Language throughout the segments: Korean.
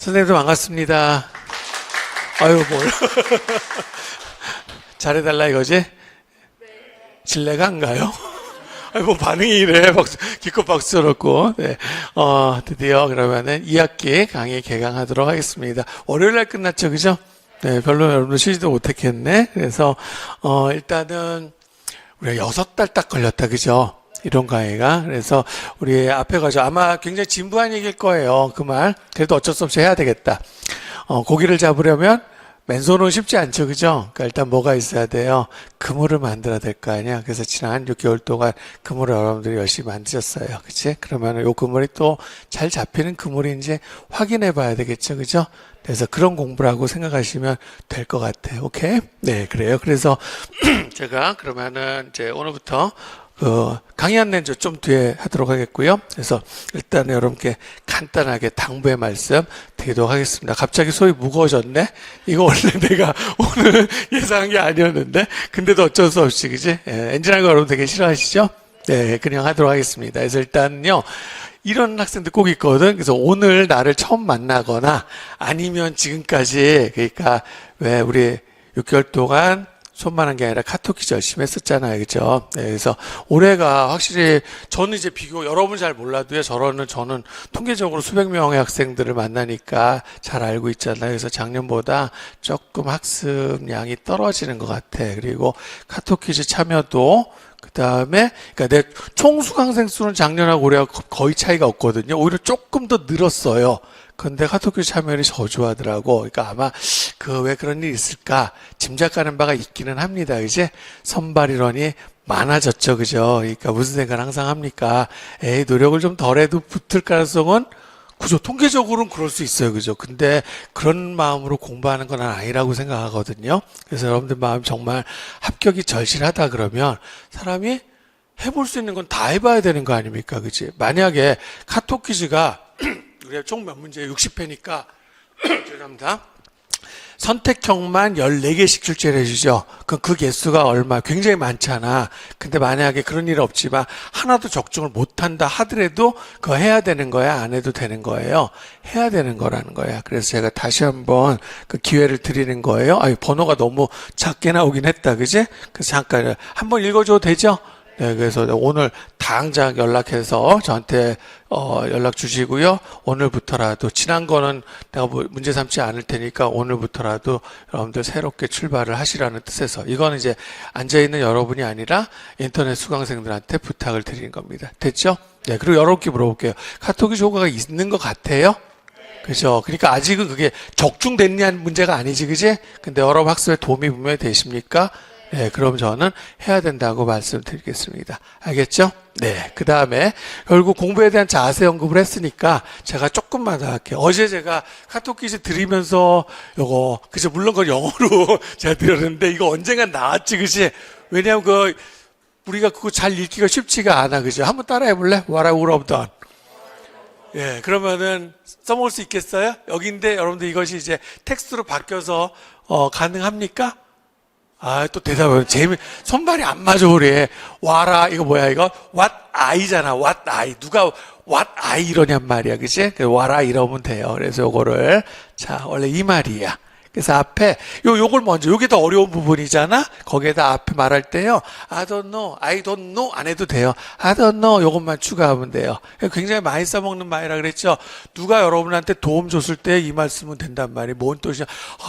선생님들 반갑습니다. 아유, 뭘. 잘해달라 이거지? 진례가 안 가요? 아니, 뭐 반응이 이래. 박수, 기껏 박수 쳐놓고. 네. 드디어 그러면은 2학기 강의 개강하도록 하겠습니다. 월요일 날 끝났죠, 그죠? 네, 별로 여러분들 쉬지도 못했겠네. 그래서, 일단은, 우리가 6달 딱 걸렸다, 그죠? 이런 강의가. 그래서 우리 앞에 가죠. 아마 굉장히 진부한 얘기일 거예요. 그 말. 그래도 어쩔 수 없이 해야 되겠다. 고기를 잡으려면 맨손은 쉽지 않죠. 그죠? 그러니까 일단 뭐가 있어야 돼요? 그물을 만들어야 될 거 아니야. 그래서 지난 6개월 동안 그물을 여러분들이 열심히 만드셨어요. 그치? 그러면 요 그물이 또 잘 잡히는 그물인지 확인해 봐야 되겠죠. 그죠? 그래서 그런 공부라고 생각하시면 될 것 같아요. 오케이? 네, 그래요. 그래서 제가 그러면은 이제 오늘부터 강의 안내는 좀 뒤에 하도록 하겠고요. 그래서 일단 여러분께 간단하게 당부의 말씀 드리도록 하겠습니다. 갑자기 소리 무거워졌네? 이거 원래 내가 오늘 예상한 게 아니었는데, 근데도 어쩔 수 없이, 그지? 엔진하는 거 여러분 되게 싫어하시죠? 네, 그냥 하도록 하겠습니다. 그래서 일단요, 이런 학생들 꼭 있거든. 그래서 오늘 나를 처음 만나거나 아니면 지금까지, 그러니까 왜 우리 6개월 동안 손만한 게 아니라 카톡 퀴즈 열심히 했었잖아요. 그죠? 네, 그래서 올해가 확실히 저는 이제 비교 여러분 잘 몰라도요. 저는 통계적으로 수백 명의 학생들을 만나니까 잘 알고 있잖아요. 그래서 작년보다 조금 학습량이 떨어지는 것 같아. 그리고 카톡 퀴즈 참여도 그 다음에, 그러니까 내 총 수강생 수는 작년하고 올해하고 거의 차이가 없거든요. 오히려 조금 더 늘었어요. 근데 카톡 퀴즈 참여율이 저조하더라고. 그러니까 아마 왜 그런 일이 있을까 짐작가는 바가 있기는 합니다. 이제 선발 인원이 많아졌죠. 그죠? 그러니까 무슨 생각을 항상 합니까? 노력을 좀 덜해도 붙을 가능성은 그죠. 통계적으로는 그럴 수 있어요. 그죠. 근데 그런 마음으로 공부하는 건 아니라고 생각하거든요. 그래서 여러분들 마음 정말 합격이 절실하다 그러면 사람이 해볼 수 있는 건 다 해봐야 되는 거 아닙니까? 그치? 만약에 카톡 퀴즈가 우리가 총 몇 문제 60회니까 죄송합니다. 선택형만 14개씩 출제를 해주죠. 그 개수가 얼마? 굉장히 많잖아. 근데 만약에 그런 일 없지만 하나도 적중을 못한다 하더라도 그거 해야 되는 거야? 안 해도 되는 거예요? 해야 되는 거라는 거야. 그래서 제가 다시 한번 그 기회를 드리는 거예요. 번호가 너무 작게 나오긴 했다. 그지? 그래서 잠깐 한번 읽어줘도 되죠? 네, 그래서 오늘 당장 연락해서 저한테 연락 주시고요. 오늘부터라도 지난 거는 내가 문제 삼지 않을 테니까 오늘부터라도 여러분들 새롭게 출발을 하시라는 뜻에서 이거는 이제 앉아있는 여러분이 아니라 인터넷 수강생들한테 부탁을 드리는 겁니다. 됐죠? 네, 그리고 여러분께 물어볼게요. 카톡이 효과가 있는 것 같아요? 그죠? 그러니까 아직은 그게 적중됐냐는 문제가 아니지, 그지? 근데 여러분 학습에 도움이 분명히 되십니까? 네, 그럼 저는 해야 된다고 말씀드리겠습니다. 알겠죠? 네, 그 다음에 결국 공부에 대한 자세 언급을 했으니까 제가 조금만 더 할게요. 어제 제가 카톡 퀴즈 드리면서 요거 그죠? 물론 그걸 영어로 제가 드렸는데 이거 언젠간 나왔지, 그지? 왜냐하면 우리가 그거 잘 읽기가 쉽지가 않아, 그죠? 한번 따라해 볼래? What I would have done. 예, 그러면은 써먹을 수 있겠어요? 여기인데 여러분들 이것이 이제 텍스트로 바뀌어서 가능합니까? 또 대답을 손발이 안 맞아 그래. 와라 이거 뭐야 이거 what I잖아. what I 누가 what I 이러냔 말이야, 그치? 와라 이러면 돼요. 그래서 요거를 원래 이 말이야. 그래서 앞에 요걸 먼저 요게 더 어려운 부분이잖아. 거기에다 앞에 말할 때요. I don't know, I don't know 안 해도 돼요. I don't know 요것만 추가하면 돼요. 굉장히 많이 써먹는 말이라 그랬죠. 누가 여러분한테 도움 줬을 때 이 말 쓰면 된단 말이에요. 뭔 뜻이야?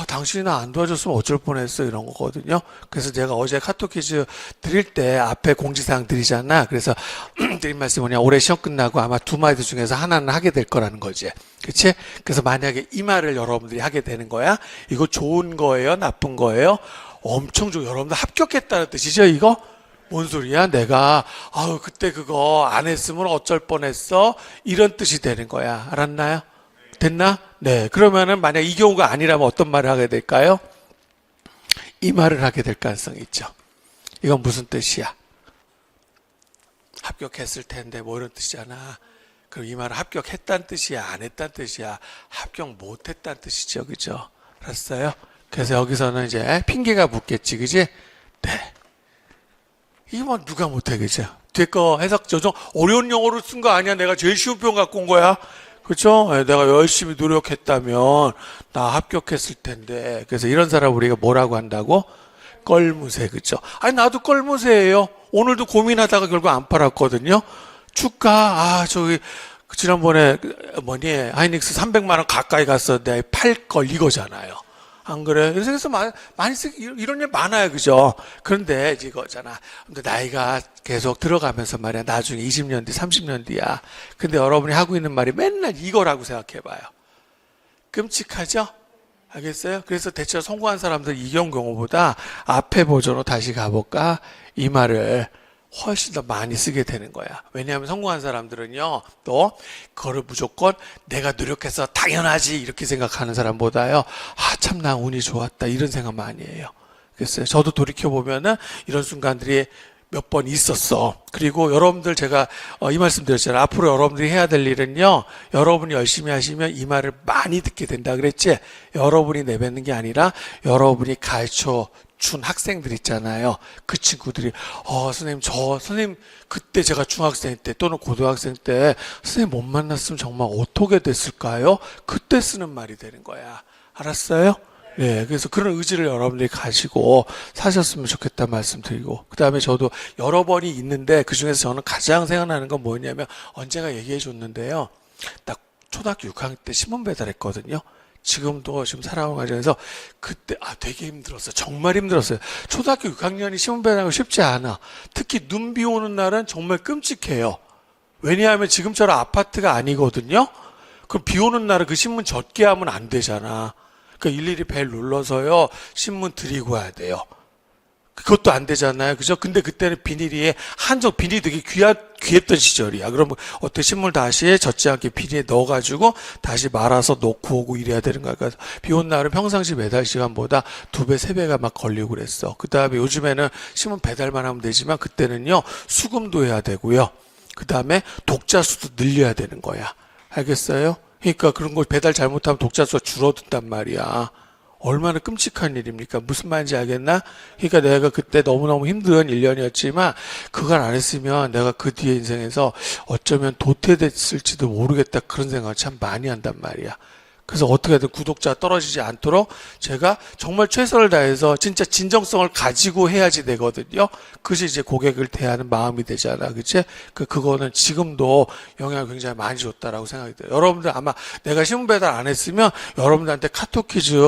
당신이 나 안 도와줬으면 어쩔 뻔했어 이런 거거든요. 그래서 제가 어제 카톡 퀴즈 드릴 때 앞에 공지사항 드리잖아. 그래서 드린 말씀이 뭐냐? 올해 시험 끝나고 아마 2마디 중에서 하나는 하게 될 거라는 거지. 그치? 그래서 만약에 이 말을 여러분들이 하게 되는 거야. 이거 좋은 거예요? 나쁜 거예요? 엄청 좋아요. 여러분들 합격했다는 뜻이죠, 이거? 뭔 소리야? 내가, 그때 그거 안 했으면 어쩔 뻔했어? 이런 뜻이 되는 거야. 알았나요? 됐나? 네. 그러면은 만약 이 경우가 아니라면 어떤 말을 하게 될까요? 이 말을 하게 될 가능성이 있죠. 이건 무슨 뜻이야? 합격했을 텐데 뭐 이런 뜻이잖아. 그럼 이 말은 합격했다는 뜻이야? 안 했다는 뜻이야? 합격 못했다는 뜻이죠. 그죠? 알았어요? 그래서 여기서는 이제 핑계가 묻겠지. 그지? 네. 이게 뭐 누가 못해. 그죠? 뒤에 거 해석 좀 어려운 영어로 쓴 거 아니야? 내가 제일 쉬운 표현 갖고 온 거야? 그렇죠? 예, 내가 열심히 노력했다면 나 합격했을 텐데. 그래서 이런 사람 우리가 뭐라고 한다고? 껄무새, 그렇죠? 아니 나도 껄무새예요. 오늘도 고민하다가 결국 안 팔았거든요. 주가 저기 지난번에 하이닉스 300만 원 가까이 갔었는데 팔 걸 이거잖아요. 안 그래? 그래서 많이 이런 일 많아요, 그죠? 그런데 이거잖아. 근데 나이가 계속 들어가면서 말이야. 나중에 20년 뒤, 30년 뒤야. 근데 여러분이 하고 있는 말이 맨날 이거라고 생각해봐요. 끔찍하죠? 알겠어요? 그래서 대체로 성공한 사람들 이경 경우보다 앞에 버전으로 다시 가볼까? 이 말을 훨씬 더 많이 쓰게 되는 거야. 왜냐하면 성공한 사람들은요, 또 그거를 무조건 내가 노력해서 당연하지 이렇게 생각하는 사람보다요, 참 나 운이 좋았다 이런 생각 많이 해요. 그래서 저도 돌이켜 보면은 이런 순간들이 몇 번 있었어. 그리고 여러분들 제가 이 말씀 드렸잖아요. 앞으로 여러분들이 해야 될 일은요, 여러분이 열심히 하시면 이 말을 많이 듣게 된다 그랬지. 여러분이 내뱉는 게 아니라 여러분이 가르쳐 준 학생들 있잖아요. 그 친구들이 선생님 그때 제가 중학생 때 또는 고등학생 때 선생님 못 만났으면 정말 어떻게 됐을까요? 그때 쓰는 말이 되는 거야. 알았어요? 네, 그래서 그런 의지를 여러분들이 가지고 사셨으면 좋겠다 말씀드리고, 그 다음에 저도 여러 번이 있는데 그 중에서 저는 가장 생각나는 건 뭐냐면 언제가 얘기해 줬는데요. 딱 초등학교 6학년 때 신문 배달했거든요. 지금 살아오는 과정에서 그때 되게 힘들었어요. 정말 힘들었어요. 초등학교 6학년이 신문 배달하는 거 쉽지 않아. 특히 눈 비 오는 날은 정말 끔찍해요. 왜냐하면 지금처럼 아파트가 아니거든요. 그럼 비 오는 날은 그 신문 젖게 하면 안 되잖아. 그러니까 일일이 벨 눌러서요, 신문 드리고 와야 돼요. 그것도 안 되잖아요. 그죠? 근데 그때는 비닐이 비닐이 되게 귀했던 시절이야. 그러면 어떻게 신문을 다시 젖지 않게 비닐에 넣어가지고 다시 말아서 놓고 오고 이래야 되는 거야. 그러니까 비 온 날은 평상시 배달 시간보다 2배, 3배가 막 걸리고 그랬어. 그 다음에 요즘에는 신문 배달만 하면 되지만 그때는요, 수금도 해야 되고요. 그 다음에 독자 수도 늘려야 되는 거야. 알겠어요? 그러니까 그런 걸 배달 잘못하면 독자 수가 줄어든단 말이야. 얼마나 끔찍한 일입니까? 무슨 말인지 알겠나? 그러니까 내가 그때 너무너무 힘든 1년이었지만 그걸 안 했으면 내가 그 뒤에 인생에서 어쩌면 도태됐을지도 모르겠다, 그런 생각을 참 많이 한단 말이야. 그래서 어떻게든 구독자가 떨어지지 않도록 제가 정말 최선을 다해서 진짜 진정성을 가지고 해야지 되거든요. 그것이 이제 고객을 대하는 마음이 되잖아. 그치? 그거는 지금도 영향을 굉장히 많이 줬다라고 생각이 돼요. 여러분들 아마 내가 신문 배달 안 했으면 여러분들한테 카톡 퀴즈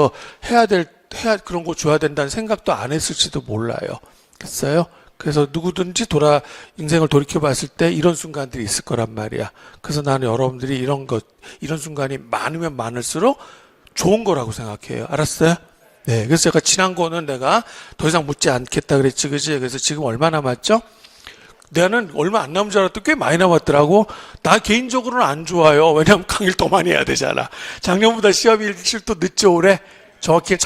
그런 거 줘야 된다는 생각도 안 했을지도 몰라요. 됐어요? 그래서 누구든지 인생을 돌이켜 봤을 때 이런 순간들이 있을 거란 말이야. 그래서 나는 여러분들이 이런 순간이 많으면 많을수록 좋은 거라고 생각해요. 알았어요? 네. 그래서 제가 지난 거는 내가 더 이상 묻지 않겠다 그랬지, 그지? 그래서 지금 얼마 남았죠? 나는 얼마 안 남은 줄 알았더니 꽤 많이 남았더라고. 나 개인적으로는 안 좋아요. 왜냐면 강의를 더 많이 해야 되잖아. 작년보다 시험 일주일도 늦죠, 올해? 정확히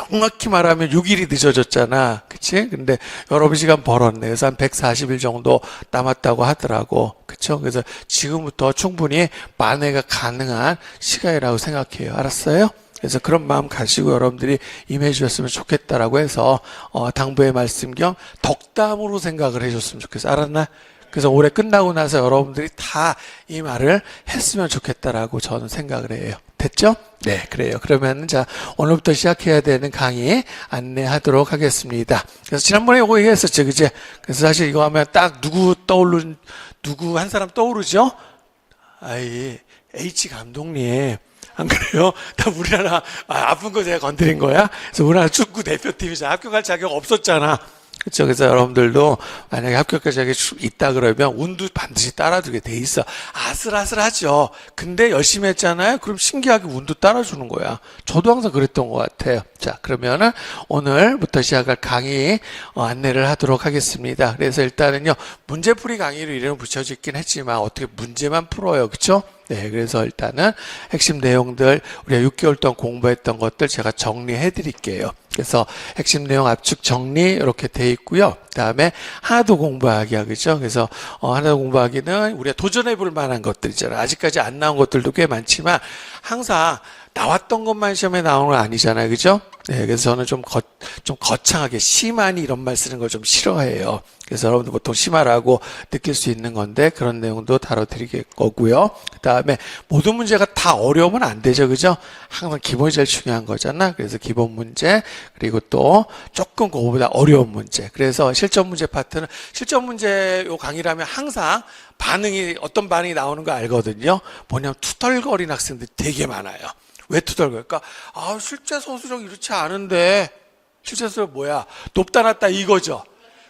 말하면 6일이 늦어졌잖아. 그치? 근데 여러분 시간 벌었네. 그래서 한 140일 정도 남았다고 하더라고. 그쵸? 그래서 지금부터 충분히 만회가 가능한 시간이라고 생각해요. 알았어요? 그래서 그런 마음 가지고 여러분들이 임해 주셨으면 좋겠다라고 해서, 당부의 말씀 겸 덕담으로 생각을 해 줬으면 좋겠어. 알았나? 그래서 올해 끝나고 나서 여러분들이 다 이 말을 했으면 좋겠다라고 저는 생각을 해요. 됐죠? 네, 그래요. 그러면 자, 오늘부터 시작해야 되는 강의 안내하도록 하겠습니다. 그래서 지난번에 이거 얘기했었죠, 그제? 그래서 사실 이거 하면 딱 누구 한 사람 떠오르죠? H 감독님. 안 그래요? 다 우리나라, 아픈 거 제가 건드린 거야? 그래서 우리나라 축구 대표팀이죠. 합격할 자격 없었잖아. 그렇죠. 그래서 여러분들도 만약에 합격할 자격이 있다 그러면 운도 반드시 따라주게 돼 있어. 아슬아슬하죠. 근데 열심히 했잖아요. 그럼 신기하게 운도 따라주는 거야. 저도 항상 그랬던 것 같아요. 자, 그러면은 오늘부터 시작할 강의 안내를 하도록 하겠습니다. 그래서 일단은요, 문제풀이 강의로 이름을 붙여져 있긴 했지만 어떻게 문제만 풀어요. 그렇죠? 네, 그래서 일단은 핵심 내용들, 우리가 6개월 동안 공부했던 것들 제가 정리해 드릴게요. 그래서 핵심 내용 압축 정리 이렇게 돼 있고요. 그 다음에 하나도 공부하기 하겠죠. 그래서 하나도 공부하기는 우리가 도전해 볼 만한 것들이잖아요. 아직까지 안 나온 것들도 꽤 많지만 항상 나왔던 것만 시험에 나오는 건 아니잖아요. 그죠? 네, 그래서 저는 좀 거창하게 심하니 이런 말 쓰는 걸 좀 싫어해요. 그래서 여러분들 보통 심하라고 느낄 수 있는 건데 그런 내용도 다뤄드릴 거고요. 그 다음에 모든 문제가 다 어려우면 안 되죠. 그죠? 항상 기본이 제일 중요한 거잖아. 그래서 기본 문제, 그리고 또 조금 그거보다 어려운 문제. 그래서 실전 문제 파트는 실전 문제 요 강의라면 항상 어떤 반응이 나오는 거 알거든요. 뭐냐면 투덜거리는 학생들이 되게 많아요. 왜 투덜거릴까? 실제 서술형 이렇지 않은데, 실제 서술형 뭐야? 높다, 낮다 이거죠.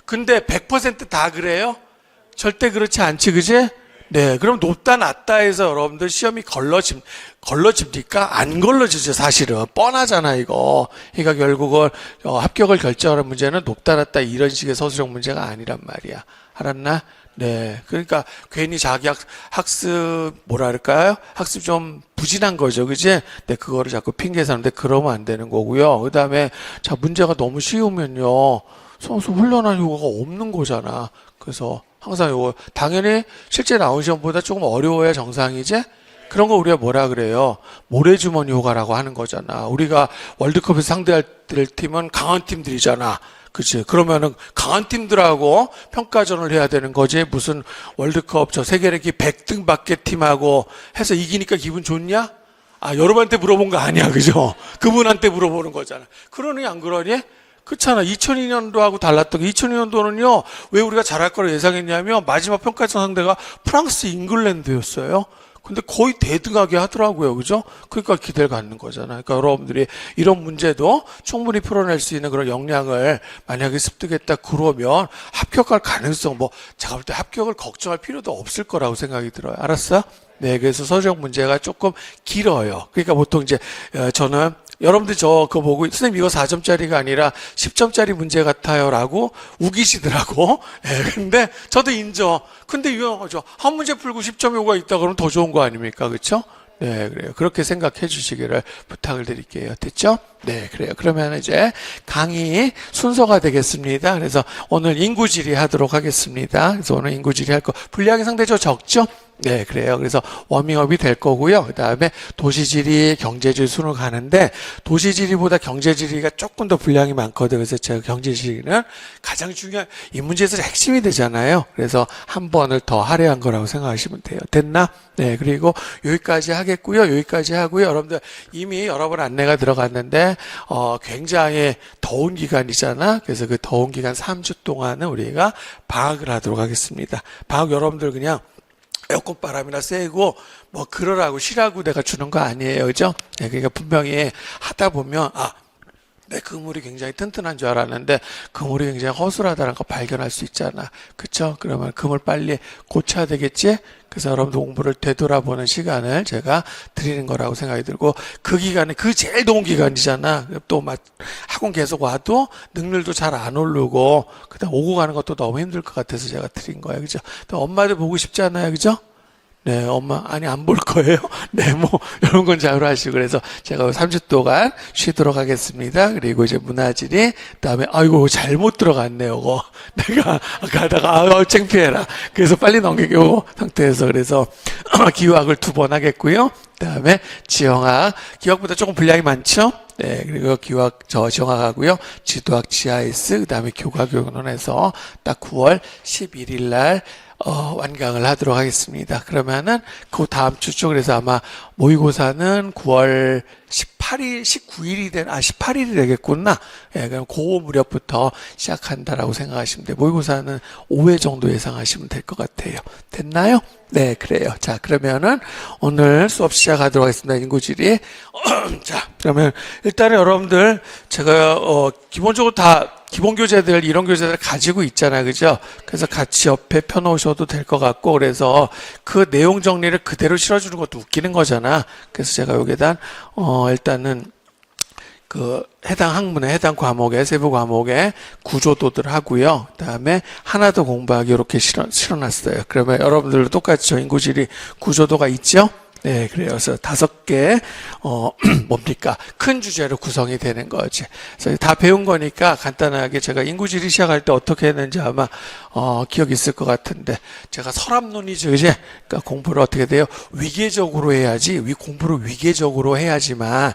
근데 100%다 그래요? 절대 그렇지 않지, 그지? 네, 그럼 높다, 낮다 해서 여러분들 시험이 걸러집니까? 안 걸러지죠, 사실은. 뻔하잖아, 이거. 그러니까 결국은 합격을 결정하는 문제는 높다, 낮다 이런 식의 서술형 문제가 아니란 말이야. 알았나? 네. 그러니까 괜히 자기 학습, 뭐라 그럴까요? 학습 좀 부진한 거죠. 그지? 네, 그거를 자꾸 핑계 사는데 그러면 안 되는 거고요. 그 다음에, 자, 문제가 너무 쉬우면요. 선수 훈련할 효과가 없는 거잖아. 그래서 항상 요거, 당연히 실제 나온 시험보다 조금 어려워야 정상이지? 그런 거 우리가 뭐라 그래요? 모래주머니 효과라고 하는 거잖아. 우리가 월드컵에서 상대할 팀은 강한 팀들이잖아. 그치? 그러면은 강한 팀들하고 평가전을 해야 되는 거지. 무슨 월드컵 세계랭킹 100등 밖에 팀하고 해서 이기니까 기분 좋냐? 여러분한테 물어본 거 아니야. 그죠? 그분한테 물어보는 거잖아. 그러니 안 그러니? 그렇잖아. 2002년도하고 달랐던 게 2002년도는요. 왜 우리가 잘할 거를 예상했냐면 마지막 평가전 상대가 프랑스, 잉글랜드였어요. 근데 거의 대등하게 하더라고요. 그죠? 그러니까 기대를 갖는 거잖아요. 그러니까 여러분들이 이런 문제도 충분히 풀어낼 수 있는 그런 역량을 만약에 습득했다 그러면 합격할 가능성, 제가 볼 때 합격을 걱정할 필요도 없을 거라고 생각이 들어요. 알았어? 네, 그래서 서술형 문제가 조금 길어요. 그러니까 보통 이제 저는 여러분들 그거 보고 선생님 이거 4점짜리가 아니라 10점짜리 문제 같아요 라고 우기시더라고. 네, 근데 저도 인정. 근데 유용하죠. 한 문제 풀고 10점 요구가 있다 그러면 더 좋은 거 아닙니까? 그렇죠? 네, 그래요. 그렇게 생각해 주시기를 부탁을 드릴게요. 됐죠? 네, 그래요. 그러면 이제 강의 순서가 되겠습니다. 그래서 오늘 인구지리 하도록 하겠습니다. 그래서 오늘 인구지리 할 거 분량이 상대적으로 적죠? 네, 그래요. 그래서 워밍업이 될 거고요. 그 다음에 도시지리, 경제지리 순으로 가는데 도시지리보다 경제지리가 조금 더 분량이 많거든요. 그래서 제가 경제지리는 가장 중요한 이 문제에서 핵심이 되잖아요. 그래서 한 번을 더 할애한 거라고 생각하시면 돼요. 됐나? 네, 그리고 여기까지 하겠고요. 여기까지 하고요. 여러분들 이미 여러 번 안내가 들어갔는데 굉장히 더운 기간이잖아. 그래서 그 더운 기간 3주 동안은 우리가 방학을 하도록 하겠습니다. 방학 여러분들 그냥 에어컨 바람이나 쐬고 그러라고 쉬라고 내가 주는 거 아니에요. 그죠? 네, 그러니까 분명히 하다 보면 내 그물이 굉장히 튼튼한 줄 알았는데 그물이 굉장히 허술하다는 거 발견할 수 있잖아. 그쵸? 그러면 그물 빨리 고쳐야 되겠지? 그래서 여러분들 공부를 되돌아보는 시간을 제가 드리는 거라고 생각이 들고 그 기간에 그 제일 더운 기간이잖아. 또 학원 계속 와도 능률도 잘 안 오르고 그다음 오고 가는 것도 너무 힘들 것 같아서 제가 드린 거예요. 그죠? 또 엄마들 보고 싶지 않아요. 그죠? 네, 엄마, 안 볼 거예요? 네, 이런 건 자유하시고, 그래서 제가 3주 동안 쉬도록 하겠습니다. 그리고 이제 문화지리, 그 다음에, 아이고, 잘못 들어갔네요, 이거. 내가 가다가, 창피해라. 그래서 빨리 넘기고 상태에서, 그래서, 기후학을 2번 하겠고요. 그 다음에, 지형학, 기후학보다 조금 분량이 많죠? 네, 그리고 기후학, 지형학 하고요. 지도학, GIS, 그 다음에 교과교육론에서 딱 9월 11일 날, 완강을 하도록 하겠습니다. 그러면은 그 다음 주죠. 그래서 아마 모의고사는 9월 18일이 되겠구나. 예, 그럼 그 무렵부터 시작한다라고 생각하시면 돼요. 모의고사는 5회 정도 예상하시면 될 것 같아요. 됐나요? 네, 그래요. 자, 그러면은 오늘 수업 시작하도록 하겠습니다. 인구지리. 자, 그러면 일단은 여러분들 제가 기본적으로 다 기본 교재들, 이런 교재들 가지고 있잖아요. 그죠? 그래서 같이 옆에 펴놓으셔도 될 것 같고, 그래서 그 내용 정리를 그대로 실어주는 것도 웃기는 거잖아. 그래서 제가 여기다, 일단은 그 해당 학문에, 해당 과목에, 세부 과목에 구조도들 하고요. 그 다음에 하나 더 공부하기 이렇게 실어놨어요. 그러면 여러분들도 똑같이 저 인구지리 구조도가 있죠? 네, 그래요. 그래서 5개, 뭡니까? 큰 주제로 구성이 되는 거지. 그래서 다 배운 거니까 간단하게 제가 인구지리 시작할 때 어떻게 했는지 아마, 기억이 있을 것 같은데, 제가 서랍론이죠, 이제. 그러니까 공부를 어떻게 돼요? 위계적으로 해야지, 공부를 위계적으로 해야지만,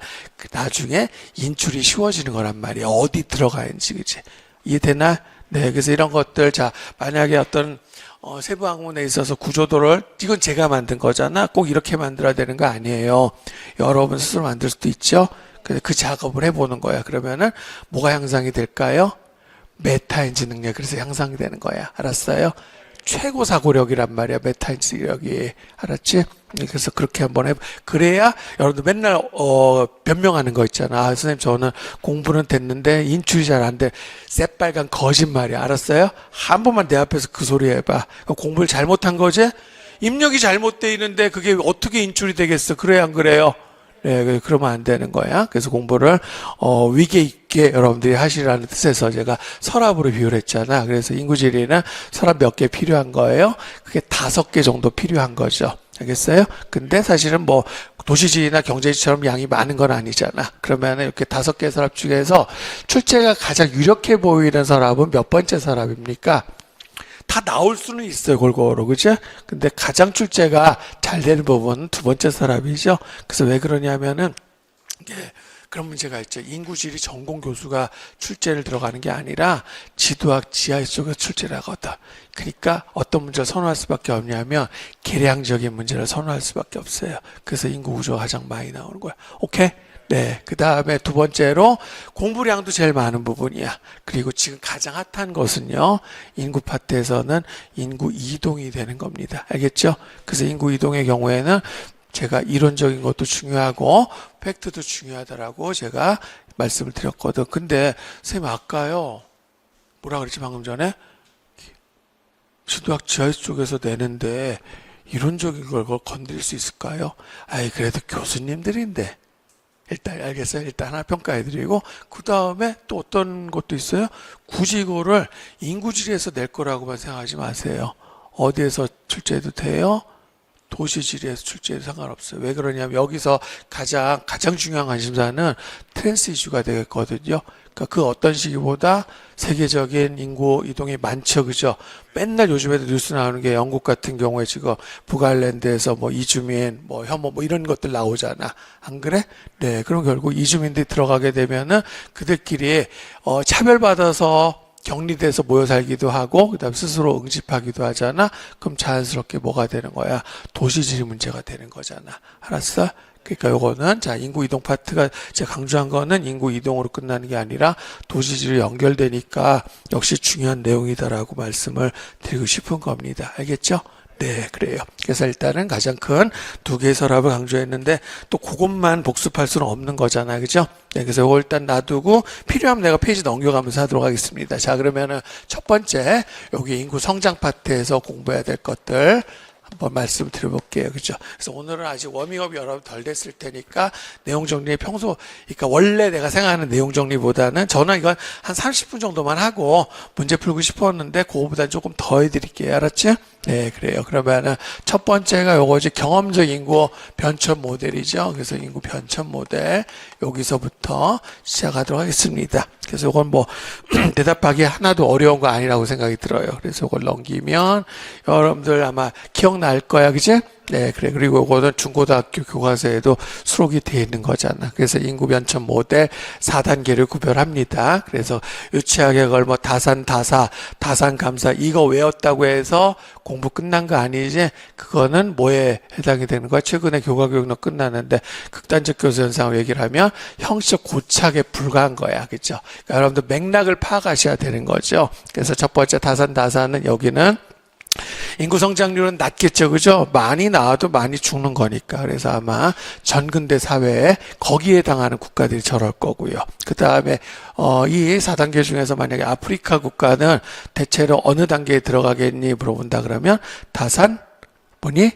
나중에 인출이 쉬워지는 거란 말이야. 어디 들어가야지, 그치? 이해되나? 네, 그래서 이런 것들, 자, 만약에 어떤, 세부 학문에 있어서 구조도를 이건 제가 만든 거잖아. 꼭 이렇게 만들어야 되는 거 아니에요. 여러분 스스로 만들 수도 있죠. 그 작업을 해보는 거야. 그러면은 뭐가 향상이 될까요? 메타인지 능력. 그래서 향상이 되는 거야. 알았어요? 최고 사고력이란 말이야. 메타인지력이. 알았지? 그래서 그렇게 한번 그래야 여러분들 맨날 변명하는 거 있잖아. 아, 선생님 저는 공부는 됐는데 인출이 잘 안 돼. 새빨간 거짓말이야. 알았어요? 한 번만 내 앞에서 그 소리 해봐. 공부를 잘못한 거지? 입력이 잘못돼 있는데 그게 어떻게 인출이 되겠어? 그래야 안 그래요? 네, 그러면 안 되는 거야. 그래서 공부를 위계 있게 여러분들이 하시라는 뜻에서 제가 서랍으로 비유를 했잖아. 그래서 인구지리는 서랍 몇 개 필요한 거예요. 그게 5개 정도 필요한 거죠. 알겠어요? 근데 사실은 뭐 도시지리나 경제지처럼 양이 많은 건 아니잖아. 그러면 이렇게 5개 서랍 중에서 출제가 가장 유력해 보이는 서랍은 몇 번째 서랍입니까? 다 나올 수는 있어요, 골고루. 그죠? 근데 가장 출제가 잘 되는 부분은 2번째 서랍이죠. 그래서 왜 그러냐면은, 그런 문제가 있죠. 인구지리 전공 교수가 출제를 들어가는 게 아니라 지도학 지하 쪽에서 출제를 하거든. 그러니까 어떤 문제를 선호할 수밖에 없냐면 계량적인 문제를 선호할 수밖에 없어요. 그래서 인구 구조가 가장 많이 나오는 거야. 오케이? 네. 그 다음에 2번째로 공부량도 제일 많은 부분이야. 그리고 지금 가장 핫한 것은요, 인구 파트에서는 인구 이동이 되는 겁니다. 알겠죠? 그래서 인구 이동의 경우에는 제가 이론적인 것도 중요하고 팩트도 중요하다라고 제가 말씀을 드렸거든. 근데 선생님 아까요, 뭐라 그랬지 방금 전에? 지도학 지하수 쪽에서 내는데 이론적인 걸 건드릴 수 있을까요? 아이, 그래도 교수님들인데. 일단 알겠어요. 일단 하나 평가해드리고 그 다음에 또 어떤 것도 있어요. 굳이 이거를 인구지리에서 낼 거라고만 생각하지 마세요. 어디에서 출제해도 돼요? 도시지리에서 출제해도 상관없어요. 왜 그러냐면 여기서 가장 중요한 관심사는 트랜스 이슈가 되겠거든요. 그러니까 그 어떤 시기보다 세계적인 인구 이동이 많죠. 그죠? 맨날 요즘에도 뉴스 나오는 게 영국 같은 경우에 지금 북아일랜드에서 뭐 이주민, 뭐 혐오 뭐 이런 것들 나오잖아. 안 그래? 네. 그럼 결국 이주민들이 들어가게 되면은 그들끼리 차별받아서 격리돼서 모여 살기도 하고 그다음 스스로 응집하기도 하잖아. 그럼 자연스럽게 뭐가 되는 거야? 도시지리 문제가 되는 거잖아. 알았어? 그러니까 요거는 자 인구 이동 파트가 제가 강조한 거는 인구 이동으로 끝나는 게 아니라 도시지리 연결되니까 역시 중요한 내용이다라고 말씀을 드리고 싶은 겁니다. 알겠죠? 네, 그래요. 그래서 일단은 가장 큰 2개의 서랍을 강조했는데 또 그것만 복습할 수는 없는 거잖아요. 그죠? 네, 그래서 이거 일단 놔두고 필요하면 내가 페이지 넘겨가면서 하도록 하겠습니다. 자, 그러면은 첫 번째 여기 인구 성장 파트에서 공부해야 될 것들 한번 말씀 드려볼게요. 그죠? 그래서 오늘은 아직 워밍업이 여러분 덜 됐을 테니까 내용 정리 그러니까 원래 내가 생각하는 내용 정리보다는 저는 이건 한 30분 정도만 하고 문제 풀고 싶었는데 그거보다 조금 더 해드릴게요. 알았지? 네, 그래요. 그러면은 첫 번째가 요거지 경험적 인구 변천 모델이죠. 그래서 인구 변천 모델 여기서부터 시작하도록 하겠습니다. 그래서 이건 뭐 대답하기 하나도 어려운 거 아니라고 생각이 들어요. 그래서 이걸 넘기면 여러분들 아마 기억날 거야, 그지? 네, 그래. 그리고 이거는 중고등학교 교과서에도 수록이 되어 있는 거잖아. 그래서 인구 변천 모델 4단계를 구별합니다. 그래서 유치하게 그걸 뭐 다산, 다산 감사 이거 외웠다고 해서 공부 끝난 거 아니지? 그거는 뭐에 해당이 되는 거야? 최근에 교과교육론 끝나는데 극단적 교수 현상을 얘기를 하면 형식 고착에 불과한 거야. 그죠? 그러니까 여러분들 맥락을 파악하셔야 되는 거죠. 그래서 첫 번째 다산은 여기는 인구 성장률은 낮겠죠. 그죠? 많이 나와도 많이 죽는 거니까. 그래서 아마 전근대 사회에 거기에 당하는 국가들이 저럴 거고요. 그 다음에 이 4단계 중에서 만약에 아프리카 국가는 대체로 어느 단계에 들어가겠니 물어본다 그러면 다산 뭐니?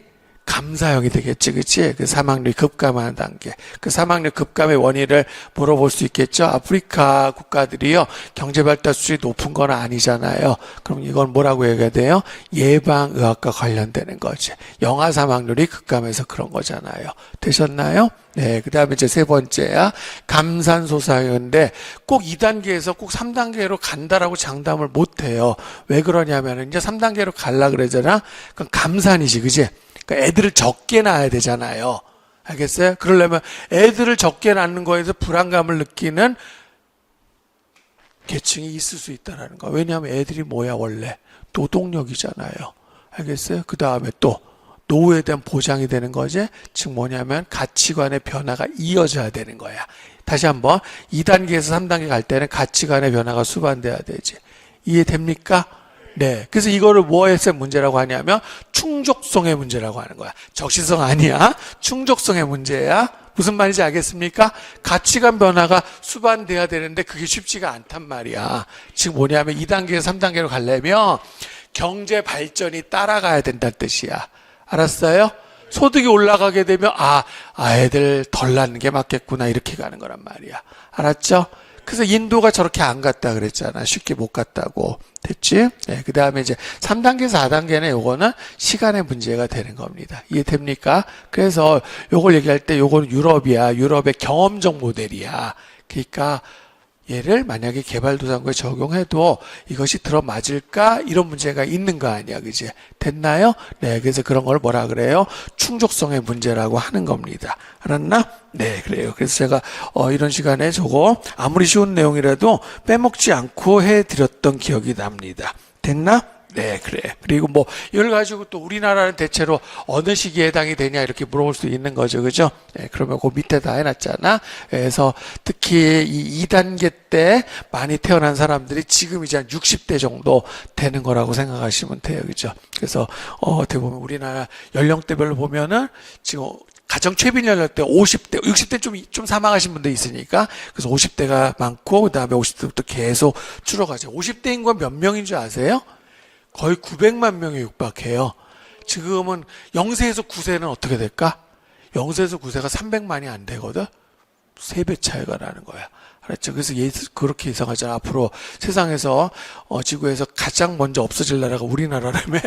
감사형이 되겠지, 그치? 그 사망률이 급감하는 단계. 그 사망률 급감의 원인을 물어볼 수 있겠죠? 아프리카 국가들이요, 경제발달 수준이 높은 건 아니잖아요. 그럼 이건 뭐라고 얘기해야 돼요? 예방의학과 관련되는 거지. 영아 사망률이 급감해서 그런 거잖아요. 되셨나요? 네, 그 다음에 이제 세 번째야, 감산소사인데, 꼭 2단계에서 꼭 3단계로 간다라고 장담을 못 해요. 왜 그러냐면, 이제 3단계로 갈라 그러잖아? 그럼 감산이지, 그지? 그러니까 애들을 적게 낳아야 되잖아요. 알겠어요? 그러려면 애들을 적게 낳는 거에서 불안감을 느끼는 계층이 있을 수 있다는 거. 왜냐하면 애들이 뭐야, 원래? 노동력이잖아요. 알겠어요? 그 다음에 또, 노후에 대한 보장이 되는 거지. 즉 뭐냐면 가치관의 변화가 이어져야 되는 거야. 다시 한번 2단계에서 3단계 갈 때는 가치관의 변화가 수반돼야 되지. 이해됩니까? 네. 그래서 이거를 뭐에서 문제라고 하냐면 충족성의 문제라고 하는 거야. 적시성 아니야. 충족성의 문제야. 무슨 말인지 알겠습니까? 가치관 변화가 수반돼야 되는데 그게 쉽지가 않단 말이야. 즉 뭐냐면 2단계에서 3단계로 가려면 경제 발전이 따라가야 된다는 뜻이야. 알았어요? 소득이 올라가게 되면 애들 덜 낳는 게 맞겠구나 이렇게 가는 거란 말이야. 알았죠? 그래서 인도가 저렇게 안 갔다 그랬잖아. 쉽게 못 갔다고. 됐지? 네, 그 다음에 이제 3단계에서 4단계는 요거는 시간의 문제가 되는 겁니다. 이해됩니까? 그래서 요걸 얘기할 때 요거는 유럽이야. 유럽의 경험적 모델이야. 그러니까 얘를 만약에 개발도상국에 적용해도 이것이 들어맞을까? 이런 문제가 있는 거 아니야. 그지? 됐나요? 네. 그래서 그런 걸 뭐라 그래요? 충족성의 문제라고 하는 겁니다. 알았나? 네. 그래요. 그래서 제가, 이런 시간에 저거 아무리 쉬운 내용이라도 빼먹지 않고 해드렸던 기억이 납니다. 됐나? 네, 그래. 그리고 뭐, 이걸 가지고 또 우리나라는 대체로 어느 시기에 해당이 되냐, 이렇게 물어볼 수 있는 거죠. 그죠? 네, 그러면 그 밑에 다 해놨잖아. 그래서 특히 이 2단계 때 많이 태어난 사람들이 지금 이제 한 60대 정도 되는 거라고 생각하시면 돼요. 그죠? 그래서, 어떻게 보면 우리나라 연령대별로 보면은 지금 가정 최빈 연령대 50대, 60대 좀 사망하신 분도 있으니까, 그래서 50대가 많고, 그 다음에 50대부터 계속 줄어가죠. 50대 인구가 몇 명인 줄 아세요? 거의 900만 명에 육박해요. 지금은 0세에서 9세는 어떻게 될까? 0세에서 9세가 300만이 안 되거든? 3배 차이가 나는 거야. 알았죠? 그래서 그렇게 예상하잖아. 앞으로 세상에서, 지구에서 가장 먼저 없어질 나라가 우리나라라며.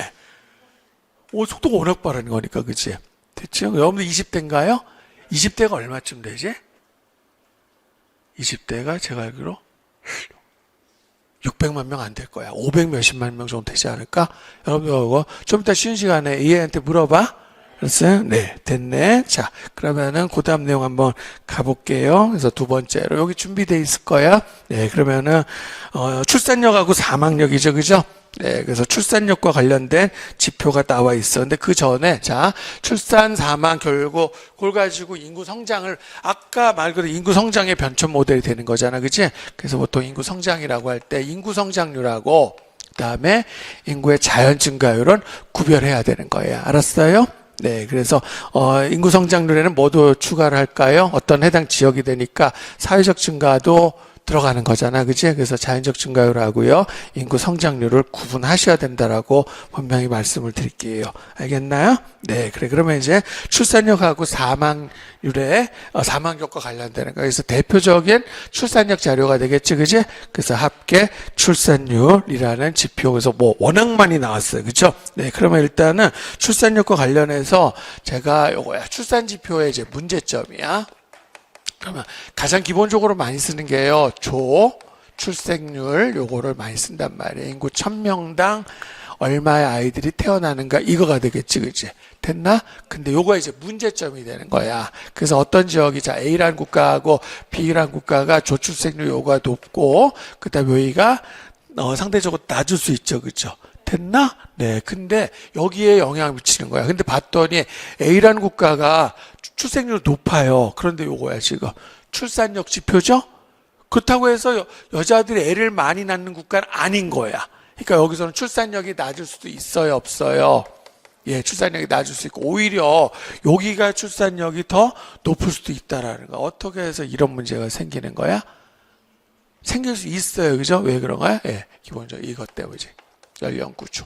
속도가 워낙 빠른 거니까, 그치? 됐죠? 여러분들 20대인가요? 20대가 얼마쯤 되지? 20대가 제가 알기로 600만 명 안 될 거야. 500 몇십만 명 정도 되지 않을까? 여러분들 이거 좀 이따 쉬는 시간에 얘한테 물어봐. 알았어요? 네, 됐네. 자, 그러면은 그 다음 내용 한번 가볼게요. 그래서 두 번째로 여기 준비돼 있을 거야. 네, 그러면은 출산력하고 사망력이죠, 그죠? 네, 그래서 출산력과 관련된 지표가 나와 있어. 근데 그 전에, 자, 출산, 사망, 결국, 그걸 가지고 인구 성장을, 아까 말 그대로 인구 성장의 변천 모델이 되는 거잖아. 그치? 그래서 보통 인구 성장이라고 할 때 인구 성장률하고, 그 다음에 인구의 자연 증가율은 구별해야 되는 거예요. 알았어요? 네, 그래서 인구 성장률에는 뭐도 추가를 할까요? 어떤 해당 지역이 되니까 사회적 증가도 들어가는 거잖아, 그치? 그래서 자연적 증가율하고요, 인구 성장률을 구분하셔야 된다라고 분명히 말씀을 드릴게요. 알겠나요? 네, 그래. 그러면 이제 출산력하고 사망률의 사망률과 관련되는 거. 그래서 대표적인 출산력 자료가 되겠지, 그치? 그래서 합계 출산율이라는 지표. 그래서 뭐 워낙 많이 나왔어요, 그쵸? 네, 그러면 일단은 출산력과 관련해서 제가 요거야. 출산 지표의 이제 문제점이야. 그러면 가장 기본적으로 많이 쓰는 게요, 출생률 요거를 많이 쓴단 말이에요. 인구 1000명당 얼마의 아이들이 태어나는가 이거가 되겠지, 그치? 됐나? 근데 요거 이제 문제점이 되는 거야. 그래서 어떤 지역이 자 A라는 국가하고 B라는 국가가 저출생률 요거가 높고 그다음에 여기가 상대적으로 낮을 수 있죠, 그죠? 됐나? 네. 근데 여기에 영향을 미치는 거야. 근데 봤더니 A라는 국가가 출생률 높아요. 그런데 요거야, 지금. 출산력 지표죠? 그렇다고 해서 여자들이 애를 많이 낳는 국가는 아닌 거야. 그러니까 여기서는 출산력이 낮을 수도 있어요, 없어요? 예, 출산력이 낮을 수 있고, 오히려 여기가 출산력이 더 높을 수도 있다라는 거. 어떻게 해서 이런 문제가 생기는 거야? 생길 수 있어요, 그죠? 왜 그런 거야? 예, 기본적으로 이것 때문이지. 연령 구조.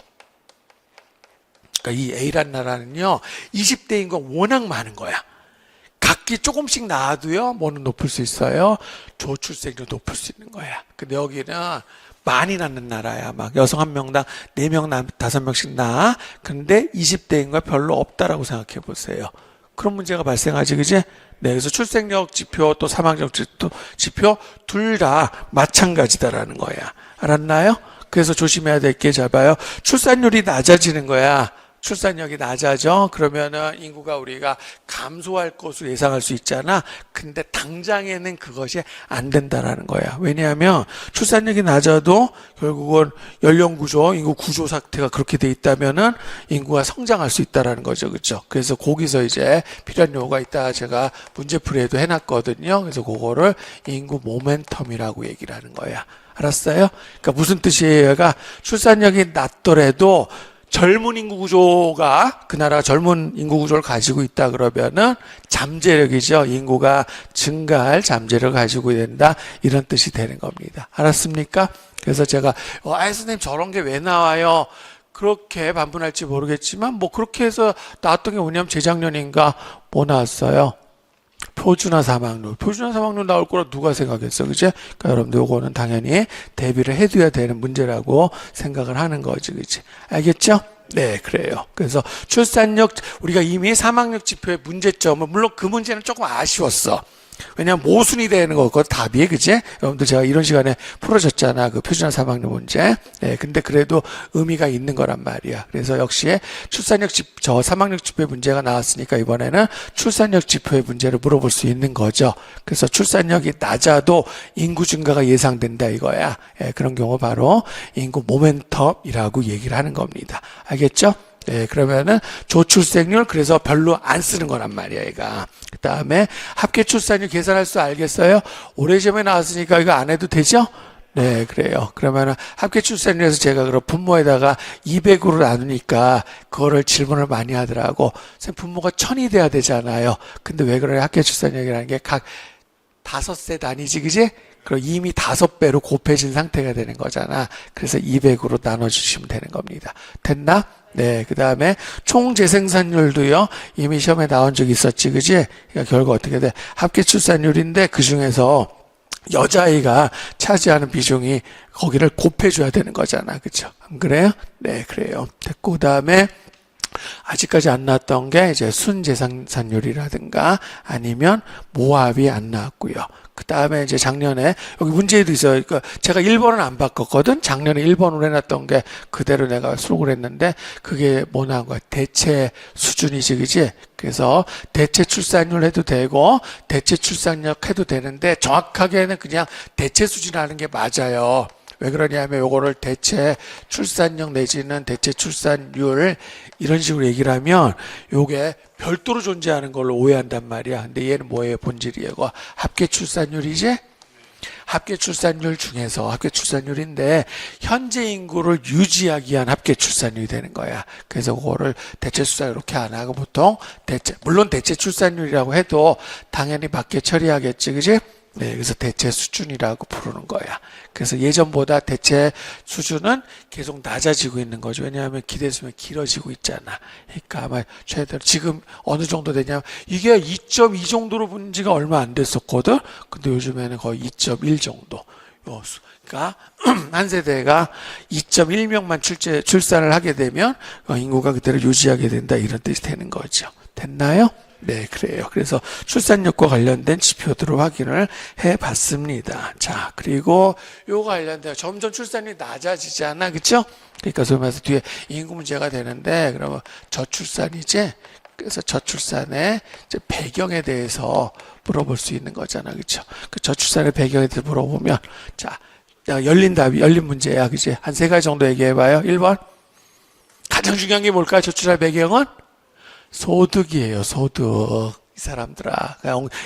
그러니까 이 A란 나라는요, 20대 인구가 워낙 많은 거야. 각기 조금씩 낳아도요, 뭐는 높을 수 있어요? 저출생률 높을 수 있는 거야. 근데 여기는 많이 낳는 나라야. 막 여성 한 명당 4명, 5명씩 낳아. 근데 20대 인구가 별로 없다라고 생각해 보세요. 그런 문제가 발생하지, 그지? 네, 그래서 출생력 지표 또 사망력 지표 둘 다 마찬가지다라는 거야. 알았나요? 그래서 조심해야 될 게 잡아요. 출산율이 낮아지는 거야. 출산력이 낮아져. 그러면은 인구가 우리가 감소할 것으로 예상할 수 있잖아. 근데 당장에는 그것이 안 된다라는 거야. 왜냐하면 출산력이 낮아도 결국은 연령 구조, 인구 구조 상태가 그렇게 돼 있다면은 인구가 성장할 수 있다라는 거죠. 그렇죠? 그래서 거기서 이제 필요한 요구가 있다. 제가 문제풀이에도 해놨거든요. 그래서 그거를 인구 모멘텀이라고 얘기를 하는 거야. 알았어요? 그러니까 무슨 뜻이에요? 얘가 출산력이 낮더라도 젊은 인구 구조가 그 나라가 젊은 인구 구조를 가지고 있다 그러면은 잠재력이죠. 인구가 증가할 잠재력을 가지고 된다. 이런 뜻이 되는 겁니다. 알았습니까? 그래서 제가 선생님 저런 게 왜 나와요? 그렇게 반문할지 모르겠지만 뭐 그렇게 해서 나왔던 게 뭐냐면 재작년인가 뭐 나왔어요? 표준화 사망률. 표준화 사망률 나올 거라 누가 생각했어, 그치? 그러니까 여러분들 요거는 당연히 대비를 해둬야 되는 문제라고 생각을 하는 거지, 그치? 알겠죠? 네, 그래요. 그래서 출산력, 우리가 이미 사망력 지표의 문제점은, 물론 그 문제는 조금 아쉬웠어. 왜냐면 모순이 되는 거, 그거 답이에요, 그치? 여러분들 제가 이런 시간에 풀어줬잖아. 그 표준화 사망률 문제. 네, 근데 그래도 의미가 있는 거란 말이야. 그래서 역시 출산력 사망력 지표의 문제가 나왔으니까 이번에는 출산력 지표의 문제를 물어볼 수 있는 거죠. 그래서 출산력이 낮아도 인구 증가가 예상된다 이거야. 예, 그런 경우 바로 인구 모멘텀이라고 얘기를 하는 겁니다. 알겠죠? 네, 그러면은 저출생률 그래서 별로 안 쓰는 거란 말이야, 얘가. 그 다음에 합계 출산율 계산할 수 알겠어요? 오래전에 나왔으니까 이거 안 해도 되죠? 네, 그래요. 그러면은 합계 출산율에서 제가 그럼 분모에다가 200으로 나누니까 그거를 질문을 많이 하더라고. 선생님, 분모가 1000이 돼야 되잖아요. 근데 왜 그래요? 합계 출산율이라는 게 각 5세 단위지, 그지? 그럼 이미 5배로 곱해진 상태가 되는 거잖아. 그래서 200으로 나눠주시면 되는 겁니다. 됐나? 네, 그 다음에 총 재생산율도요, 이미 시험에 나온 적이 있었지, 그지? 그러니까 결과 어떻게 돼? 합계 출산율인데 그 중에서 여자아이가 차지하는 비중이 거기를 곱해줘야 되는 거잖아, 그죠? 안 그래요? 네, 그래요. 됐고, 그 다음에 아직까지 안 나왔던 게 이제 순재생산율이라든가 아니면 모합이 안 나왔고요. 그 다음에 이제 작년에 여기 문제도 있어요. 그러니까 제가 1번은 안 바꿨거든. 작년에 1번으로 해놨던 게 그대로 내가 수록을 했는데 그게 뭐 나온 거야? 대체 수준이지, 그지? 그래서 대체 출산율 해도 되고 대체 출산력 해도 되는데 정확하게는 그냥 대체 수준이라는 게 맞아요. 왜 그러냐면 요거를 대체 출산력 내지는 대체 출산율 이런 식으로 얘기를 하면 요게 별도로 존재하는 걸로 오해한단 말이야. 근데 얘는 뭐예요? 본질이에요. 합계 출산율이지? 합계 출산율 중에서 합계 출산율인데 현재 인구를 유지하기 위한 합계 출산율이 되는 거야. 그래서 그거를 대체 출산율 이렇게 안 하고 보통 물론 대체 출산율이라고 해도 당연히 맞게 처리하겠지, 그지? 네, 그래서 대체 수준이라고 부르는 거야. 그래서 예전보다 대체 수준은 계속 낮아지고 있는 거죠. 왜냐하면 기대수명이 길어지고 있잖아. 그러니까 아마 최대로 지금 어느 정도 되냐면 이게 2.2 정도로 본 지가 얼마 안 됐었거든. 근데 요즘에는 거의 2.1 정도. 그러니까 한 세대가 2.1명만 출산을 하게 되면 인구가 그대로 유지하게 된다 이런 뜻이 되는 거죠. 됐나요? 네, 그래요. 그래서 출산력과 관련된 지표들을 확인을 해 봤습니다. 자, 그리고 요 관련된 점점 출산율이 낮아지잖아. 그쵸? 그러니까 소위 말해서 뒤에 인구 문제가 되는데, 그러면 저출산이지? 그래서 저출산의 이제 배경에 대해서 물어볼 수 있는 거잖아. 그쵸? 그 저출산의 배경에 대해서 물어보면, 자, 열린 답이, 열린 문제야. 그치? 한 3가지 정도 얘기해 봐요. 1번. 가장 중요한 게 뭘까요? 저출산의 배경은? 소득이에요, 소득. 이 사람들아.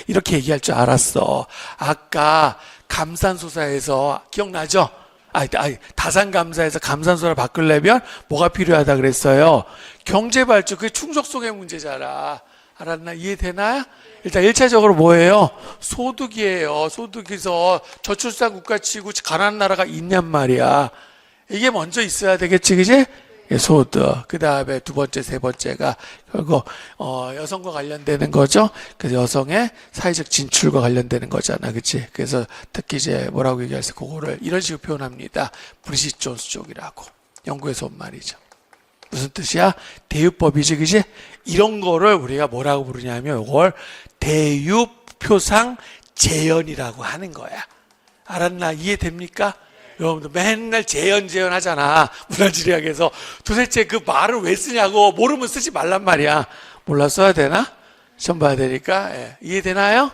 이렇게 얘기할 줄 알았어. 아까 감산소사에서 기억나죠? 다산감사에서 감산소사를 바꾸려면 뭐가 필요하다 그랬어요? 경제발전, 그게 충족성의 문제잖아. 알았나? 이해되나요? 일단 1차적으로 뭐예요? 소득이에요. 소득에서 저출산 국가치고 가난한 나라가 있냔 말이야. 이게 먼저 있어야 되겠지, 그지? 예, 소득. 그 다음에 두 번째, 세 번째가 결국 여성과 관련되는 거죠. 그래서 여성의 사회적 진출과 관련되는 거잖아, 그렇지? 그래서 특히 이제 뭐라고 얘기해서 그거를 이런 식으로 표현합니다. 브리짓 존스족이라고. 영국에서 온 말이죠. 무슨 뜻이야? 대유법이지, 그지? 이런 거를 우리가 뭐라고 부르냐면 이걸 대유표상 재현이라고 하는 거야. 알았나? 이해됩니까? 여러분들 맨날 재현 하잖아. 문화지리학에서. 도대체 그 말을 왜 쓰냐고. 모르면 쓰지 말란 말이야. 몰라 써야 되나? 시험 봐야 되니까. 예. 이해되나요?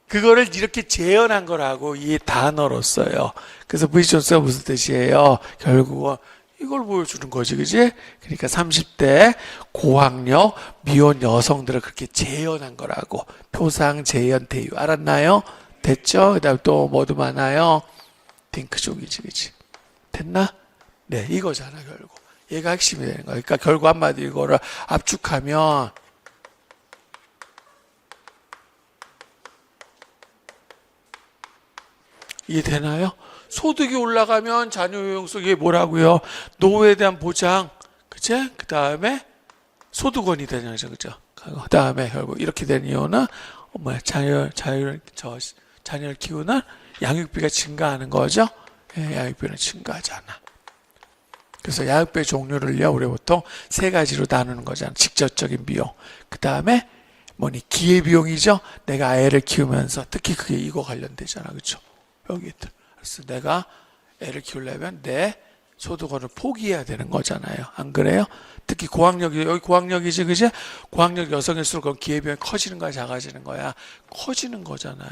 그거를 이렇게 재현한 거라고 이 단어로 써요. 그래서 브리짓 존스가 무슨 뜻이에요? 결국은 이걸 보여주는 거지, 그지? 그러니까 30대 고학력 미혼 여성들을 그렇게 재현한 거라고. 표상, 재현, 대유. 알았나요? 됐죠? 그 다음 또 뭐도 많아요? 딩크족이지, 그지? 됐나? 네, 이거잖아, 결국. 얘가 핵심이 되는 거야. 그러니까 결국 한마디 이거를 압축하면 이해되나요? 소득이 올라가면 자녀 요양성 이게 뭐라고요? 노후에 대한 보장, 그치? 그 다음에 소득원이 되는 거죠, 그죠? 그 다음에 결국 이렇게 된 이유는 자녀를 키우는 양육비가 증가하는 거죠. 예, 양육비는 증가하잖아. 그래서 양육비 종류를요, 우리 보통 세 가지로 나누는 거잖아. 직접적인 비용. 그 다음에 기회비용이죠. 내가 애를 키우면서 특히 그게 이거 관련되잖아, 그렇죠? 여기 있다. 그래서 내가 애를 키우려면 내 소득원을 포기해야 되는 거잖아요. 안 그래요? 특히 여기 고학력이지, 그지? 고학력 여성일수록 그럼 기회비용이 커지는 거야, 작아지는 거야? 커지는 거잖아요.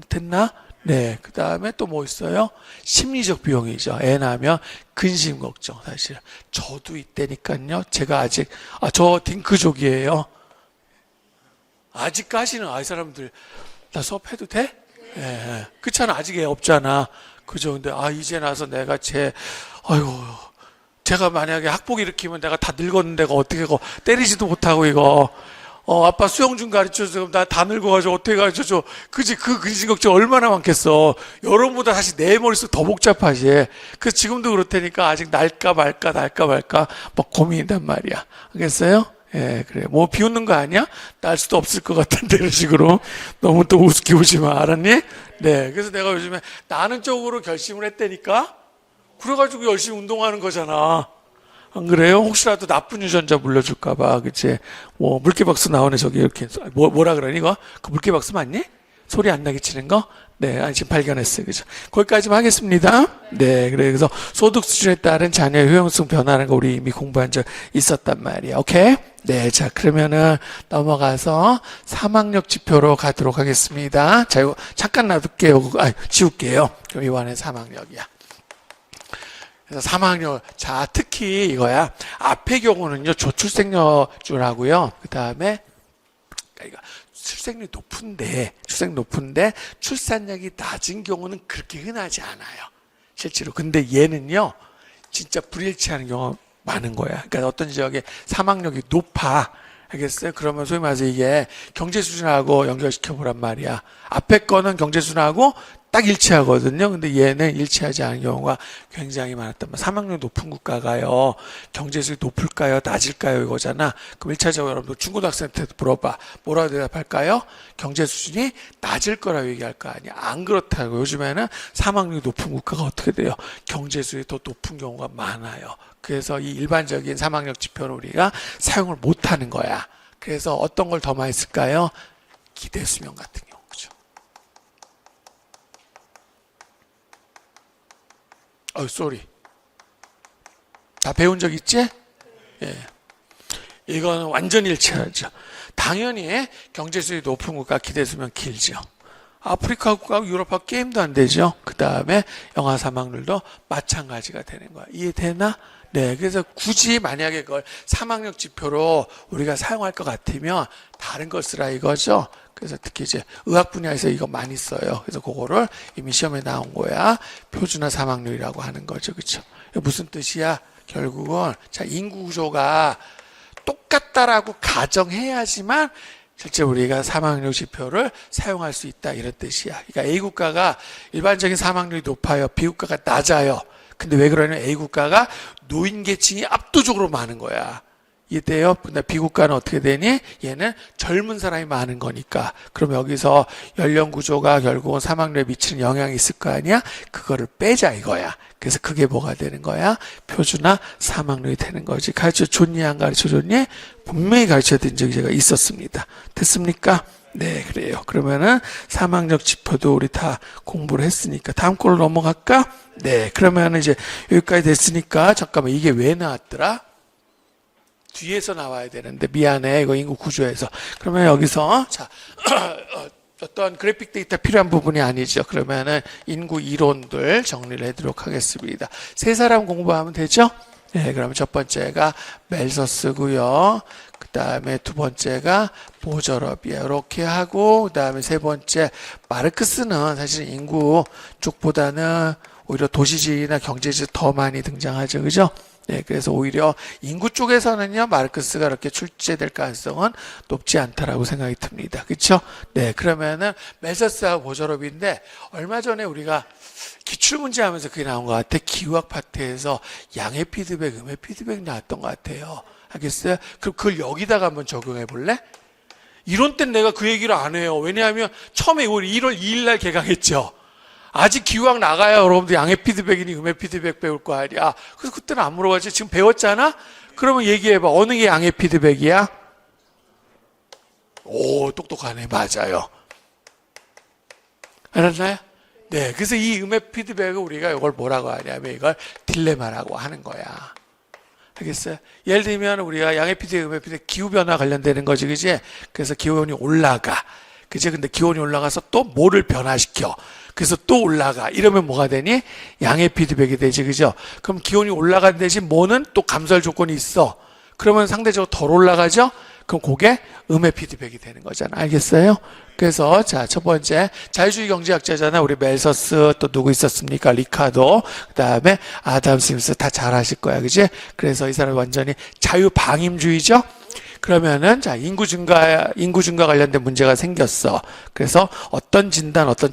됐나? 네. 그 다음에 또 뭐 있어요? 심리적 비용이죠. 애 낳으면 근심 걱정, 사실. 저도 이때니까요. 제가 저 딩크족이에요. 아직까지는, 이 사람들, 나 수업해도 돼? 예. 네. 그렇잖아. 아직 애 없잖아. 그죠? 근데, 이제 나서 내가 제가 만약에 학폭 일으키면 내가 다 늙었는데, 어떻게, 때리지도 못하고, 이거. 아빠 수영 좀 가르쳐줘. 나 다 늙어가지고 어떻게 가르쳐줘. 그지? 그 근심 걱정 얼마나 많겠어. 여러분보다 사실 내 머릿속 더 복잡하지. 그래서 지금도 그렇다니까 아직 날까 말까 막 고민이단 말이야. 알겠어요? 예, 그래. 뭐 비웃는 거 아니야? 날 수도 없을 것 같은데, 이런 식으로. 너무 또 우습게 보지 마. 알았니? 네. 그래서 내가 요즘에 나는 쪽으로 결심을 했다니까? 그래가지고 열심히 운동하는 거잖아. 안 그래요? 혹시라도 나쁜 유전자 물려줄까봐, 그치? 물개박수 나오네, 저기, 이렇게. 뭐라 그러니, 이거? 그 물개박수 맞니? 소리 안 나게 치는 거? 네, 지금 발견했어요. 그죠? 거기까지만 하겠습니다. 네, 그래서 소득 수준에 따른 자녀의 효용성 변화라는 거 우리 이미 공부한 적 있었단 말이야. 오케이? 네, 자, 그러면은 넘어가서 사망력 지표로 가도록 하겠습니다. 자, 이거 잠깐 놔둘게요. 지울게요. 그럼 이번엔 사망력이야. 그래서 사망력, 자, 특히 이거야. 앞의 경우는요, 저출생률하고요. 그 다음에, 출생률이 높은데, 출산력이 낮은 경우는 그렇게 흔하지 않아요. 실제로. 근데 얘는요, 진짜 불일치하는 경우가 많은 거야. 그러니까 어떤 지역에 사망력이 높아. 알겠어요? 그러면 소위 말해서 이게 경제 수준하고 연결시켜 보란 말이야. 앞에 거는 경제 수준하고 딱 일치하거든요. 근데 얘는 일치하지 않은 경우가 굉장히 많았단 말이야. 사망률 높은 국가가요. 경제 수준이 높을까요? 낮을까요? 이거잖아. 그럼 1차적으로 여러분들 중고등학생한테 물어봐. 뭐라고 대답할까요? 경제 수준이 낮을 거라고 얘기할 거 아니야. 안 그렇다고. 요즘에는 사망률이 높은 국가가 어떻게 돼요? 경제 수준이 더 높은 경우가 많아요. 그래서 이 일반적인 사망력 지표를 우리가 사용을 못 하는 거야. 그래서 어떤 걸 더 많이 쓸까요? 기대 수명 같은 경우. 그죠? 쏘리. 다 배운 적 있지? 예. 이거는 완전 일치하죠. 당연히 경제 수준이 높은 국가 기대 수명 길죠. 아프리카 국가하고 유럽하고 게임도 안 되죠. 그 다음에 영아 사망률도 마찬가지가 되는 거야. 이해되나? 네. 그래서 굳이 만약에 그걸 사망력 지표로 우리가 사용할 것 같으면 다른 걸 쓰라 이거죠. 그래서 특히 이제 의학 분야에서 이거 많이 써요. 그래서 그거를 이미 시험에 나온 거야. 표준화 사망률이라고 하는 거죠. 그렇죠? 무슨 뜻이야? 결국은 자, 인구 구조가 똑같다라고 가정해야지만 실제 우리가 사망률 지표를 사용할 수 있다 이런 뜻이야. 그러니까 A 국가가 일반적인 사망률이 높아요. B 국가가 낮아요. 근데 왜 그러냐면 A 국가가 노인 계층이 압도적으로 많은 거야. 이해돼요? 근데 B 국가는 어떻게 되니? 얘는 젊은 사람이 많은 거니까. 그럼 여기서 연령 구조가 결국은 사망률에 미치는 영향이 있을 거 아니야? 그거를 빼자 이거야. 그래서 그게 뭐가 되는 거야? 표준화 사망률이 되는 거지. 가르쳐 줬니? 안 가르쳐 줬니? 분명히 가르쳐 드린 적이 제가 있었습니다. 됐습니까? 네, 그래요. 그러면은 사망력 지표도 우리 다 공부를 했으니까 다음 걸로 넘어갈까? 네, 그러면은 이제 여기까지 됐으니까 잠깐만 이게 왜 나왔더라? 뒤에서 나와야 되는데 미안해 이거 인구 구조에서. 그러면 여기서 자 어떤 그래픽 데이터 필요한 부분이 아니죠. 그러면은 인구 이론들 정리를 해드리도록 하겠습니다. 세 사람 공부하면 되죠? 네, 그러면 첫 번째가 멜서스고요. 그 다음에 두 번째가 보저럽이야. 이렇게 하고 그 다음에 세 번째 마르크스는 사실 인구 쪽보다는 오히려 도시지나 경제지 더 많이 등장하죠. 그죠? 네, 그래서 오히려 인구 쪽에서는요, 마르크스가 이렇게 출제될 가능성은 높지 않다라고 생각이 듭니다. 그쵸? 네, 그러면은 멜서스하고 보저럽인데, 얼마 전에 우리가 기출문제 하면서 그게 나온 것 같아. 기후학 파트에서 양의 피드백, 음의 피드백 나왔던 것 같아요. 알겠어요? 그럼 그걸 여기다가 한번 적용해 볼래? 이론 땐 내가 그 얘기를 안 해요. 왜냐하면 처음에 1월 2일 날 개강했죠. 아직 기후학 나가야 여러분들 양의 피드백이니 음의 피드백 배울 거 아니야. 그래서 그때는 안 물어봤지. 지금 배웠잖아? 그러면 얘기해봐. 어느 게 양의 피드백이야? 오, 똑똑하네. 맞아요. 알았나요? 네. 그래서 이 음의 피드백을 우리가 이걸 뭐라고 하냐면 이걸 딜레마라고 하는 거야. 알겠어요? 예를 들면 우리가 양의 피드백, 음의 피드백, 기후변화 관련되는 거지. 그지? 그래서 기온이 올라가. 그치? 근데 기온이 올라가서 또 뭐를 변화시켜. 그래서 또 올라가. 이러면 뭐가 되니? 양의 피드백이 되지. 그죠? 그럼 기온이 올라간 대신 뭐는 또 감소할 조건이 있어. 그러면 상대적으로 덜 올라가죠? 그럼 그게 음의 피드백이 되는 거잖아. 알겠어요? 그래서 자, 첫 번째 자유주의 경제학자잖아. 우리 멜서스 또 누구 있었습니까? 리카도. 그다음에 아담 스미스 다 잘 아실 거야. 그지? 그래서 이 사람 완전히 자유방임주의죠. 그러면은 자 인구 증가 관련된 문제가 생겼어. 그래서 어떤 진단, 어떤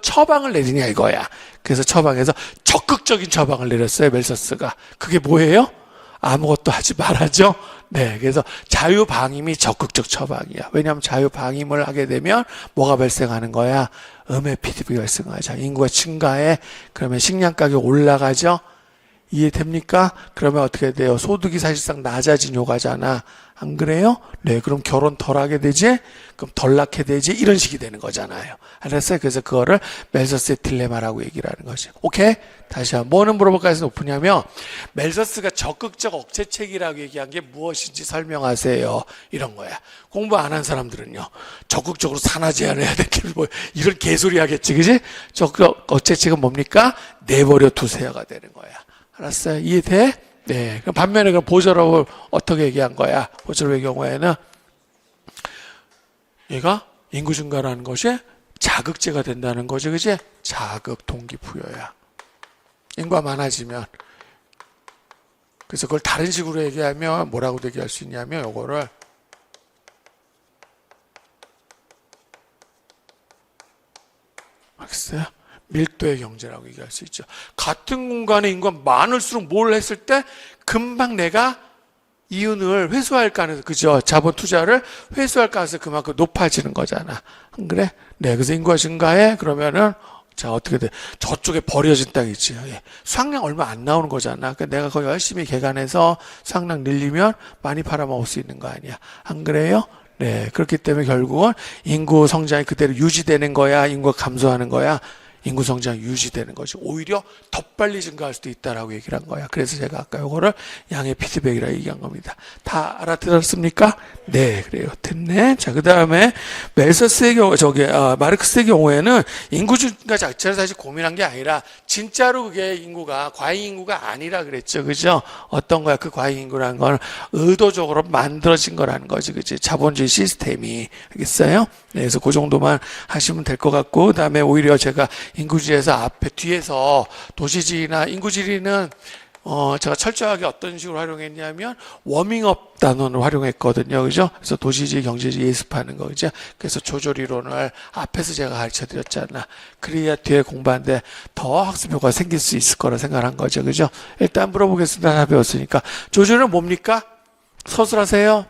처방을 내리냐 이거야. 그래서 처방에서 적극적인 처방을 내렸어요 멜서스가. 그게 뭐예요? 아무것도 하지 말아죠. 네, 그래서 자유방임이 적극적 처방이야. 왜냐하면 자유방임을 하게 되면 뭐가 발생하는 거야? 음의 피드백이 발생하죠. 인구가 증가해. 그러면 식량 가격 올라가죠. 이해됩니까? 그러면 어떻게 돼요? 소득이 사실상 낮아진 효과잖아. 안 그래요? 네, 그럼 결혼 덜 하게 되지? 그럼 덜 낳게 되지? 이런 식이 되는 거잖아요. 알았어요? 그래서 그거를 멜서스의 딜레마라고 얘기를 하는 거지. 오케이? 다시 한번 뭐는 물어볼까 해서 높으냐면 멜서스가 적극적 억제책이라고 얘기한 게 무엇인지 설명하세요. 이런 거야. 공부 안 한 사람들은요. 적극적으로 산화 제한을 해야 될게 뭐 이런 개소리 하겠지. 그지? 적극 억제책은 뭡니까? 내버려 두세요가 되는 거야. 알았어요? 이해돼? 네. 그럼 반면에 그럼 보저럽을 어떻게 얘기한 거야? 보저럽의 경우에는 얘가 인구 증가라는 것이 자극제가 된다는 거지, 그지? 자극 동기부여야. 인구가 많아지면. 그래서 그걸 다른 식으로 얘기하면 뭐라고 얘기할 수 있냐면 요거를 알겠어요? 밀도의 경제라고 얘기할 수 있죠. 같은 공간에 인구가 많을수록 뭘 했을 때 금방 내가 이윤을 회수할 가능성, 그죠? 자본 투자를 회수할 가능성이 그만큼 높아지는 거잖아. 안 그래? 네, 그래서 인구가 증가해. 그러면은 자, 어떻게 돼? 저쪽에 버려진 땅이 있지. 수확량 얼마 안 나오는 거잖아. 그러니까 내가 거기 열심히 개간해서 수확량 늘리면 많이 팔아먹을 수 있는 거 아니야. 안 그래요? 네, 그렇기 때문에 결국은 인구 성장이 그대로 유지되는 거야? 인구가 감소하는 거야? 인구 성장이 유지되는 거지. 오히려 더 빨리 증가할 수도 있다라고 얘기를 한 거야. 그래서 제가 아까 요거를 양의 피드백이라고 얘기한 겁니다. 다 알아들었습니까? 네, 그래요. 됐네. 자, 그 다음에 멜서스의 경우, 마르크스의 경우에는 인구 증가 자체를 사실 고민한 게 아니라 진짜로 그게 인구가 과잉 인구가 아니라 그랬죠. 그죠? 어떤 거야? 그 과잉 인구라는 건 의도적으로 만들어진 거라는 거지. 그지? 자본주의 시스템이. 알겠어요? 네, 그래서 그 정도만 하시면 될 것 같고, 그 다음에 오히려 제가 인구주의에서 앞에 뒤에서 도시지리나 인구지리는 제가 철저하게 어떤 식으로 활용했냐면 워밍업 단원을 활용했거든요. 그죠? 그래서 도시지, 경제지 예습하는 거, 그죠? 그래서 조절 이론을 앞에서 제가 가르쳐 드렸잖아. 그래야 뒤에 공부하는데 더 학습효과가 생길 수 있을 거라 생각한 거죠. 그죠? 일단 물어보겠습니다. 다 배웠으니까. 조절은 뭡니까? 서술하세요.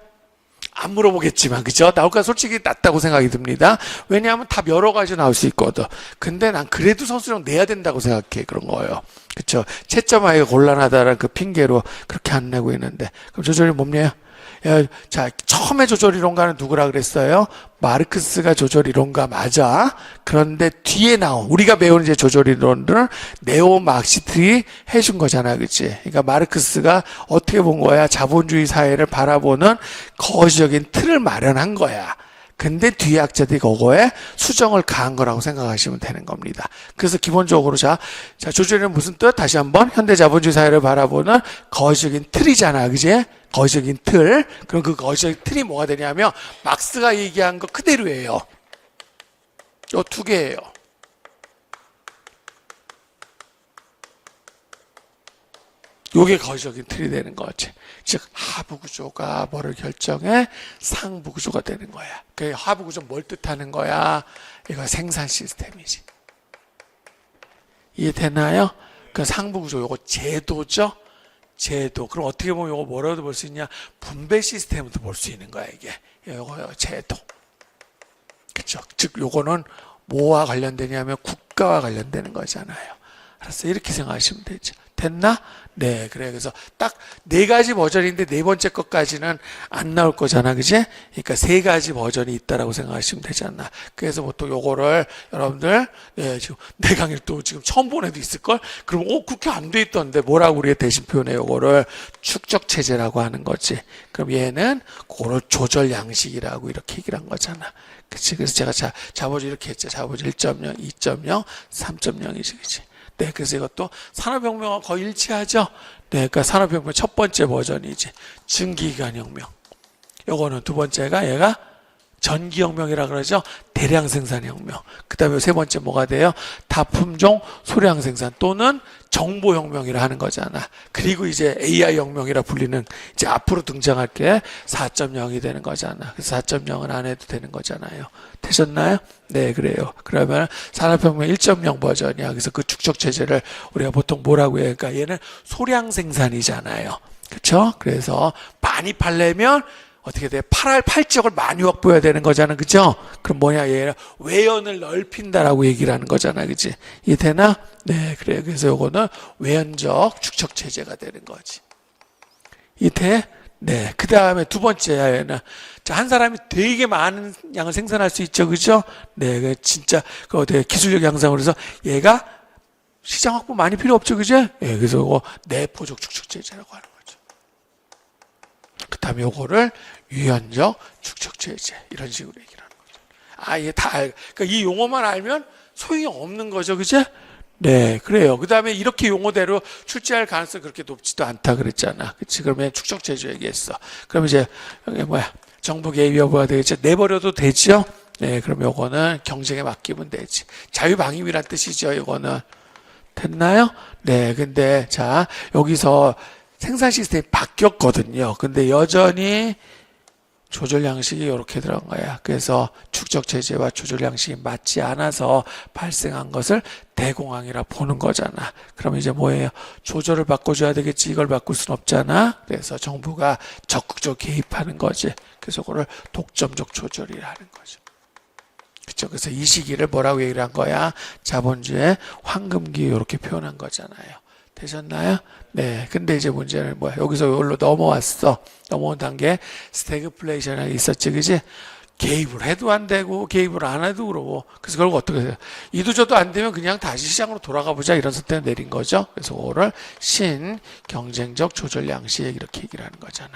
안 물어보겠지만, 그죠? 나올까 솔직히 낫다고 생각이 듭니다. 왜냐하면 답 여러 가지 나올 수 있거든. 근데 난 그래도 서술형 내야 된다고 생각해. 그런 거예요. 그쵸? 채점하기가 곤란하다는 그 핑계로 그렇게 안 내고 있는데. 그럼 조절이 뭡니까? 자, 처음에 조절이론가는 누구라 그랬어요? 마르크스가 조절이론가 맞아. 그런데 뒤에 나온, 우리가 배우는 이제 조절이론들은 네오 마르크스들이 해준 거잖아. 그치? 그러니까 마르크스가 어떻게 본 거야? 자본주의 사회를 바라보는 거시적인 틀을 마련한 거야. 근데 뒤에 학자들이 그거에 수정을 가한 거라고 생각하시면 되는 겁니다. 그래서 기본적으로 자, 조절이론 무슨 뜻? 다시 한번 현대 자본주의 사회를 바라보는 거시적인 틀이잖아. 그지? 거시적인 틀. 그럼 그 거시적인 틀이 뭐가 되냐면 막스가 얘기한 거 그대로예요. 요 두 개예요. 요게 거시적인 틀이 되는 거지. 즉 하부 구조가 뭐를 결정해? 상부 구조가 되는 거야. 그 하부 구조 뭘 뜻하는 거야? 이거 생산 시스템이지. 이해되나요? 그 상부 구조 요거 제도죠. 제도. 그럼 어떻게 보면 요거 뭐라도 볼 수 있냐? 분배 시스템도 볼 수 있는 거야, 이게. 요거 제도. 그쵸? 즉 요거는 뭐와 관련되냐면 국가와 관련되는 거잖아요. 알았어? 이렇게 생각하시면 되죠. 됐나? 네, 그래. 그래서 딱 네 가지 버전인데 네 번째 것까지는 안 나올 거잖아, 그지? 그러니까 세 가지 버전이 있다라고 생각하시면 되잖아. 그래서 보통 요거를 여러분들, 네, 지금 내 강의를 또 지금 처음 본 애도 있을걸? 그럼, 그렇게 안 돼 있던데 뭐라고 우리가 대신 표현해? 요거를 축적 체제라고 하는 거지. 그럼 얘는 그거를 조절 양식이라고 이렇게 얘기를 한 거잖아. 그치? 그래서 제가 자본주의 이렇게 했죠. 자본주의 1.0, 2.0, 3.0이지, 그치? 네, 그래서 이것도 산업혁명과 거의 일치하죠. 네, 그러니까 산업혁명 첫 번째 버전이지. 증기기관혁명. 요거는 두 번째가 얘가 전기혁명이라 그러죠. 대량 생산혁명. 그 다음에 세 번째 뭐가 돼요? 다품종 소량 생산 또는 정보혁명이라 하는 거잖아. 그리고 이제 AI혁명이라 불리는 이제 앞으로 등장할 게 4.0이 되는 거잖아. 그래서 4.0은 안 해도 되는 거잖아요. 되셨나요? 네, 그래요. 그러면 산업혁명 1.0 버전이야. 그래서 그 축적체제를 우리가 보통 뭐라고 해요? 그러니까 얘는 소량 생산이잖아요. 그렇죠? 그래서 많이 팔려면 어떻게 돼? 팔 지역을 많이 확보해야 되는 거잖아. 그죠? 그럼 뭐냐? 얘는 외연을 넓힌다라고 얘기를 하는 거잖아. 그지? 이해되나? 네, 그래. 그래서 요거는 외연적 축적 체제가 되는 거지. 이해돼? 네. 그 다음에 두 번째야, 얘는. 자, 한 사람이 되게 많은 양을 생산할 수 있죠. 그죠? 네. 진짜, 되게 기술력 향상으로 해서 얘가 시장 확보 많이 필요 없죠. 그죠? 네. 그래서 이거 내포적 축적 체제라고 하는 거죠. 그 다음에 요거를 유연적 축적체제 이런 식으로 얘기를 하는 거죠. 얘 다 그러니까 이 용어만 알면 소용이 없는 거죠. 그죠? 네, 그래요. 그 다음에 이렇게 용어대로 출제할 가능성이 그렇게 높지도 않다 그랬잖아. 그치? 그러면 축적체제 얘기했어. 그럼 이제 여기 정부 개입 여부가 되겠죠? 내버려도 되죠? 네, 그럼 요거는 경쟁에 맡기면 되지. 자유방임이란 뜻이죠. 이거는. 됐나요? 네, 근데 자, 여기서 생산 시스템이 바뀌었거든요. 근데 여전히 조절 양식이 이렇게 들어간 거야. 그래서 축적 체제와 조절 양식이 맞지 않아서 발생한 것을 대공황이라 보는 거잖아. 그럼 이제 뭐예요? 조절을 바꿔줘야 되겠지. 이걸 바꿀 순 없잖아. 그래서 정부가 적극적으로 개입하는 거지. 그래서 그걸 독점적 조절이라 하는 거죠. 그렇죠? 그래서 이 시기를 뭐라고 얘기를 한 거야? 자본주의 황금기 이렇게 표현한 거잖아요. 되셨나요? 네. 근데 이제 문제는 뭐야? 여기서 여기로 넘어왔어. 넘어온 단계 스태그플레이션이 있었지, 그지? 개입을 해도 안 되고 개입을 안 해도 그러고. 그래서 결국 어떻게 해요? 이도저도 안 되면 그냥 다시 시장으로 돌아가 보자 이런 선택을 내린 거죠. 그래서 그거를 신경쟁적 조절 양식 이렇게 얘기를 하는 거잖아.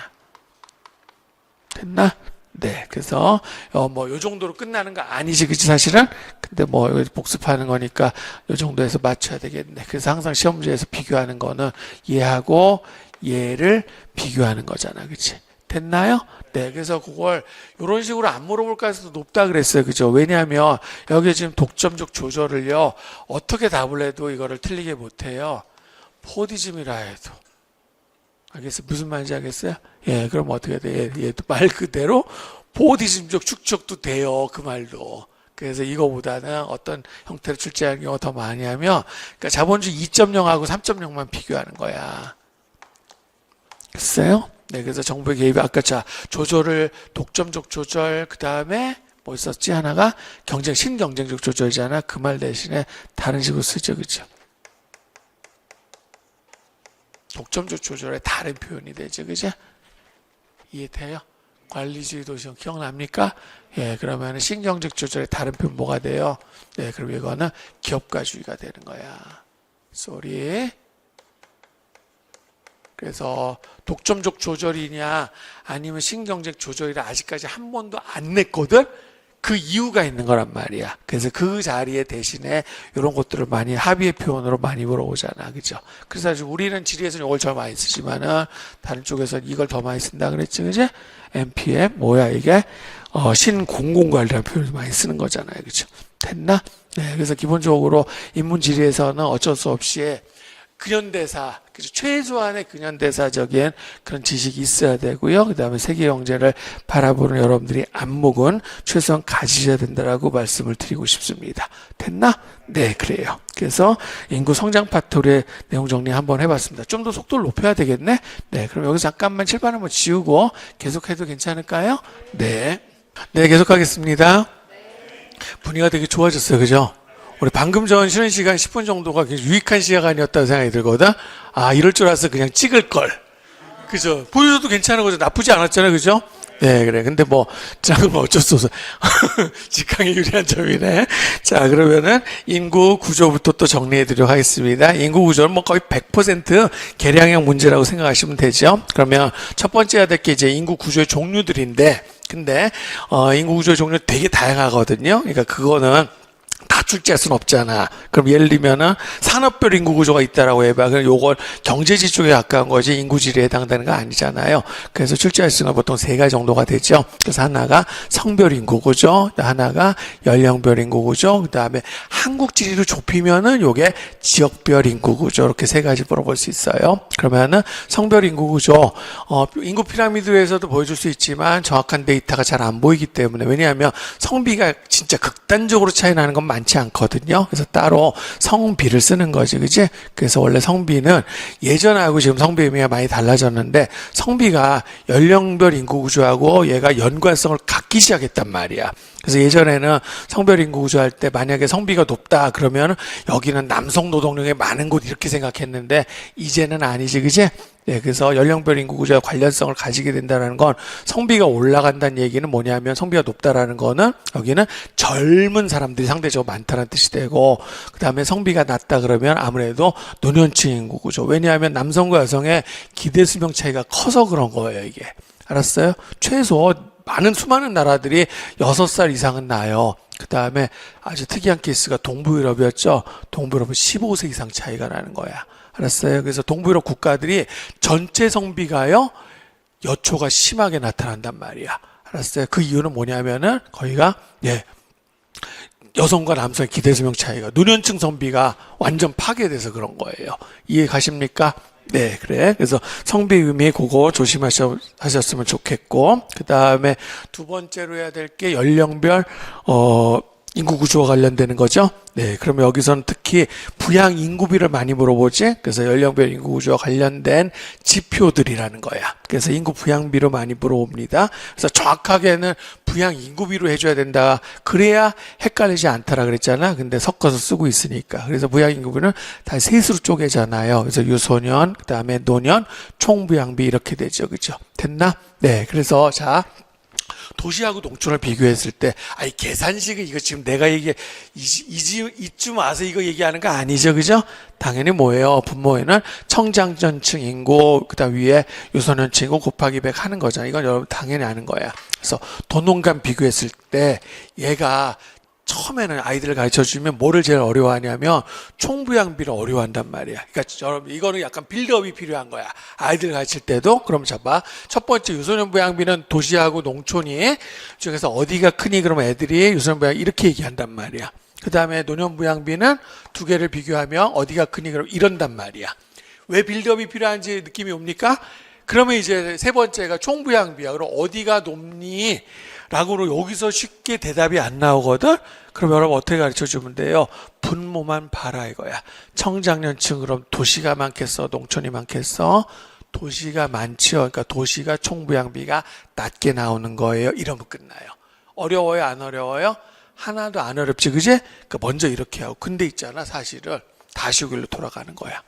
됐나? 네, 그래서 요 정도로 끝나는 거 아니지, 그치 사실은? 근데 복습하는 거니까 요 정도에서 맞춰야 되겠네. 그래서 항상 시험 문제에서 비교하는 거는 얘하고 얘를 비교하는 거잖아, 그치? 됐나요? 네, 그래서 그걸 이런 식으로 안 물어볼 가능성도 높다 그랬어요, 그죠? 왜냐하면 여기 지금 독점적 조절을요 어떻게 답을 해도 이거를 틀리게 못해요. 포디즘이라 해도. 알겠어요? 무슨 말인지 알겠어요? 예, 그럼 어떻게 돼? 얘도 말 그대로 보디심적 축적도 돼요. 그 말도. 그래서 이거보다는 어떤 형태로 출제하는 경우가 더 많이 하면, 그러니까 자본주의 2.0하고 3.0만 비교하는 거야. 됐어요? 네, 그래서 정부의 개입이 아까 조절을 독점적 조절, 그 다음에 뭐 있었지? 하나가 신경쟁적 조절이잖아. 그 말 대신에 다른 식으로 쓰죠. 그죠? 독점적 조절의 다른 표현이 되죠. 그죠? 이해돼요? 관리주의 도시형 기억납니까? 예, 그러면 신경적 조절의 다른 표현 뭐가 돼요? 네, 그럼 이거는 기업가주의가 되는 거야. 쏘리. 그래서 독점적 조절이냐 아니면 신경적 조절이라 아직까지 한 번도 안 냈거든? 그 이유가 있는 거란 말이야. 그래서 그 자리에 대신에 이런 것들을 많이 합의의 표현으로 많이 물어보잖아. 그죠? 그래서 사실 우리는 지리에서는 이걸 더 많이 쓰지만은 다른 쪽에서는 이걸 더 많이 쓴다 그랬지. 그지? MPM 뭐야 이게? 신공공관리라는 표현을 많이 쓰는 거잖아요. 그죠? 됐나? 네. 그래서 기본적으로 인문지리에서는 어쩔 수 없이 근현대사, 그죠? 최소한의 근현대사적인 그런 지식이 있어야 되고요. 그 다음에 세계 경제를 바라보는 여러분들이 안목은 최소한 가지셔야 된다라고 말씀을 드리고 싶습니다. 됐나? 네, 그래요. 그래서 인구 성장 파토의 내용 정리 한번 해봤습니다. 좀 더 속도를 높여야 되겠네? 네, 그럼 여기서 잠깐만 칠판 한번 지우고 계속해도 괜찮을까요? 네. 네, 계속하겠습니다. 분위기가 되게 좋아졌어요. 그죠? 우리 방금 전 쉬는 시간 10분 정도가 굉장히 유익한 시간이었다고 생각이 들거든. 아, 이럴 줄 알아서 그냥 찍을 걸. 그죠? 보여줘도 괜찮은 거죠. 나쁘지 않았잖아요. 그죠? 네, 그래. 근데 뭐, 작은 건 어쩔 수 없어. 직항에 유리한 점이네. 자, 그러면은 인구 구조부터 또 정리해드리도록 하겠습니다. 인구 구조는 뭐 거의 100% 계량형 문제라고 생각하시면 되죠. 그러면 첫 번째 해야 될 게 이제 인구 구조의 종류들인데, 근데, 인구 구조의 종류 되게 다양하거든요. 그러니까 그거는 다 출제할 수는 없잖아. 그럼 예를 들면은 산업별 인구 구조가 있다라고 해봐. 그럼 요걸 경제지 쪽에 가까운 거지 인구지리에 해당되는 거 아니잖아요. 그래서 출제할 수는 보통 세 가지 정도가 되죠. 그래서 하나가 성별 인구 구조, 하나가 연령별 인구 구조, 그 다음에 한국지리로 좁히면은 요게 지역별 인구 구조 이렇게 세 가지 물어볼 수 있어요. 그러면은 성별 인구 구조, 인구 피라미드에서도 보여줄 수 있지만 정확한 데이터가 잘 안 보이기 때문에 왜냐하면 성비가 진짜 극단적으로 차이 나는 건 많지 않거든요. 그래서 따로 성비를 쓰는 거지, 그지? 그래서 원래 성비는 예전하고 지금 성비 의미가 많이 달라졌는데 성비가 연령별 인구 구조하고 얘가 연관성을 갖기 시작했단 말이야. 그래서 예전에는 성별 인구 구조할 때 만약에 성비가 높다 그러면 여기는 남성 노동력이 많은 곳 이렇게 생각했는데 이제는 아니지, 그지? 네, 그래서 연령별 인구 구조와 관련성을 가지게 된다는 건 성비가 올라간다는 얘기는 뭐냐면 성비가 높다라는 거는 여기는 젊은 사람들이 상대적으로 많다는 뜻이 되고 그 다음에 성비가 낮다 그러면 아무래도 노년층 인구 구조. 왜냐하면 남성과 여성의 기대 수명 차이가 커서 그런 거예요, 이게. 알았어요? 최소 수많은 나라들이 6살 이상은 나요. 그 다음에 아주 특이한 케이스가 동부유럽이었죠. 동부유럽은 15세 이상 차이가 나는 거야. 알았어요? 그래서 동부유럽 국가들이 전체 성비가요, 여초가 심하게 나타난단 말이야. 알았어요? 그 이유는 뭐냐면은, 거기가, 여성과 남성의 기대 수명 차이가, 노년층 성비가 완전 파괴돼서 그런 거예요. 이해 가십니까? 네, 그래. 그래서 성비 의미 그거 조심하셨으면 좋겠고, 그 다음에 두 번째로 해야 될 게 연령별, 인구 구조와 관련되는 거죠. 네, 그러면 여기서는 특히 부양 인구비를 많이 물어보지. 그래서 연령별 인구 구조와 관련된 지표들이라는 거야. 그래서 인구 부양비로 많이 물어봅니다. 그래서 정확하게는 부양 인구비로 해줘야 된다. 그래야 헷갈리지 않다라 그랬잖아. 근데 섞어서 쓰고 있으니까. 그래서 부양 인구비는 다 셋으로 쪼개잖아요. 그래서 유소년, 그 다음에 노년, 총부양비 이렇게 되죠. 그죠? 됐나? 네, 그래서 자. 도시하고 농촌을 비교했을 때, 이 계산식을 이거 지금 내가 이쯤 와서 이거 얘기하는 거 아니죠, 그죠? 당연히 뭐예요? 분모에는 청장년층 인구, 그 다음 위에 유소년층 인구 곱하기 100 하는 거잖아. 이건 여러분 당연히 아는 거야. 그래서 도농간 비교했을 때, 얘가 처음에는 아이들을 가르쳐 주면 뭐를 제일 어려워하냐면 총부양비를 어려워한단 말이야. 그러니까 여러분 이거는 약간 빌드업이 필요한 거야. 아이들 가르칠 때도 그럼 잡아. 첫 번째 유소년 부양비는 도시하고 농촌이 중에서 어디가 크니 그러면 애들이 유소년 부양 이렇게 얘기한단 말이야. 그 다음에 노년 부양비는 두 개를 비교하면 어디가 크니 그럼 이런단 말이야. 왜 빌드업이 필요한지 느낌이 옵니까? 그러면 이제 세 번째가 총부양비야. 그럼 어디가 높니? 라고 여기서 쉽게 대답이 안 나오거든? 그럼 여러분 어떻게 가르쳐 주면 돼요? 분모만 봐라 이거야. 청장년층 그럼 도시가 많겠어? 농촌이 많겠어? 도시가 많죠. 그러니까 도시가 총부양비가 낮게 나오는 거예요. 이러면 끝나요. 어려워요? 안 어려워요? 하나도 안 어렵지, 그지? 그러니까 먼저 이렇게 하고. 근데 있잖아, 사실은 다시 여기로 돌아가는 거야.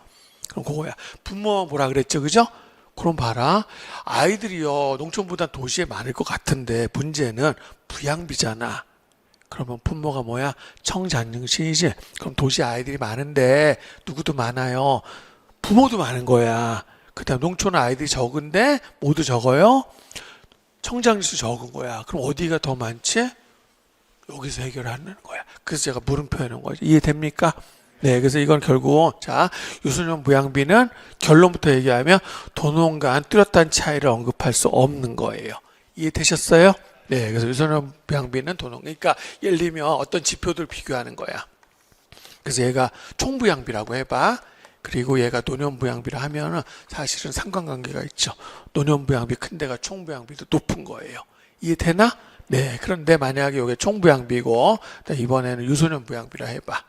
그럼 그거야. 분모만 보라 그랬죠, 그죠? 그럼 봐라. 아이들이요, 농촌보다 도시에 많을 것 같은데, 문제는 부양비잖아. 그러면 분모가 뭐야? 청장년층이지? 그럼 도시 아이들이 많은데, 누구도 많아요. 부모도 많은 거야. 그 다음 농촌 아이들이 적은데, 모두 적어요? 청장년수 적은 거야. 그럼 어디가 더 많지? 여기서 해결하는 거야. 그래서 제가 물음표 해놓은 거죠. 이해됩니까? 네, 그래서 이건 결국 자 유소년 부양비는 결론부터 얘기하면 도농 간 뚜렷한 차이를 언급할 수 없는 거예요. 이해되셨어요? 네, 그래서 유소년 부양비는 도농. 그러니까 예를 들면 어떤 지표들 비교하는 거야. 그래서 얘가 총부양비라고 해봐. 그리고 얘가 노년부양비를 하면은 사실은 상관관계가 있죠. 노년부양비 큰 데가 총부양비도 높은 거예요. 이해되나? 네, 그런데 만약에 이게 총부양비고 이번에는 유소년 부양비라 해봐.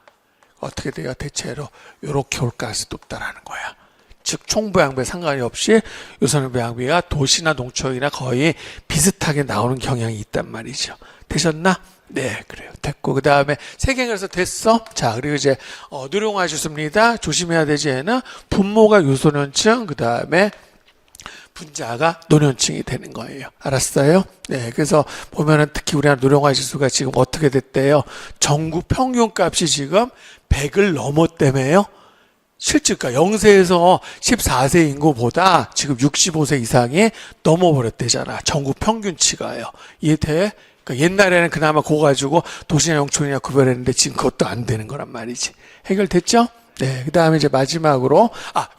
어떻게 돼요? 대체로 이렇게 올 가능성이 높다라는 거야. 즉 총부양비에 상관이 없이 유소년 부양비가 도시나 농촌이나 거의 비슷하게 나오는 경향이 있단 말이죠. 되셨나? 네, 그래요. 됐고 그 다음에 세 개가 그래서 됐어. 자, 그리고 이제 누룡하셨습니다. 조심해야 되지. 얘는 분모가 유소년층, 그 다음에 분자가 노년층이 되는 거예요. 알았어요? 네, 그래서 보면은 특히 우리나라 노령화 지수가 지금 어떻게 됐대요? 전국 평균값이 지금 100을 넘었다며요. 실질가 0세에서 14세 인구보다 지금 65세 이상이 넘어버렸대잖아. 전국 평균치가요. 이해돼? 그러니까 옛날에는 그나마 그거 가지고 도시나 농촌이나 구별했는데 지금 그것도 안 되는 거란 말이지. 해결됐죠? 네, 그 다음에 이제 마지막으로,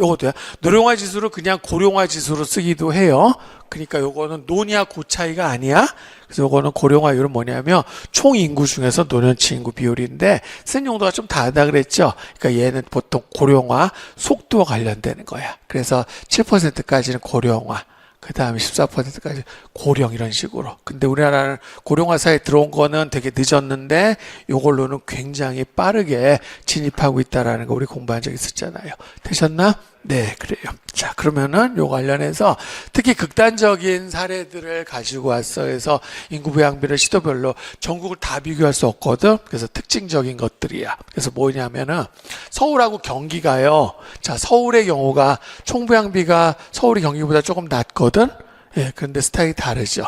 요것도요. 노령화 지수를 그냥 고령화 지수로 쓰기도 해요. 그러니까 요거는 노냐 고 차이가 아니야. 그래서 요거는 고령화율은 뭐냐면 총 인구 중에서 노년층 인구 비율인데 쓴 용도가 좀 다르다 그랬죠. 그러니까 얘는 보통 고령화 속도와 관련되는 거야. 그래서 7%까지는 고령화. 그 다음에 14%까지 고령 이런 식으로. 근데 우리나라는 고령화 사회에 들어온 거는 되게 늦었는데 이걸로는 굉장히 빠르게 진입하고 있다라는 거 우리 공부한 적 있었잖아요. 되셨나? 네, 그래요. 자, 그러면은 요 관련해서 특히 극단적인 사례들을 가지고 왔어. 그래서 인구 부양비를 시도별로 전국을 다 비교할 수 없거든. 그래서 특징적인 것들이야. 그래서 뭐냐면은 서울하고 경기가요. 자, 서울의 경우가 총부양비가 서울이 경기보다 조금 낮거든. 예, 그런데 스타일이 다르죠.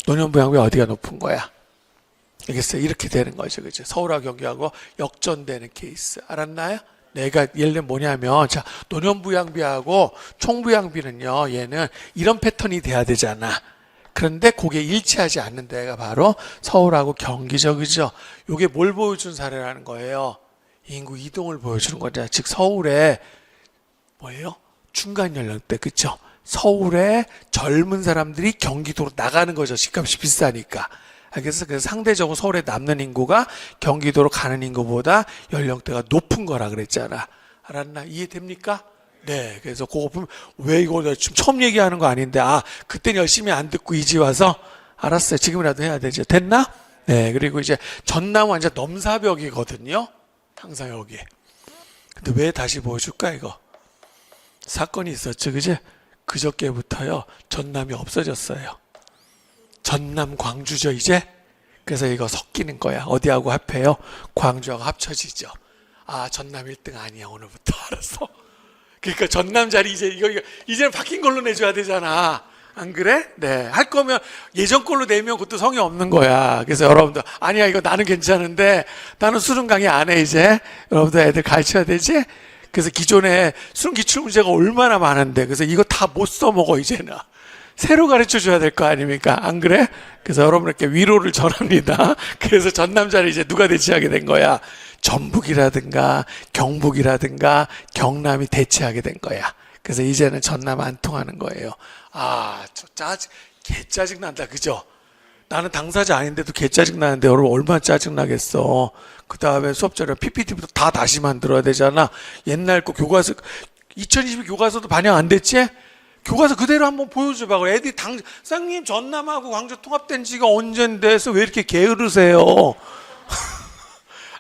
노년 부양비 어디가 높은 거야? 알겠어요? 이렇게 되는 거죠. 그죠? 서울하고 경기하고 역전되는 케이스. 알았나요? 내가 예를 들면 뭐냐면 자 노년부양비하고 총부양비는요 얘는 이런 패턴이 돼야 되잖아. 그런데 그게 일치하지 않는 데가 바로 서울하고 경기죠. 그죠? 이게 뭘 보여준 사례라는 거예요. 인구 이동을 보여주는 거죠. 즉 서울에 뭐예요? 중간 연령대 그죠? 서울에 젊은 사람들이 경기도로 나가는 거죠. 집값이 비싸니까. 그래서 상대적으로 서울에 남는 인구가 경기도로 가는 인구보다 연령대가 높은 거라 그랬잖아. 알았나? 이해됩니까? 네. 그래서 그거 보면 왜 이거 지금 처음 얘기하는 거 아닌데 그때는 열심히 안 듣고 이제 와서 알았어요. 지금이라도 해야 되죠. 됐나? 네. 그리고 이제 전남 완전 넘사벽이거든요. 항상 여기. 근데 왜 다시 보여줄까 이거? 사건이 있었죠. 그지? 그저께부터요. 전남이 없어졌어요. 전남 광주죠 이제. 그래서 이거 섞이는 거야. 어디하고 합해요? 광주하고 합쳐지죠. 전남 1등 아니야 오늘부터. 알았어. 그러니까 전남 자리 이제는 바뀐 걸로 내줘야 되잖아. 안 그래? 네. 할 거면 예전 걸로 내면 그것도 성의 없는 거야. 그래서 여러분들 아니야 이거 나는 괜찮은데 나는 수능 강의 안 해 이제. 여러분들 애들 가르쳐야 되지? 그래서 기존에 수능 기출 문제가 얼마나 많은데 그래서 이거 다 못 써먹어 이제는. 새로 가르쳐 줘야 될 거 아닙니까? 안 그래? 그래서 여러분께 위로를 전합니다. 그래서 전남자를 이제 누가 대체하게 된 거야? 전북이라든가 경북이라든가 경남이 대체하게 된 거야. 그래서 이제는 전남 안 통하는 거예요. 개 짜증난다. 그죠? 나는 당사자 아닌데도 개 짜증나는데 여러분 얼마나 짜증나겠어. 그 다음에 수업 자료 PPT부터 다 다시 만들어야 되잖아. 옛날 거 교과서 2022 교과서도 반영 안 됐지? 교과서 그대로 한번 보여줘봐. 그래. 애들이 선생님 전남하고 광주 통합된 지가 언젠데 해서 왜 이렇게 게으르세요?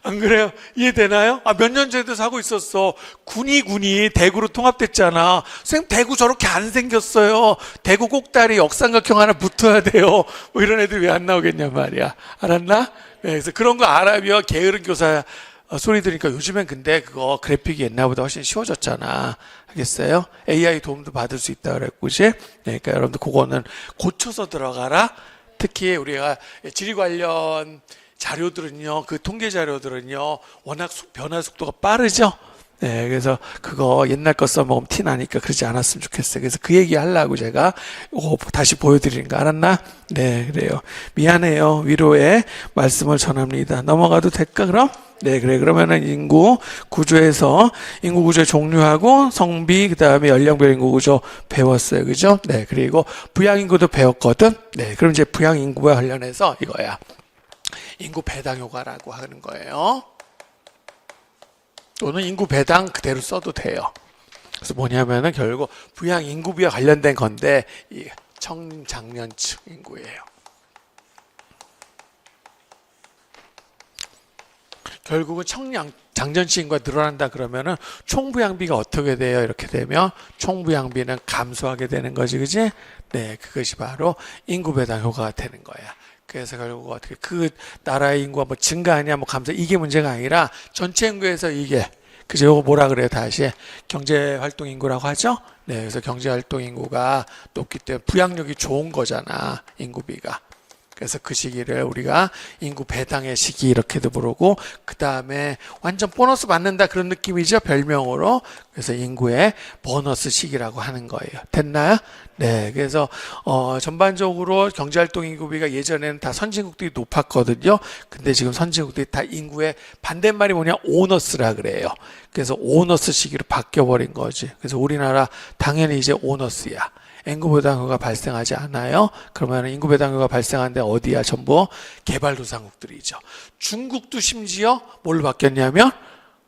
안 그래요? 이해되나요? 몇 년 전에도 사고 있었어. 군이 대구로 통합됐잖아. 선생님 대구 저렇게 안 생겼어요. 대구 꼭다리 역삼각형 하나 붙어야 돼요. 뭐 이런 애들이 왜 안 나오겠냐 말이야. 알았나? 네, 그래서 그런 거 알아요. 게으른 교사 소리 들으니까 요즘엔 근데 그거 그래픽이 옛날보다 훨씬 쉬워졌잖아. 알겠어요? AI 도움도 받을 수 있다 그랬고, 그치? 네, 그러니까 여러분들 그거는 고쳐서 들어가라. 특히 우리가 지리 관련 자료들은요, 그 통계 자료들은요, 워낙 변화 속도가 빠르죠? 네, 그래서 그거 옛날 거 써먹으면 티 나니까 그러지 않았으면 좋겠어요. 그래서 그 얘기 하려고 제가 다시 보여드리는 거 알았나? 네, 그래요. 미안해요. 위로의 말씀을 전합니다. 넘어가도 될까, 그럼? 네, 그래. 그러면은 인구 구조에서 인구 구조의 종류하고 성비, 그 다음에 연령별 인구 구조 배웠어요. 그죠? 네, 그리고 부양 인구도 배웠거든? 네, 그럼 이제 부양 인구와 관련해서 이거야. 인구 배당 효과라고 하는 거예요. 또는 인구 배당 그대로 써도 돼요. 그래서 뭐냐면은 결국 부양 인구비와 관련된 건데 이 청장년층 인구예요. 결국은 장년층 인구가 늘어난다 그러면은 총부양비가 어떻게 돼요? 이렇게 되면 총부양비는 감소하게 되는 거지, 그지? 네, 그것이 바로 인구 배당 효과가 되는 거야. 그래서 결국 어떻게 그 나라의 인구가 뭐 증가하냐 뭐 감소 이게 문제가 아니라 전체 인구에서 이게 그죠? 이거 뭐라 그래요? 다시 경제 활동 인구라고 하죠? 네, 그래서 경제 활동 인구가 높기 때문에 부양력이 좋은 거잖아, 인구비가. 그래서 그 시기를 우리가 인구 배당의 시기 이렇게도 부르고, 그 다음에 완전 보너스 받는다 그런 느낌이죠, 별명으로. 그래서 인구의 보너스 시기라고 하는 거예요. 됐나요? 네, 그래서 전반적으로 경제활동 인구비가 예전에는 다 선진국들이 높았거든요. 근데 지금 선진국들이 다 인구의 반대말이 뭐냐, 오너스라 그래요. 그래서 오너스 시기로 바뀌어버린 거지. 그래서 우리나라 당연히 이제 오너스야. 인구배당효가 발생하지 않아요. 그러면 인구배당효가 발생하는데 어디야? 전부 개발도상국들이죠. 중국도 심지어 뭘로 바뀌었냐면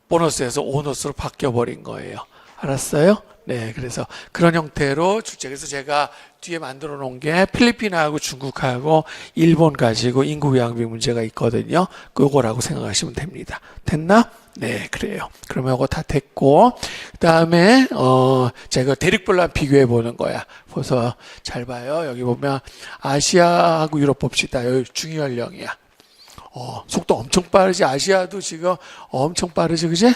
보너스에서 오너스로 바뀌어버린 거예요. 알았어요? 네, 그래서 그런 형태로 그래서 제가 뒤에 만들어 놓은 게 필리핀하고 중국하고 일본 가지고 인구부양비 문제가 있거든요. 그거라고 생각하시면 됩니다. 됐나? 네, 그래요. 그러면 이거 다 됐고, 그 다음에 제가 대륙별로 비교해 보는 거야. 그래서 잘 봐요. 여기 보면 아시아하고 유럽 봅시다. 여기 중위연령이야. 속도 엄청 빠르지. 아시아도 지금 엄청 빠르지, 그지?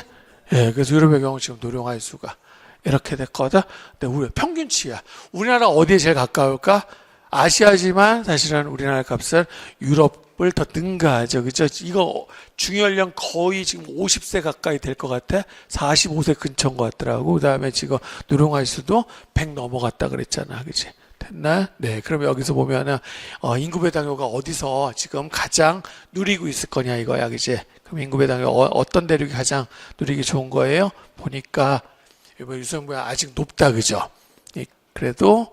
예, 그래서 유럽의 경우 지금 노령할 수가 이렇게 됐거든. 근데 우리 평균치야. 우리나라 어디에 제일 가까울까? 아시아지만 사실은 우리나라 값은 유럽을 더 능가하죠. 그죠? 이거 중위연령 거의 지금 50세 가까이 될 것 같아. 45세 근처인 것 같더라고. 그 다음에 지금 노령할 수도 100 넘어갔다 그랬잖아. 그지? 됐나? 네. 그럼 여기서 보면은, 인구배당효가 어디서 지금 가장 누리고 있을 거냐 이거야. 그지? 그럼 인구배당효 어떤 대륙이 가장 누리기 좋은 거예요? 보니까, 이번 유선부야 아직 높다. 그죠? 그래도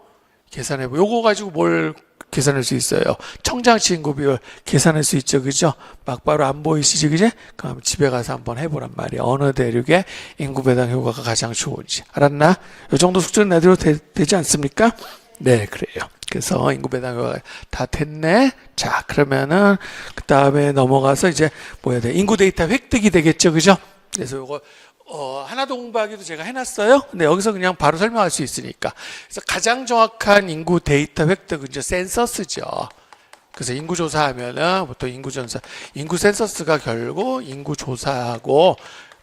계산해보. 요거 가지고 뭘 계산할 수 있어요? 청장치 인구비율 계산할 수 있죠, 그죠? 막바로 안 보이시지, 그지? 그럼 집에 가서 한번 해보란 말이야. 어느 대륙의 인구배당 효과가 가장 좋은지. 알았나? 요 정도 숙제는 내대로 되지 않습니까? 네, 그래요. 그래서 인구배당 효과가 다 됐네. 자, 그러면은 그 다음에 넘어가서 이제 뭐 해야 돼? 인구 데이터 획득이 되겠죠, 그죠? 그래서 요거 하나도 공부하기도 제가 해놨어요. 근데 여기서 그냥 바로 설명할 수 있으니까. 그래서 가장 정확한 인구 데이터 획득은 이제 센서스죠. 그래서 인구조사하면은 보통 인구 센서스가 결국 인구조사하고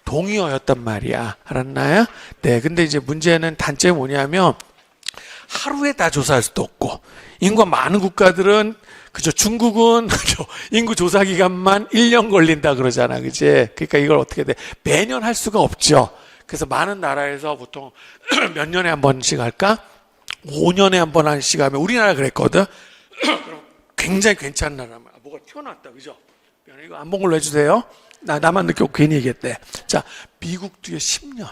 동의어였단 말이야. 알았나요? 네. 근데 이제 문제는 단점이 뭐냐면 하루에 다 조사할 수도 없고, 인구가 많은 국가들은 그죠. 중국은 그죠. 인구 조사 기간만 1년 걸린다 그러잖아. 그지? 그러니까 이걸 어떻게 돼? 매년 할 수가 없죠. 그래서 많은 나라에서 보통 몇 년에 한 번씩 할까? 5년에 한 번씩 하면 우리나라 그랬거든. 그럼 굉장히 괜찮은 나라. 뭐가 튀어나왔다. 그죠? 이거 안 본 걸로 해주세요. 나만 느꼈고 괜히 얘기했대. 자, 미국도 10년.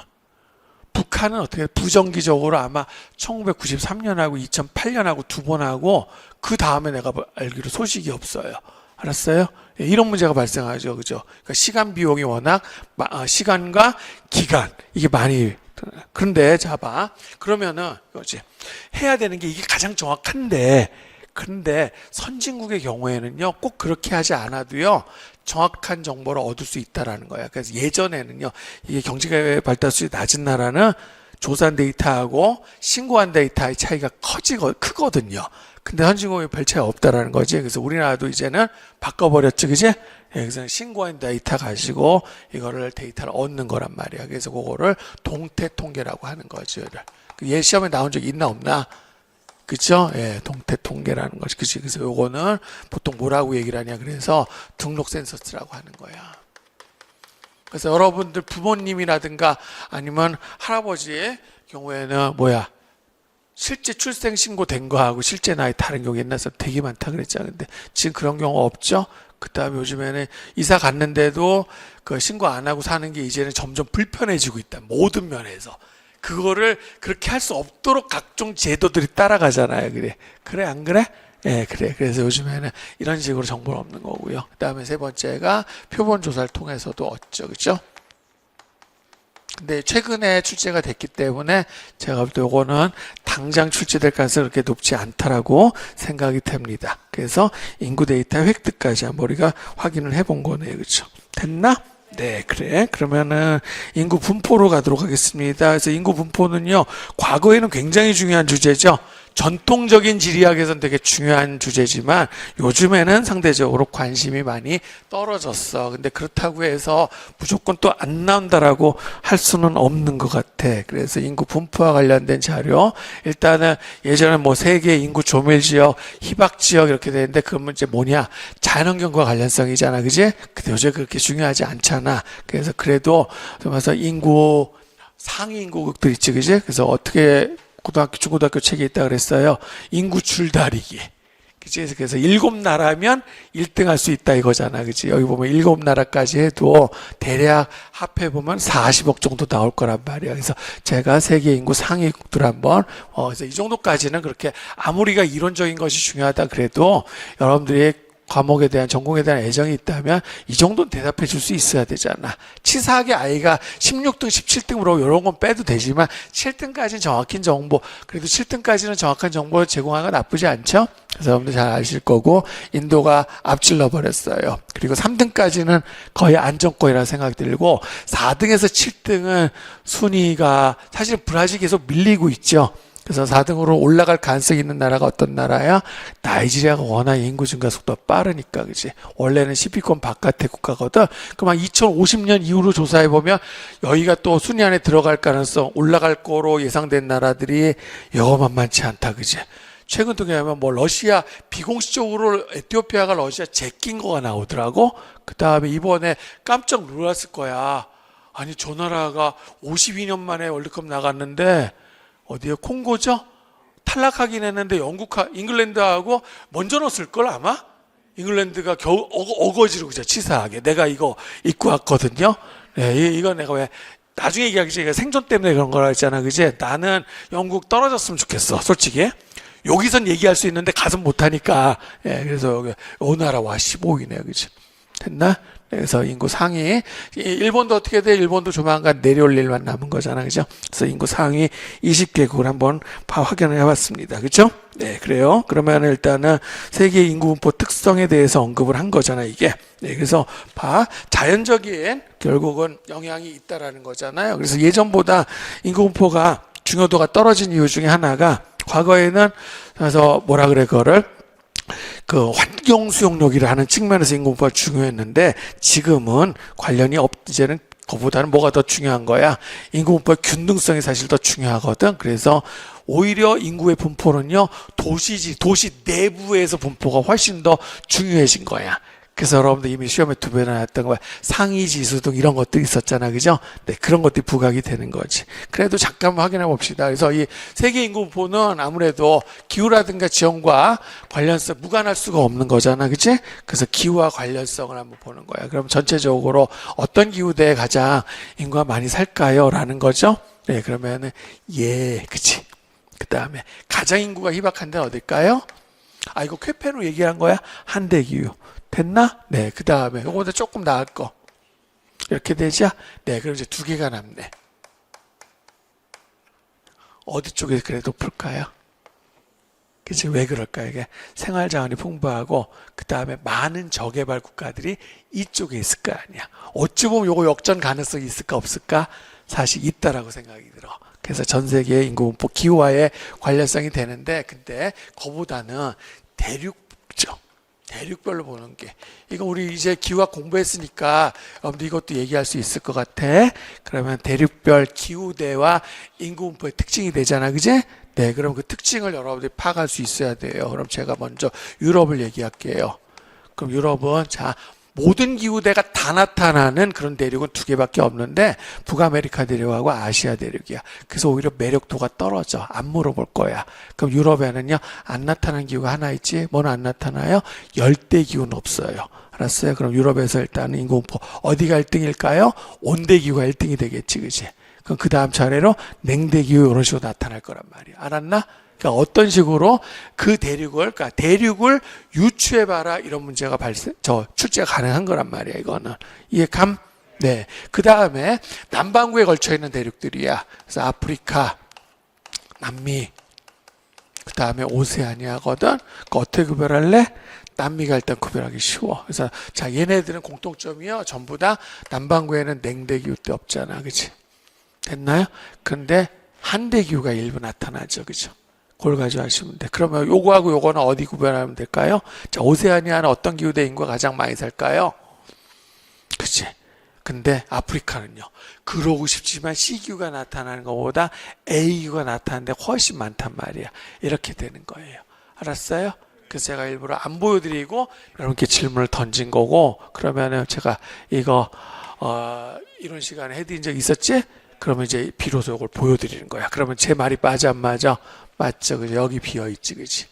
북한은 어떻게 부정기적으로 아마 1993년하고 2008년하고 두 번 하고 그 다음에 내가 알기로 소식이 없어요. 알았어요? 이런 문제가 발생하죠. 그죠? 그러니까 시간 비용이 워낙 시간과 기간 이게 많이 그런데 자봐. 그러면은 이거지. 해야 되는 게 이게 가장 정확한데 근데 선진국의 경우에는요. 꼭 그렇게 하지 않아도요. 정확한 정보를 얻을 수 있다라는 거야. 그래서 예전에는요. 이게 경제가 발달수준이 낮은 나라는 조사한 데이터하고 신고한 데이터의 차이가 크거든요. 근데 선진국이 별 차이 없다라는 거지. 그래서 우리나라도 이제는 바꿔버렸죠. 그지? 그래서 신고한 데이터 가지고 이거를 데이터를 얻는 거란 말이야. 그래서 그거를 동태 통계라고 하는 거죠. 예 시험에 나온 적 있나 없나? 그죠? 예, 동태 통계라는 거지. 그치? 그래서 요거는 보통 뭐라고 얘기를 하냐. 그래서 등록 센서스라고 하는 거야. 그래서 여러분들 부모님이라든가 아니면 할아버지의 경우에는 뭐야? 실제 출생 신고된 거하고 실제 나이 다른 경우 옛날에 되게 많다 그랬잖아. 근데 지금 그런 경우 없죠? 그 다음에 요즘에는 이사 갔는데도 그 신고 안 하고 사는 게 이제는 점점 불편해지고 있다. 모든 면에서. 그거를 그렇게 할 수 없도록 각종 제도들이 따라가잖아요. 그래, 안 그래? 예, 그래. 그래서 요즘에는 이런 식으로 정보는 없는 거고요. 그 다음에 세 번째가 표본 조사를 통해서도 얻죠. 그죠? 근데 최근에 출제가 됐기 때문에 제가 볼 때 요거는 당장 출제될 가능성이 그렇게 높지 않다라고 생각이 됩니다. 그래서 인구 데이터 획득까지 한번 우리가 확인을 해본 거네요. 그렇죠? 됐나? 네, 그래. 그러면은 인구 분포로 가도록 하겠습니다. 그래서 인구 분포는요, 과거에는 굉장히 중요한 주제죠. 전통적인 지리학에서는 되게 중요한 주제지만 요즘에는 상대적으로 관심이 많이 떨어졌어. 근데 그렇다고 해서 무조건 또 안 나온다라고 할 수는 없는 것 같아. 그래서 인구 분포와 관련된 자료, 일단은 예전에 뭐 세계 인구 조밀 지역, 희박 지역 이렇게 되는데 그러면 이제 뭐냐? 자연환경과 관련성이잖아, 그지? 근데 요새 그렇게 중요하지 않잖아. 그래서 그래도 그래서 인구 상위 인구국들 있지, 그지? 그래서 어떻게 고등학교, 중고등학교 책에 있다 그랬어요. 인구 줄다리기. 그치? 그래서 7나라면 1등 할 수 있다 이거잖아. 그치? 여기 보면 7나라까지 해도 대략 합해보면 40억 정도 나올 거란 말이야. 그래서 제가 세계 인구 상위국들 한번, 그래서 이 정도까지는 그렇게 아무리가 이론적인 것이 중요하다 그래도 여러분들이 과목에 대한 전공에 대한 애정이 있다면 이 정도는 대답해 줄 수 있어야 되잖아. 치사하게 아이가 16등, 17등으로 이런 건 빼도 되지만 7등까지는 정확한 정보, 그래도 7등까지는 정확한 정보를 제공하는 건 나쁘지 않죠? 그래서 여러분들 잘 아실 거고 인도가 앞질러 버렸어요. 그리고 3등까지는 거의 안정권이라는 생각이 들고 4등에서 7등은 순위가 사실 브라질이 계속 밀리고 있죠. 그래서 4등으로 올라갈 가능성이 있는 나라가 어떤 나라야? 나이지리아가 워낙 인구 증가 속도가 빠르니까, 그지? 원래는 10위권 바깥의 국가거든? 그럼 2050년 이후로 조사해보면 여기가 또 순위 안에 들어갈 가능성, 올라갈 거로 예상된 나라들이 여 만만치 않다, 그지? 최근 통계에 하면 뭐 러시아, 비공식적으로 에티오피아가 러시아 제낀 거가 나오더라고? 그 다음에 이번에 깜짝 놀랐을 거야. 아니, 저 나라가 52년 만에 월드컵 나갔는데, 어디에 콩고죠? 탈락하긴 했는데 잉글랜드하고 먼저 넣었을 걸 아마? 잉글랜드가 겨우 어거지로 그죠? 치사하게. 내가 이거 입고 왔거든요. 네, 이거 내가 왜 나중에 얘기하겠지. 생존 때문에 그런 거라 했잖아. 그지? 나는 영국 떨어졌으면 좋겠어. 솔직히. 여기선 얘기할 수 있는데 가서 못하니까. 예, 그래서 여기 오 나라 와 15위네. 그지? 됐나? 그래서 인구 상위, 일본도 어떻게 돼? 일본도 조만간 내려올 일만 남은 거잖아, 그죠? 그래서 인구 상위 20개국을 한번 확인을 해봤습니다, 그죠? 네, 그래요. 그러면 일단은 세계 인구 분포 특성에 대해서 언급을 한 거잖아, 이게. 네, 그래서 자연적인 결국은 영향이 있다라는 거잖아요. 그래서 예전보다 인구 분포가 중요도가 떨어진 이유 중에 하나가 과거에는 그래서 뭐라 그래, 그거를 그 환경 수용력이라는 측면에서 인구분포가 중요했는데 지금은 관련이 이제는 그보다는 뭐가 더 중요한 거야? 인구분포의 균등성이 사실 더 중요하거든. 그래서 오히려 인구의 분포는요, 도시 내부에서 분포가 훨씬 더 중요해진 거야. 그래서 여러분들 이미 시험에 2배 나왔던 거야. 상위 지수 등 이런 것들이 있었잖아. 그죠? 네, 그런 것들이 부각이 되는 거지. 그래도 잠깐 확인해 봅시다. 그래서 이 세계 인구 분포는 아무래도 기후라든가 지형과 관련성 무관할 수가 없는 거잖아. 그치? 그래서 기후와 관련성을 한번 보는 거야. 그럼 전체적으로 어떤 기후대에 가장 인구가 많이 살까요? 라는 거죠. 네, 그러면은 그치? 그 다음에 가장 인구가 희박한 데는 어딜까요? 이거 쾌페로 얘기한 거야? 한대기후. 됐나? 네, 그 다음에 요거보다 조금 나을 거 이렇게 되죠? 네, 그럼 이제 2개가 남네. 어디 쪽에 그래 높을까요? 그치? 왜 그럴까요? 이게 생활 자원이 풍부하고 그 다음에 많은 저개발 국가들이 이쪽에 있을 거 아니야. 어찌 보면 요거 역전 가능성이 있을까 없을까? 사실 있다라고 생각이 들어. 그래서 전 세계의 인구 분포 기후와의 관련성이 되는데, 근데 그보다는 대륙죠. 대륙별로 보는 게. 이거 우리 이제 기후학 공부했으니까 여러분들 이것도 얘기할 수 있을 것 같아. 그러면 대륙별 기후대와 인구 분포의 특징이 되잖아. 그지? 네, 그럼 그 특징을 여러분들이 파악할 수 있어야 돼요. 그럼 제가 먼저 유럽을 얘기할게요. 그럼 유럽은 자, 모든 기후대가 다 나타나는 그런 대륙은 두 개밖에 없는데 북아메리카 대륙하고 아시아 대륙이야. 그래서 오히려 매력도가 떨어져. 안 물어볼 거야. 그럼 유럽에는요, 안 나타나는 기후가 하나 있지? 뭐는 안 나타나요? 열대 기후는 없어요. 알았어요? 그럼 유럽에서 일단은 인구 분포 어디가 1등일까요? 온대 기후가 1등이 되겠지, 그지? 그럼 그 다음 차례로 냉대 기후 이런 식으로 나타날 거란 말이야. 알았나? 그러니까 어떤 식으로 그 대륙을, 그러니까 대륙을 유추해봐라 이런 문제가 출제가 가능한 거란 말이야. 이거는 이해감? 네. 그 다음에 남반구에 걸쳐 있는 대륙들이야. 그래서 아프리카, 남미, 그 다음에 오세아니아거든. 그러니까 어떻게 구별할래? 남미가 일단 구별하기 쉬워. 그래서 자, 얘네들은 공통점이요. 전부 다 남반구에는 냉대 기후 때 없잖아, 그렇지? 됐나요? 그런데 한대 기후가 일부 나타나죠, 그죠? 그걸 가지고 하시면 돼. 그러면 요거하고 요거는 어디 구별하면 될까요? 자, 오세아니아는 어떤 기후대 인구가 가장 많이 살까요? 그치? 근데 아프리카는요. 그러고 싶지만 C기후가 나타나는 것보다 A기후가 나타나는데 훨씬 많단 말이야. 이렇게 되는 거예요. 알았어요? 그래서 제가 일부러 안 보여드리고 여러분께 질문을 던진 거고, 그러면은 제가 이거 이런 시간에 해드린 적 있었지? 그러면 이제 비로소 이걸 보여드리는 거야. 그러면 제 말이 맞아 안 맞아? 맞죠. 그죠? 여기 비어있지, 그지?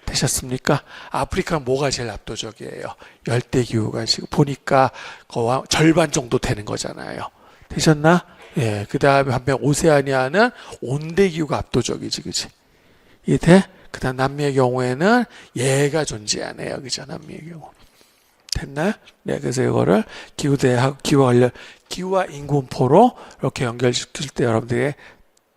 되셨습니까? 아프리카는 뭐가 제일 압도적이에요? 열대기후가 지금 보니까 거의 절반 정도 되는 거잖아요. 되셨나? 예. 그 다음에 한편 오세아니아는 온대기후가 압도적이지, 그지? 이해? 그 다음 남미의 경우에는 얘가 존재하네요. 그죠? 남미의 경우. 됐나요? 네, 그래서 이거를 기후대하고 기후와 인구분포로 이렇게 연결시킬 때 여러분들의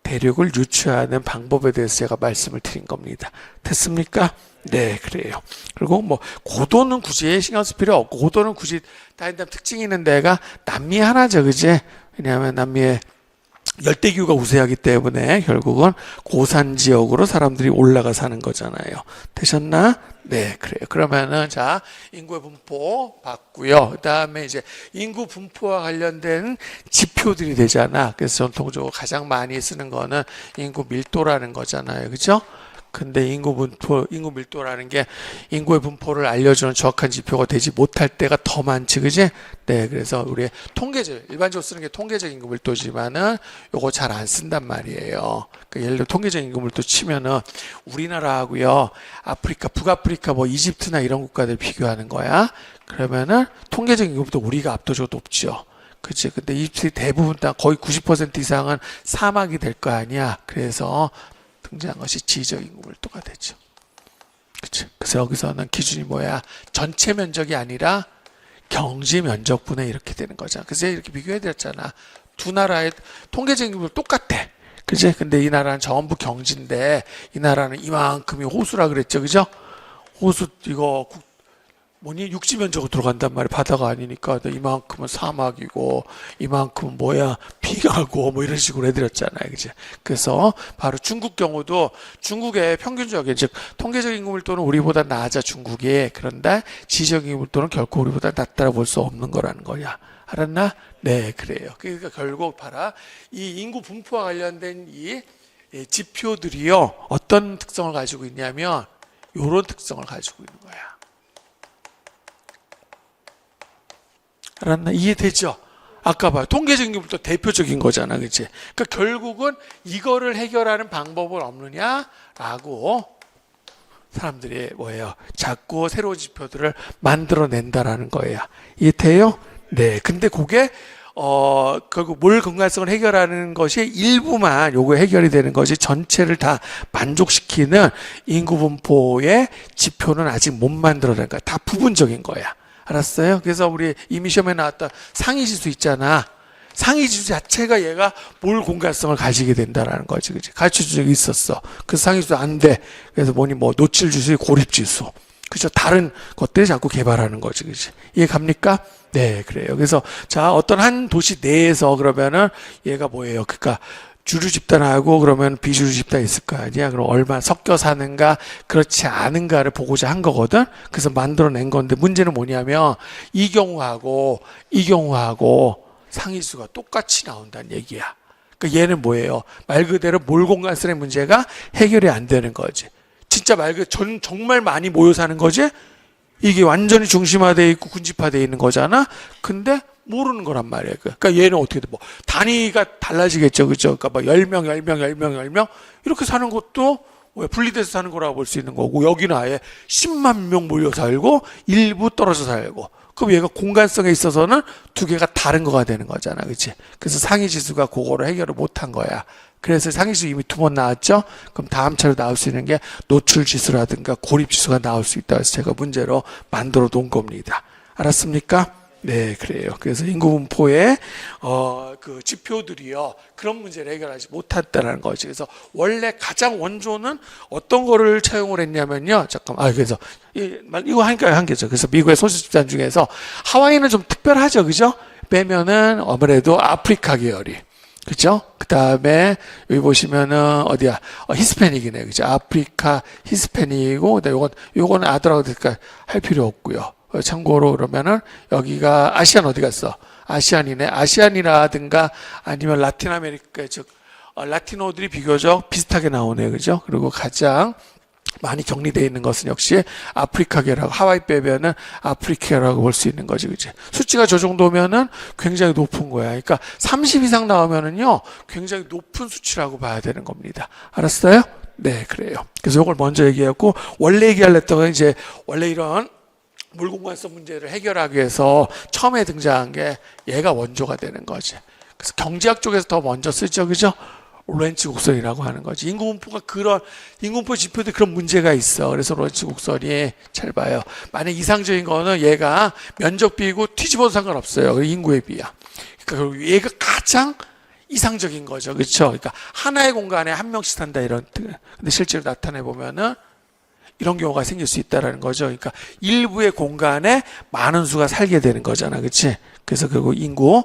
대륙을 유추하는 방법에 대해서 제가 말씀을 드린 겁니다. 됐습니까? 네, 그래요. 그리고 뭐 고도는 굳이 신경 쓸 필요 없고, 고도는 굳이 다른 특징이 있는 데가 남미 하나죠, 그지? 왜냐하면 남미에 열대기후가 우세하기 때문에 결국은 고산 지역으로 사람들이 올라가 사는 거잖아요. 되셨나? 네, 그래요. 그러면은 자, 인구의 분포 봤고요. 그다음에 이제 인구 분포와 관련된 지표들이 되잖아. 그래서 전통적으로 가장 많이 쓰는 거는 인구 밀도라는 거잖아요. 그죠? 근데 인구 밀도라는 게 인구의 분포를 알려주는 정확한 지표가 되지 못할 때가 더 많지, 그지? 네, 그래서 우리 일반적으로 쓰는 게 통계적 인구 밀도지만은 요거 잘 안 쓴단 말이에요. 그러니까 예를 들어 통계적 인구 밀도 치면은 우리나라하고요, 아프리카, 북아프리카 뭐 이집트나 이런 국가들 비교하는 거야. 그러면은 통계적 인구 밀도 우리가 압도적으로 높죠. 그치? 근데 이집트 대부분 다 거의 90% 이상은 사막이 될 거 아니야. 그래서 등장한 것이 지적 인구 밀도가 되죠. 그치? 그래서 여기서는 기준이 뭐야? 전체 면적이 아니라 경지 면적분의 이렇게 되는 거잖아. 그래서 이렇게 비교해드렸잖아. 두 나라의 통계적 인구 밀도 똑같아. 그치? 근데 이 나라는 전부 경지인데 이 나라는 이만큼이 호수라 그랬죠. 그죠? 호수 이거 육지 면적으로 들어간단 말이야. 바다가 아니니까. 이만큼은 사막이고 이만큼은 뭐야 빙하고 뭐 이런 식으로 해드렸잖아요. 그치? 그래서 바로 중국 경우도 중국의 평균적인 즉 통계적 인구 밀도는 우리보다 낮아 중국이. 그런데 지적 인구 밀도는 결코 우리보다 낮다라 볼 수 없는 거라는 거야. 알았나? 네, 그래요. 그러니까 결국 봐라, 이 인구 분포와 관련된 이 지표들이요 어떤 특성을 가지고 있냐면 이런 특성을 가지고 있는 거야. 알았나? 이해되죠? 아까 봐요. 통계적 인구부터 대표적인 거잖아. 그치? 그러니까 결국은 이거를 해결하는 방법은 없느냐라고 사람들이 뭐예요? 자꾸 새로운 지표들을 만들어낸다라는 거예요. 이해돼요? 네. 근데 그게 결국 몰 근간성을 해결하는 것이 일부만 요거 해결이 되는 것이 전체를 다 만족시키는 인구 분포의 지표는 아직 못 만들어낸 거야. 다 부분적인 거야. 알았어요? 그래서 우리 이미 시험에 나왔던 상위 지수 있잖아. 상위지수 자체가 얘가 몰 공간성을 가지게 된다라는 거지, 그치? 가르쳐준 적이 있었어. 그래서 상위지수 안 돼. 그래서 뭐니, 노출지수, 고립지수. 그죠? 다른 것들이 자꾸 개발하는 거지, 그치? 이해 갑니까? 네, 그래요. 그래서, 자, 어떤 한 도시 내에서 그러면은 얘가 뭐예요? 그러니까, 주류 집단하고 그러면 비주류 집단이 있을 거 아니야? 그럼 얼마나 섞여 사는가, 그렇지 않은가를 보고자 한 거거든? 그래서 만들어낸 건데, 문제는 뭐냐면, 이 경우하고 상위수가 똑같이 나온다는 얘기야. 그러니까 얘는 뭐예요? 말 그대로 몰공간성의 문제가 해결이 안 되는 거지. 진짜 말 그대로 정말 많이 모여 사는 거지? 이게 완전히 중심화되어 있고 군집화되어 있는 거잖아? 근데 모르는 거란 말이에요. 그러니까 얘는 어떻게 돼? 단위가 달라지겠죠. 그죠? 그러니까 10명 이렇게 사는 것도 분리돼서 사는 거라고 볼 수 있는 거고, 여기는 아예 10만 명 몰려 살고 일부 떨어져 살고, 그럼 얘가 공간성에 있어서는 두 개가 다른 거가 되는 거잖아. 그치? 그래서 상위 지수가 그거를 해결을 못한 거야. 그래서 상위 지수 이미 2번 나왔죠? 그럼 다음 차로 나올 수 있는 게 노출 지수라든가 고립 지수가 나올 수 있다. 그래서 제가 문제로 만들어 놓은 겁니다. 알았습니까? 네, 그래요. 그래서 인구분포의 그 지표들이요, 그런 문제를 해결하지 못했다는 거지. 그래서 원래 가장 원조는 어떤 거를 차용을 했냐면요. 그래서 이거 하니까 한 개죠. 그래서 미국의 소수 집단 중에서 하와이는 좀 특별하죠, 그죠? 빼면은 아무래도 아프리카 계열이. 그죠? 그 다음에 여기 보시면은 어디야? 히스패닉이네, 그죠? 아프리카 히스패닉이고, 요거는 아들하고 될까 할 필요 없고요. 참고로 그러면은 여기가 아시안 어디 갔어? 아시안이네. 아시안이라든가 아니면 라틴 아메리카, 즉 라티노들이 비교적 비슷하게 나오네요, 그죠? 그리고 가장 많이 격리되어 있는 것은 역시 아프리카계라고, 하와이 빼면은 아프리카라고 볼 수 있는 거지, 그치? 수치가 저 정도면은 굉장히 높은 거야. 그러니까 30 이상 나오면은요, 굉장히 높은 수치라고 봐야 되는 겁니다. 알았어요? 네, 그래요. 그래서 이걸 먼저 얘기했고, 원래 얘기하려던 건 이제 원래 이런 물공간성 문제를 해결하기 위해서 처음에 등장한 게 얘가 원조가 되는 거지. 그래서 경제학 쪽에서 더 먼저 쓰죠, 그죠? 로렌츠 곡선이라고 하는 거지. 인구분포 지표도 그런 문제가 있어. 그래서 로렌츠 곡선이 잘 봐요. 만약 이상적인 거는 얘가 면적 비고 뒤집어도 상관없어요. 인구에 비야. 그러니까 얘가 가장 이상적인 거죠, 그렇죠? 그러니까 하나의 공간에 한 명씩 산다 이런. 근데 실제로 나타내 보면은 이런 경우가 생길 수 있다라는 거죠. 그러니까 일부의 공간에 많은 수가 살게 되는 거잖아, 그렇지? 그래서 결국 인구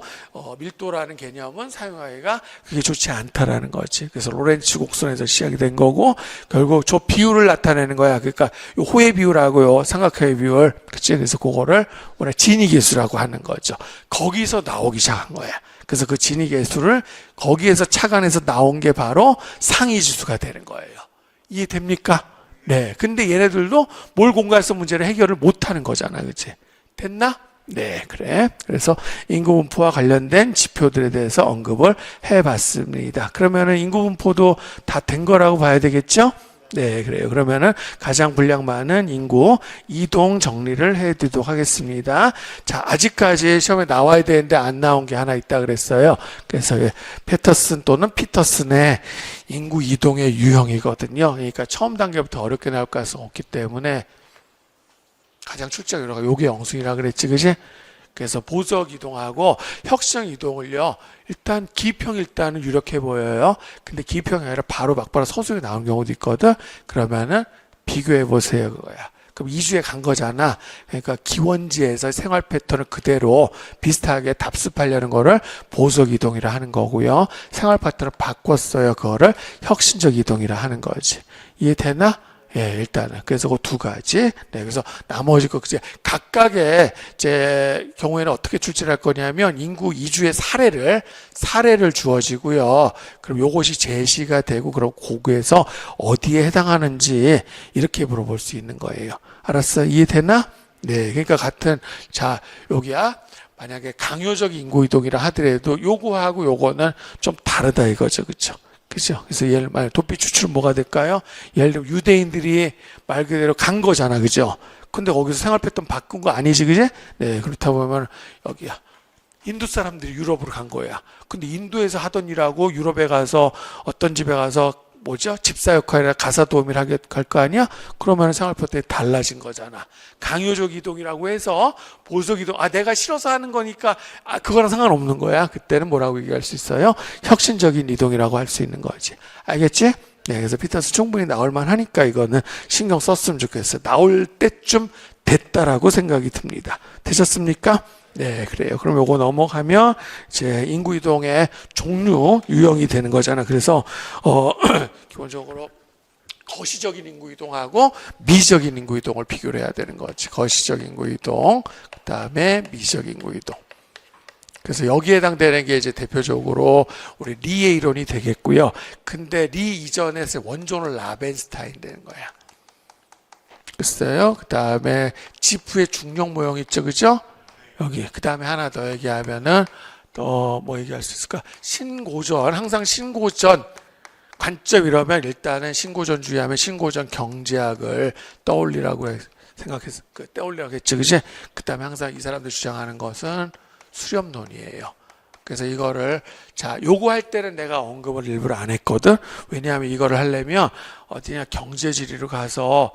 밀도라는 개념은 사용하기가 그게 좋지 않다라는 거지. 그래서 로렌츠 곡선에서 시작이 된 거고, 결국 저 비율을 나타내는 거야. 그러니까 요 호의 비율하고요, 삼각형의 비율, 그치? 그래서 그거를 우리가 진위계수라고 하는 거죠. 거기서 나오기 시작한 거야. 그래서 그 진위계수를 거기에서 착안해서 나온 게 바로 상위지수가 되는 거예요. 이해됩니까? 네. 근데 얘네들도 몰 공간성 문제를 해결을 못하는 거잖아, 그치? 됐나? 네, 그래. 그래서 인구분포와 관련된 지표들에 대해서 언급을 해봤습니다. 그러면은 인구분포도 다 된 거라고 봐야 되겠죠? 네, 그래요. 그러면은 가장 분량 많은 인구 이동 정리를 해드리도록 하겠습니다. 자, 아직까지 시험에 나와야 되는데 안 나온 게 하나 있다 그랬어요. 그래서 패터슨 또는 피터슨의 인구 이동의 유형이거든요. 그러니까 처음 단계부터 어렵게 나올 가능성이 없기 때문에 가장 출제가 여러 가지, 요게 영순이라 그랬지, 그지? 그래서 보석 이동하고 혁신 이동을요, 일단 기평 일단은 유력해 보여요. 근데 기평이 아니라 바로 막바로 서술이 나오는 경우도 있거든. 그러면은 비교해 보세요, 그거야. 그럼 2주에 간 거잖아. 그러니까 기원지에서 생활 패턴을 그대로 비슷하게 답습하려는 거를 보석 이동이라 하는 거고요. 생활 패턴을 바꿨어요. 그거를 혁신적 이동이라 하는 거지. 이해되나? 예, 일단은. 그래서 그 두 가지. 네, 그래서 나머지 거, 이제 각각의 경우에는 어떻게 출제를 할 거냐면, 인구 2주의 사례를 주어지고요. 그럼 요것이 제시가 되고, 그럼 거기에서 어디에 해당하는지 이렇게 물어볼 수 있는 거예요. 알았어? 이해되나? 네, 그러니까 자, 여기야. 만약에 강요적 인구 이동이라 하더라도 요거하고 요거는 좀 다르다 이거죠. 그쵸? 그죠? 그래서 예를 들면 도피 추출은 뭐가 될까요? 예를 들면 유대인들이 말 그대로 간 거잖아, 그죠? 근데 거기서 생활 패턴 바꾼 거 아니지, 그지? 네, 그렇다 보면 여기야. 인도 사람들이 유럽으로 간 거야. 근데 인도에서 하던 일하고 유럽에 가서 어떤 집에 가서 뭐죠? 집사 역할이나 가사 도우미를 하게 갈 거 아니야? 그러면 생활 패턴이 달라진 거잖아. 강요적 이동이라고 해서 보석 이동, 내가 싫어서 하는 거니까, 그거랑 상관없는 거야. 그때는 뭐라고 얘기할 수 있어요? 혁신적인 이동이라고 할 수 있는 거지. 알겠지? 네, 그래서 피터스 충분히 나올만 하니까 이거는 신경 썼으면 좋겠어요. 나올 때쯤 됐다라고 생각이 듭니다. 되셨습니까? 네, 그래요. 그럼 요거 넘어가면 이제 인구 이동의 종류, 유형이 되는 거잖아. 그래서 기본적으로 거시적인 인구 이동하고 미적인 인구 이동을 비교를 해야 되는 거지. 거시적 인구 이동, 그다음에 미적 인구 이동. 그래서 여기에 해당되는 게 이제 대표적으로 우리 리의 이론이 되겠고요. 근데 리 이전에 원조는 라벤스타인 되는 거야. 글쎄요. 그다음에 지프의 중력 모형 있죠, 그죠? 여기 그 다음에 하나 더 얘기하면은 또 뭐 얘기할 수 있을까? 신고전, 항상 신고전 관점 이러면 일단은 신고전주의하면 신고전 경제학을 떠올리라고 생각해서 떠올리라고 했죠, 그지? 그 다음에 항상 이 사람들 주장하는 것은 수렴론이에요. 그래서 이거를 요거 할 때는 내가 언급을 일부러 안 했거든. 왜냐하면 이거를 하려면 어디냐 경제지리로 가서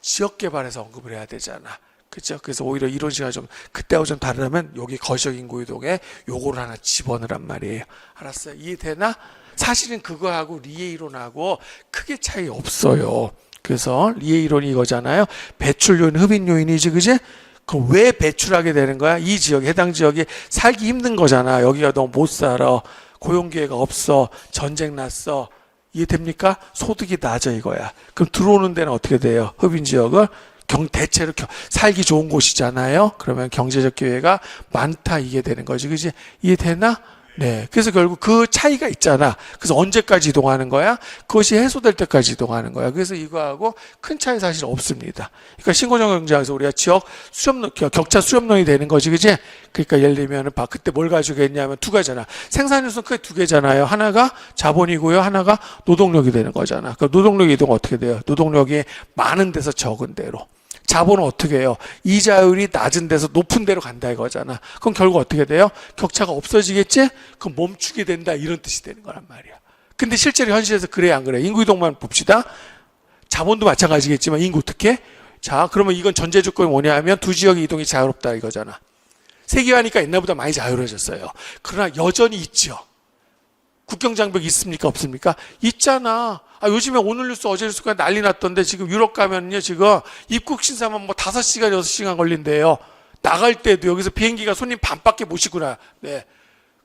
지역개발에서 언급을 해야 되잖아. 그렇죠? 그래서 오히려 이론 시간이 좀 그때하고 좀 다르면 여기 거시적 인구 이동에 요거를 하나 집어넣으란 말이에요. 알았어요? 이해되나? 사실은 그거하고 리의 이론하고 크게 차이 없어요. 그래서 리의 이론이 이거잖아요. 배출 요인, 흡입 요인이지, 그지? 그럼 왜 배출하게 되는 거야? 이 지역, 해당 지역이 살기 힘든 거잖아. 여기가 너무 못 살아. 고용 기회가 없어. 전쟁 났어. 이해됩니까? 소득이 낮아 이거야. 그럼 들어오는 데는 어떻게 돼요? 흡입 지역을 대체로 살기 좋은 곳이잖아요. 그러면 경제적 기회가 많다 이게 되는 거지, 그지? 이해되나? 네. 그래서 결국 그 차이가 있잖아. 그래서 언제까지 이동하는 거야? 그것이 해소될 때까지 이동하는 거야. 그래서 이거하고 큰 차이 사실 없습니다. 그러니까 신고정 경제학에서 우리가 지역 수렴론, 격차 수렴론이 되는 거지, 그지? 그러니까 예를 들면은 그때 뭘 가지고 했냐면 두 가지잖아. 생산 요소는 크게 두 개잖아요. 하나가 자본이고요. 하나가 노동력이 되는 거잖아. 그 노동력 이동 어떻게 돼요? 노동력이 많은 데서 적은 데로. 자본은 어떻게 해요? 이자율이 낮은 데서 높은 데로 간다 이거잖아. 그럼 결국 어떻게 돼요? 격차가 없어지겠지? 그럼 멈추게 된다 이런 뜻이 되는 거란 말이야. 근데 실제로 현실에서 그래 안 그래? 인구이동만 봅시다. 자본도 마찬가지겠지만 인구 어떻게? 자, 그러면 이건 전제 조건이 뭐냐 하면 두 지역의 이동이 자유롭다 이거잖아. 세계화니까 옛날보다 많이 자유로워졌어요. 그러나 여전히 있죠. 국경장벽이 있습니까? 없습니까? 있잖아. 요즘에 오늘 뉴스 어제 뉴스가 난리 났던데 지금 유럽 가면요 지금 입국 심사만 뭐 5시간 6시간 걸린대요. 나갈 때도 여기서 비행기가 손님 반밖에 못 싣구나. 네.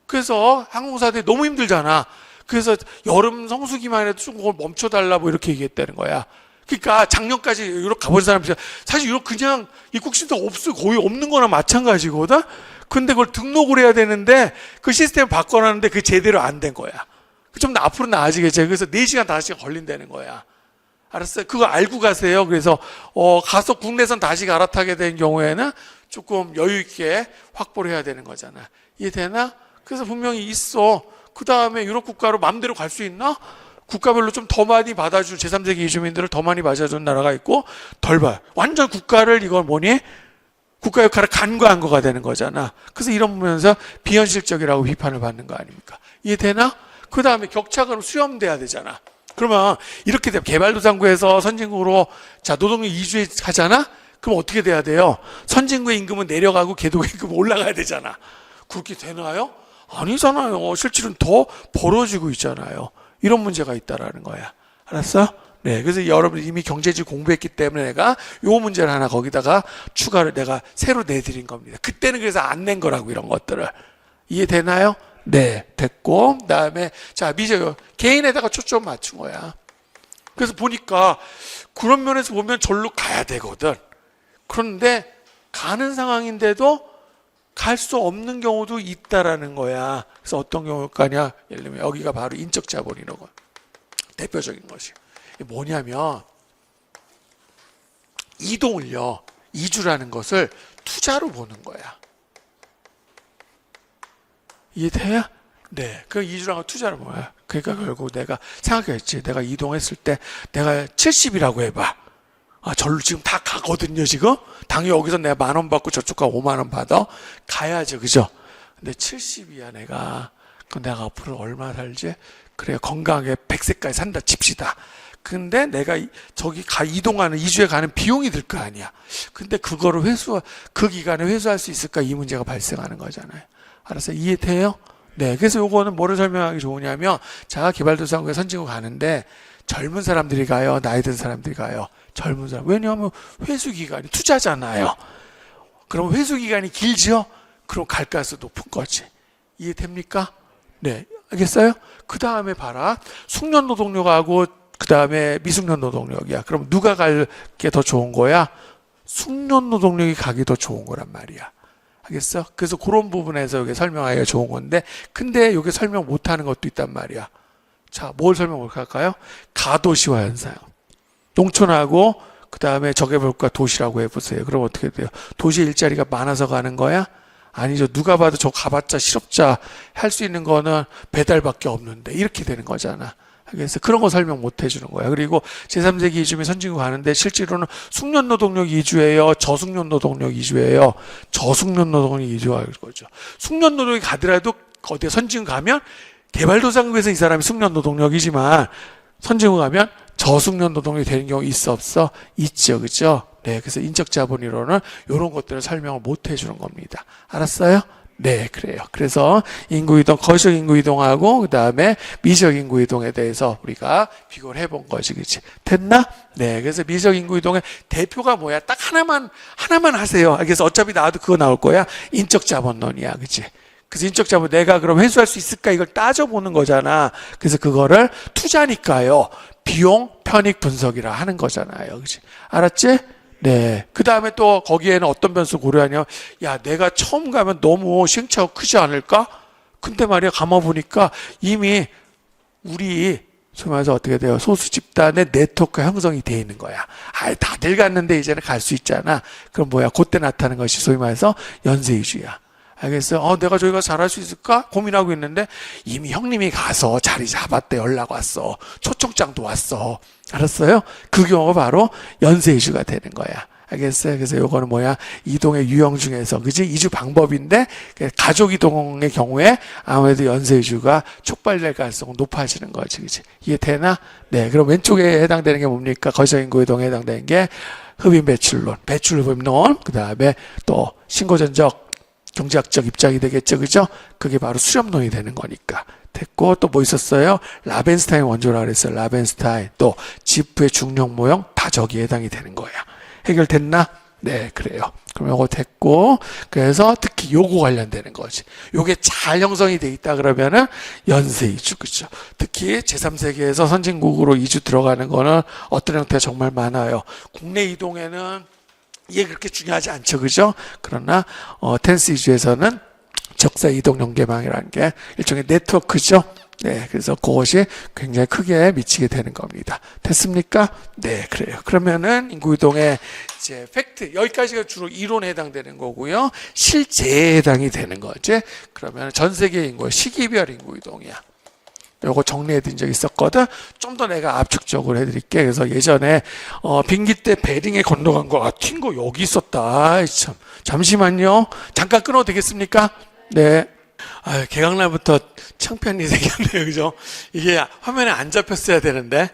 그래서 항공사들이 너무 힘들잖아. 그래서 여름 성수기만 해도 좀 그걸 멈춰달라 뭐 이렇게 얘기했다는 거야. 그러니까 작년까지 유럽 가본 사람들 사실 유럽 그냥 입국 심사 거의 없는 거나 마찬가지거든. 근데 그걸 등록을 해야 되는데 그 시스템을 바꿔놨는데 그게 제대로 안 된 거야. 좀 앞으로 나아지겠지. 그래서 4시간, 5시간 걸린다는 거야. 알았어요? 그거 알고 가세요. 그래서, 가서 국내선 다시 갈아타게 된 경우에는 조금 여유있게 확보를 해야 되는 거잖아. 이해되나? 그래서 분명히 있어. 그 다음에 유럽 국가로 마음대로 갈 수 있나? 국가별로 좀 더 많이 받아준, 제3세계 이주민들을 더 많이 맞아준 나라가 있고, 덜 봐. 완전 국가를 이걸 뭐니? 국가 역할을 간과한 거가 되는 거잖아. 그래서 이런 부분에서 비현실적이라고 비판을 받는 거 아닙니까? 이해되나? 그 다음에 격차가 수렴돼야 되잖아. 그러면 이렇게 되면 개발도상국에서 선진국으로 노동력 이주하잖아? 그럼 어떻게 돼야 돼요? 선진국의 임금은 내려가고 개도의 임금은 올라가야 되잖아. 그렇게 되나요? 아니잖아요. 실질은 더 벌어지고 있잖아요. 이런 문제가 있다라는 거야. 알았어? 네. 그래서 여러분 이미 경제지 공부했기 때문에 내가 요 문제를 하나 거기다가 추가를 내가 새로 내드린 겁니다. 그때는 그래서 안 낸 거라고 이런 것들을. 이해되나요? 네, 됐고, 그 다음에, 미적, 개인에다가 초점 맞춘 거야. 그래서 보니까, 그런 면에서 보면 절로 가야 되거든. 그런데, 가는 상황인데도 갈 수 없는 경우도 있다라는 거야. 그래서 어떤 경우일까냐? 예를 들면, 여기가 바로 인적 자본이라고. 대표적인 것이. 뭐냐면, 이동을요, 이주라는 것을 투자로 보는 거야. 이해돼요? 네. 그 이주랑 투자는 뭐야? 그러니까 결국 내가 생각했지. 내가 이동했을 때 내가 70이라고 해봐. 절로 지금 다 가거든요, 지금. 당연히 여기서 내가 10,000원 받고 저쪽 가 50,000원 받아. 가야죠, 그죠? 근데 70이야, 내가. 그럼 내가 앞으로 얼마 살지? 그래, 건강하게 100세까지 산다 칩시다. 근데 내가 저기 이동하는, 이주에 가는 비용이 들 거 아니야. 근데 그거를 그 기간에 회수할 수 있을까? 이 문제가 발생하는 거잖아요. 알았어요? 이해돼요? 네. 그래서 요거는 뭐를 설명하기 좋으냐면, 자가개발도상국에 선진국 가는데, 젊은 사람들이 가요? 나이 든 사람들이 가요? 젊은 사람. 왜냐하면 회수 기간이 투자잖아요. 그럼 회수 기간이 길죠? 그럼 갈가스 높은 거지. 이해됩니까? 네. 알겠어요? 그 다음에 봐라. 숙련 노동력하고 그 다음에 미숙련 노동력이야. 그럼 누가 갈 게 더 좋은 거야? 숙련 노동력이 가기 더 좋은 거란 말이야. 알겠어? 그래서 그런 부분에서 여기 설명하기가 좋은 건데, 근데 여기 설명 못하는 것도 있단 말이야. 자, 뭘 설명 못할까요? 가도시화 현상. 농촌하고 그 다음에 저개발과 도시라고 해보세요. 그럼 어떻게 돼요? 도시에 일자리가 많아서 가는 거야? 아니죠. 누가 봐도 저 가봤자 실업자 할 수 있는 거는 배달밖에 없는데 이렇게 되는 거잖아. 그래서 그런 거 설명 못 해주는 거야. 그리고 제3세계 이주민 선진국 가는데 실제로는 숙련 노동력 이주예요? 저숙련 노동력 이주예요? 저숙련 노동력 이주할 거죠. 숙련 노동이 가더라도 어디 선진국 가면 개발도상국에서 이 사람이 숙련 노동력이지만 선진국 가면 저숙련 노동력이 되는 경우 있어 없어? 있죠. 그죠? 네. 그래서 인적 자본이론은 이런 것들을 설명을 못 해주는 겁니다. 알았어요? 네, 그래요. 그래서 인구이동, 거시적 인구이동하고 그 다음에 미적 인구이동에 대해서 우리가 비교를 해본 거지, 그치? 됐나? 네, 그래서 미적 인구이동의 대표가 뭐야? 딱 하나만 하세요. 그래서 어차피 나와도 그거 나올 거야. 인적 자본론이야, 그치? 그래서 인적 자본 내가 그럼 회수할 수 있을까? 이걸 따져보는 거잖아. 그래서 그거를 투자니까요. 비용 편익 분석이라 하는 거잖아요, 그치? 알았지? 네. 그 다음에 또 거기에는 어떤 변수 고려하냐. 야, 내가 처음 가면 너무 시행착오 크지 않을까? 근데 말이야, 가만보니까 이미 우리, 소위 말해서 어떻게 돼요? 소수 집단의 네트워크 형성이 돼 있는 거야. 아, 다들 갔는데 이제는 갈 수 있잖아. 그럼 뭐야? 그때 나타나는 것이 소위 말해서 연쇄이주야. 알겠어요? 내가 저기 가서 잘할 수 있을까? 고민하고 있는데 이미 형님이 가서 자리 잡았대. 연락 왔어. 초청장도 왔어. 알았어요? 그 경우가 바로 연쇄 이주가 되는 거야. 알겠어요? 그래서 요거는 뭐야? 이동의 유형 중에서, 그지? 이주 방법인데, 가족 이동의 경우에 아무래도 연쇄 이주가 촉발될 가능성은 높아지는 거지, 그지? 이해되나? 네. 그럼 왼쪽에 해당되는 게 뭡니까? 거시적 인구 이동에 해당되는 게 흡인 배출론, 배출 흡입론, 그 다음에 또 신고전적 경제학적 입장이 되겠죠, 그죠? 그게 바로 수렴론이 되는 거니까. 됐고, 또 뭐 있었어요? 라벤스타인 원조라 그랬어요. 라벤스타인. 또 지프의 중력 모형 다 저기에 해당이 되는 거야. 해결됐나? 네, 그래요. 그럼 요거 됐고, 그래서 특히 요거 관련되는 거지. 요게 잘 형성이 돼 있다 그러면은 연쇄 이주, 그죠? 특히 제3세계에서 선진국으로 이주 들어가는 거는 어떤 형태가 정말 많아요. 국내 이동에는 이게 그렇게 중요하지 않죠, 그죠? 그러나 텐스 이주에서는 적사 이동 연계망이라는 게 일종의 네트워크죠. 네, 그래서 그것이 굉장히 크게 미치게 되는 겁니다. 됐습니까? 네, 그래요. 그러면은 인구이동의 이제 팩트, 여기까지가 주로 이론에 해당되는 거고요. 실제에 해당이 되는 거지. 그러면 전 세계 인구, 시기별 인구이동이야. 요거 정리해드린 적 있었거든. 좀 더 내가 압축적으로 해드릴게. 그래서 예전에 비행기 때 베링에 건너간 거, 튄 거 여기 있었다. 아이, 참. 잠시만요. 잠깐 끊어도 되겠습니까? 네. 아, 개강날부터 창피한 일이 생겼네요, 그죠? 이게 화면에 안 잡혔어야 되는데.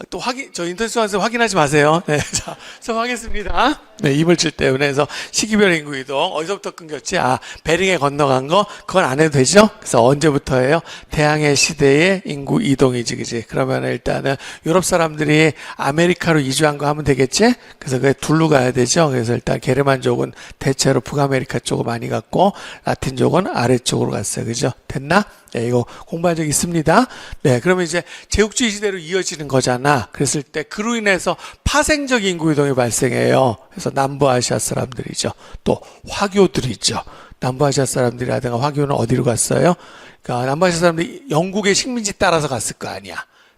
또 저 인터넷 수강에서 확인하지 마세요. 네, 자, 수강하겠습니다. 네, 이물질 때문에. 그래서 시기별 인구 이동, 어디서부터 끊겼지? 베링에 건너간 거, 그건 안 해도 되죠? 그래서 언제부터예요? 대항해 시대의 인구 이동이지, 그지? 그러면 일단은 유럽 사람들이 아메리카로 이주한 거 하면 되겠지? 그래서 그게 둘로 가야 되죠? 그래서 일단 게르만족은 대체로 북아메리카 쪽으로 많이 갔고, 라틴족은 아래쪽으로 갔어요. 그죠? 됐나? 네, 이거 공부한 적 있습니다. 네, 그러면 이제 제국주의 시대로 이어지는 거잖아. 그랬을 때 그로 인해서 파생적 인구 이동이 발생해요. 그래서 남부아시아 사람들이죠. 또 화교들이죠. 남부아시아 사람들이라든가 화교는 어디로 갔어요? 그러니까 남부아시아 사람들이 영국의 식민지 따라서 갔을 거 아니야.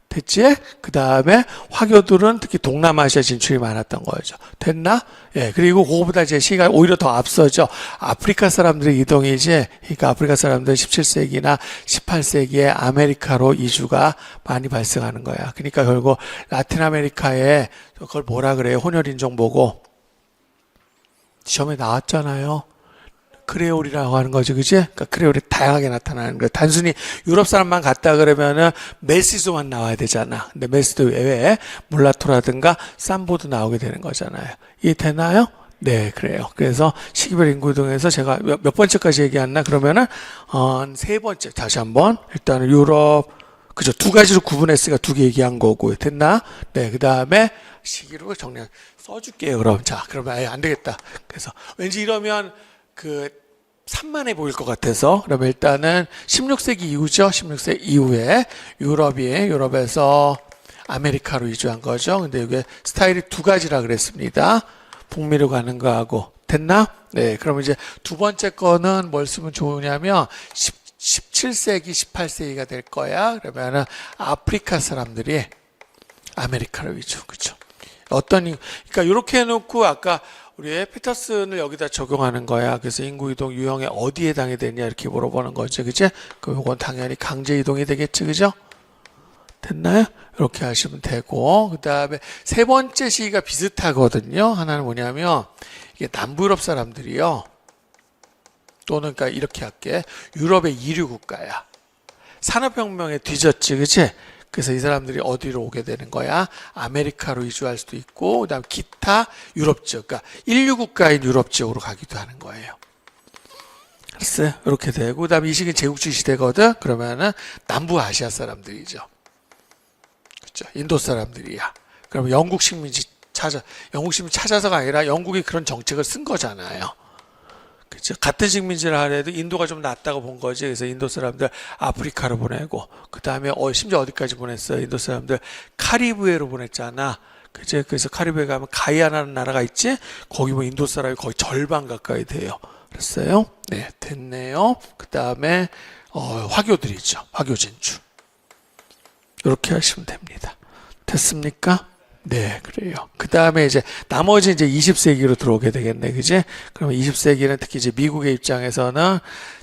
됐지? 그 다음에 화교들은 특히 동남아시아 진출이 많았던 거죠. 됐나? 예, 그리고 그거보다 이제 시기가 오히려 더 앞서죠. 아프리카 사람들의 이동이지, 그러니까 아프리카 사람들 17세기나 18세기에 아메리카로 이주가 많이 발생하는 거야. 그러니까 결국 라틴 아메리카에 그걸 뭐라 그래요? 혼혈인종 보고. 시험에 나왔잖아요. 크레올이라고 하는 거죠, 그지? 그러니까 크레올이 다양하게 나타나는 거예요. 단순히 유럽 사람만 갔다 그러면은 메시도만 나와야 되잖아. 근데 메시도 외에 물라토라든가 삼보도 나오게 되는 거잖아요. 이해되나요? 네, 그래요. 그래서 시기별 인구 이동에서 제가 몇 번째까지 얘기했나? 그러면은 세 번째 다시 한번 일단은 유럽 그죠? 두 가지로 구분했으니까 두 개 얘기한 거고 됐나? 네, 그 다음에 시기로 정리 써줄게요. 그럼 자, 그러면 아예 안 되겠다. 그래서 왠지 이러면 그 산만해 보일 것 같아서 그러면 일단은 16세기 이후죠. 16세기 이후에 유럽에서 아메리카로 이주한 거죠. 근데 이게 스타일이 두 가지라 그랬습니다. 북미로 가는 거하고 됐나? 네, 그러면 이제 두 번째 거는 뭘 쓰면 좋으냐면 17세기, 18세기가 될 거야. 그러면은 아프리카 사람들이 아메리카로 위주, 그죠? 그러니까 이렇게 해놓고 아까 우리 피터슨을 여기다 적용하는 거야. 그래서 인구이동 유형에 어디에 해당이 되냐 이렇게 물어보는 거죠, 그죠? 그럼 이건 당연히 강제 이동이 되겠지, 그죠? 됐나요? 이렇게 하시면 되고 그 다음에 세 번째 시기가 비슷하거든요. 하나는 뭐냐면 이게 남부 유럽 사람들이요. 또는 그러니까 이렇게 할게. 유럽의 이류 국가야. 산업혁명에 뒤졌지, 그치? 그래서 이 사람들이 어디로 오게 되는 거야? 아메리카로 이주할 수도 있고, 그 다음 기타 유럽 지역, 그러니까 인류 국가인 유럽 지역으로 가기도 하는 거예요. 글쎄, 이렇게 되고, 그 다음에 이 시기는 제국주의 시대거든? 그러면은 남부 아시아 사람들이죠. 그렇죠? 인도 사람들이야. 그러면 영국 식민지 찾아서가 아니라 영국이 그런 정책을 쓴 거잖아요. 그렇죠? 같은 식민지를 하더라도 인도가 좀 낫다고 본 거지. 그래서 인도 사람들 아프리카로 보내고 그 다음에 심지어 어디까지 보냈어요? 인도 사람들 카리브해로 보냈잖아. 그치? 그래서 카리브해 가면 가이아나라는 나라가 있지? 거기 뭐 인도 사람이 거의 절반 가까이 돼요. 그랬어요? 네, 됐네요. 그 다음에 화교들이죠. 화교 진출. 이렇게 하시면 됩니다. 됐습니까? 네, 그래요. 그 다음에 이제 나머지 이제 20세기로 들어오게 되겠네, 그지? 그러면 20세기는 특히 이제 미국의 입장에서는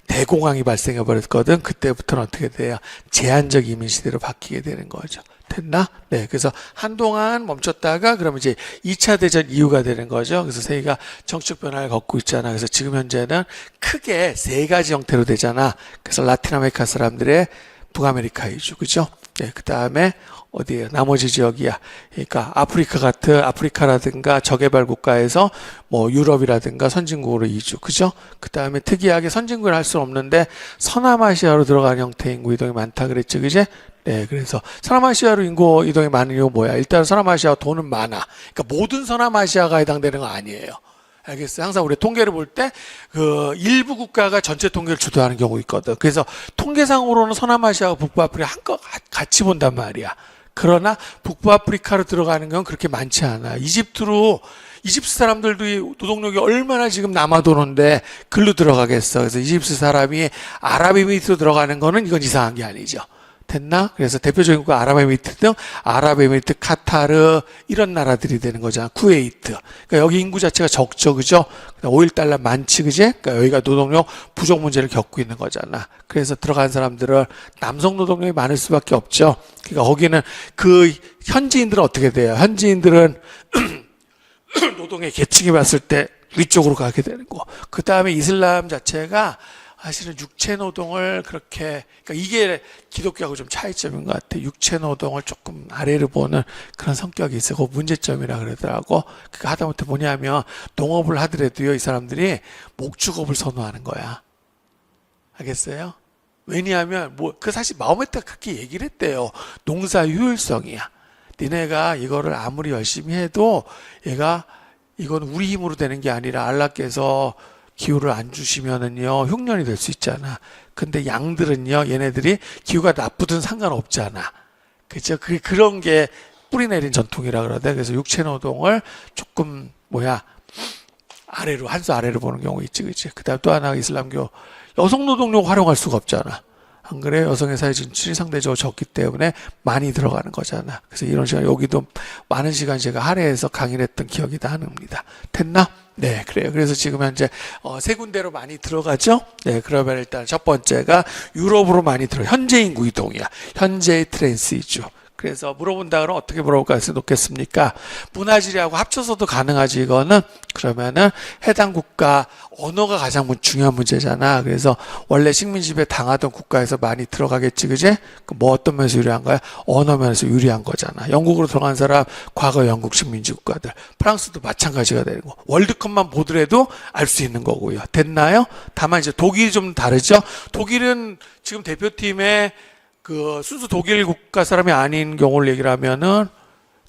대공황이 발생해 버렸거든. 그때부터는 어떻게 돼요? 제한적 이민 시대로 바뀌게 되는 거죠. 됐나? 네, 그래서 한동안 멈췄다가 그러면 이제 2차 대전 이후가 되는 거죠. 그래서 세계가 정치적 변화를 겪고 있잖아. 그래서 지금 현재는 크게 세 가지 형태로 되잖아. 그래서 라틴 아메리카 사람들의 북아메리카 이주, 그죠? 네, 그 다음에 어디에요? 나머지 지역이야. 그러니까 아프리카라든가 저개발 국가에서 뭐 유럽이라든가 선진국으로 이주, 그죠? 그 다음에 특이하게 선진국을 할 수는 없는데 서남아시아로 들어가는 형태의 인구 이동이 많다 그랬죠, 그제? 네, 그래서 서남아시아로 인구 이동이 많은 이유가 뭐야? 일단 서남아시아 돈은 많아. 그러니까 모든 서남아시아가 해당되는 건 아니에요. 알겠어요? 항상 우리 통계를 볼 때 그 일부 국가가 전체 통계를 주도하는 경우 있거든. 그래서 통계상으로는 서남아시아와 북부아프리카 한껏 같이 본단 말이야. 그러나 북부아프리카로 들어가는 건 그렇게 많지 않아. 이집트 사람들도 노동력이 얼마나 지금 남아도는데 글로 들어가겠어. 그래서 이집트 사람이 아랍에미리트로 들어가는 거는 이건 이상한 게 아니죠. 됐나? 그래서 대표적인 국가 아랍에미리트 등 아랍에미리트, 카타르 이런 나라들이 되는 거잖아. 쿠웨이트. 그러니까 여기 인구 자체가 적죠, 그죠? $5 많지, 그지? 그러니까 여기가 노동력 부족 문제를 겪고 있는 거잖아. 그래서 들어간 사람들은 남성 노동력이 많을 수밖에 없죠. 그러니까 거기는 그 현지인들은 어떻게 돼요? 현지인들은 노동의 계층이 봤을 때 위쪽으로 가게 되는 거. 그 다음에 이슬람 자체가 사실은 육체 노동을 그렇게, 그러니까 이게 기독교하고 좀 차이점인 것 같아. 육체 노동을 조금 아래로 보는 그런 성격이 있어. 그 문제점이라 그러더라고. 그러니까 하다못해 뭐냐면 농업을 하더라도요, 이 사람들이 목축업을 선호하는 거야. 알겠어요? 왜냐하면 그 사실 마호메트가 그렇게 얘기를 했대요. 농사 효율성이야. 니네가 이거를 아무리 열심히 해도 이건 우리 힘으로 되는 게 아니라 알라께서 기후를 안 주시면은요 흉년이 될 수 있잖아. 근데 양들은요 얘네들이 기후가 나쁘든 상관없잖아. 그죠? 그런 게 뿌리 내린 전통이라 그러대. 그래서 육체 노동을 조금 한 수 아래로 보는 경우 있지, 그치? 그다음 또 하나 이슬람교 여성 노동력 활용할 수가 없잖아. 안 그래? 여성의 사회 진출이 상대적으로 적기 때문에 많이 들어가는 거잖아. 그래서 이런 시간 여기도 많은 시간 제가 할애해서 강의를 했던 기억이 나는니다. 됐나? 네, 그래요. 그래서 지금 현재 세 군데로 많이 들어가죠. 네, 그러면 일단 첫 번째가 유럽으로 많이 현재 인구 이동이야. 현재의 트랜스 이주. 그래서 물어본다 그러면 어떻게 물어볼까 해서 놓겠습니까? 문화지리하고 합쳐서도 가능하지 이거는. 그러면은 해당 국가 언어가 가장 중요한 문제잖아. 그래서 원래 식민지배 당하던 국가에서 많이 들어가겠지, 그지? 뭐 어떤 면에서 유리한 거야? 언어 면에서 유리한 거잖아. 영국으로 들어간 사람 과거 영국 식민지 국가들, 프랑스도 마찬가지가 되는 거. 월드컵만 보더라도 알 수 있는 거고요. 됐나요? 다만 이제 독일이 좀 다르죠. 독일은 지금 대표팀에 그 순수 독일 국가 사람이 아닌 경우를 얘기를 하면은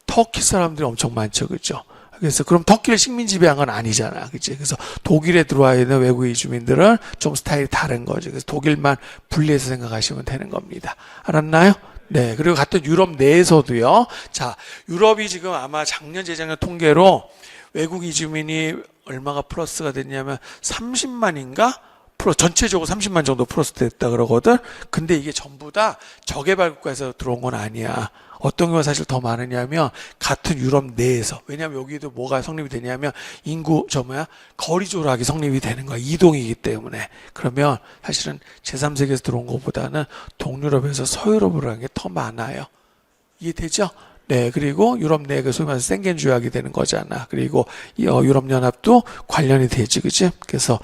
터키 사람들이 엄청 많죠, 그죠? 그래서 그럼 터키를 식민 지배한 건 아니잖아, 그치? 그래서 독일에 들어와 있는 외국 이주민들은 좀 스타일이 다른 거죠. 그래서 독일만 분리해서 생각하시면 되는 겁니다. 알았나요? 네. 그리고 같은 유럽 내에서도요. 자, 유럽이 지금 아마 작년, 재작년 통계로 외국 이주민이 얼마가 플러스가 됐냐면 30만인가? 전체적으로 30만 정도 플러스 됐다 그러거든. 근데 이게 전부 다 저개발 국가에서 들어온 건 아니야. 어떤 경우가 사실 더 많으냐면 같은 유럽 내에서. 왜냐하면 여기도 뭐가 성립이 되냐면 인구 거리 조락이 성립이 되는 거야. 이동이기 때문에. 그러면 사실은 제3세계에서 들어온 것보다는 동유럽에서 서유럽으로 가는 게 더 많아요. 이해되죠? 네, 그리고 유럽 내에 소위 말해서 생겐 조약이 되는 거잖아. 그리고 유럽연합도 관련이 되지, 그치? 그래서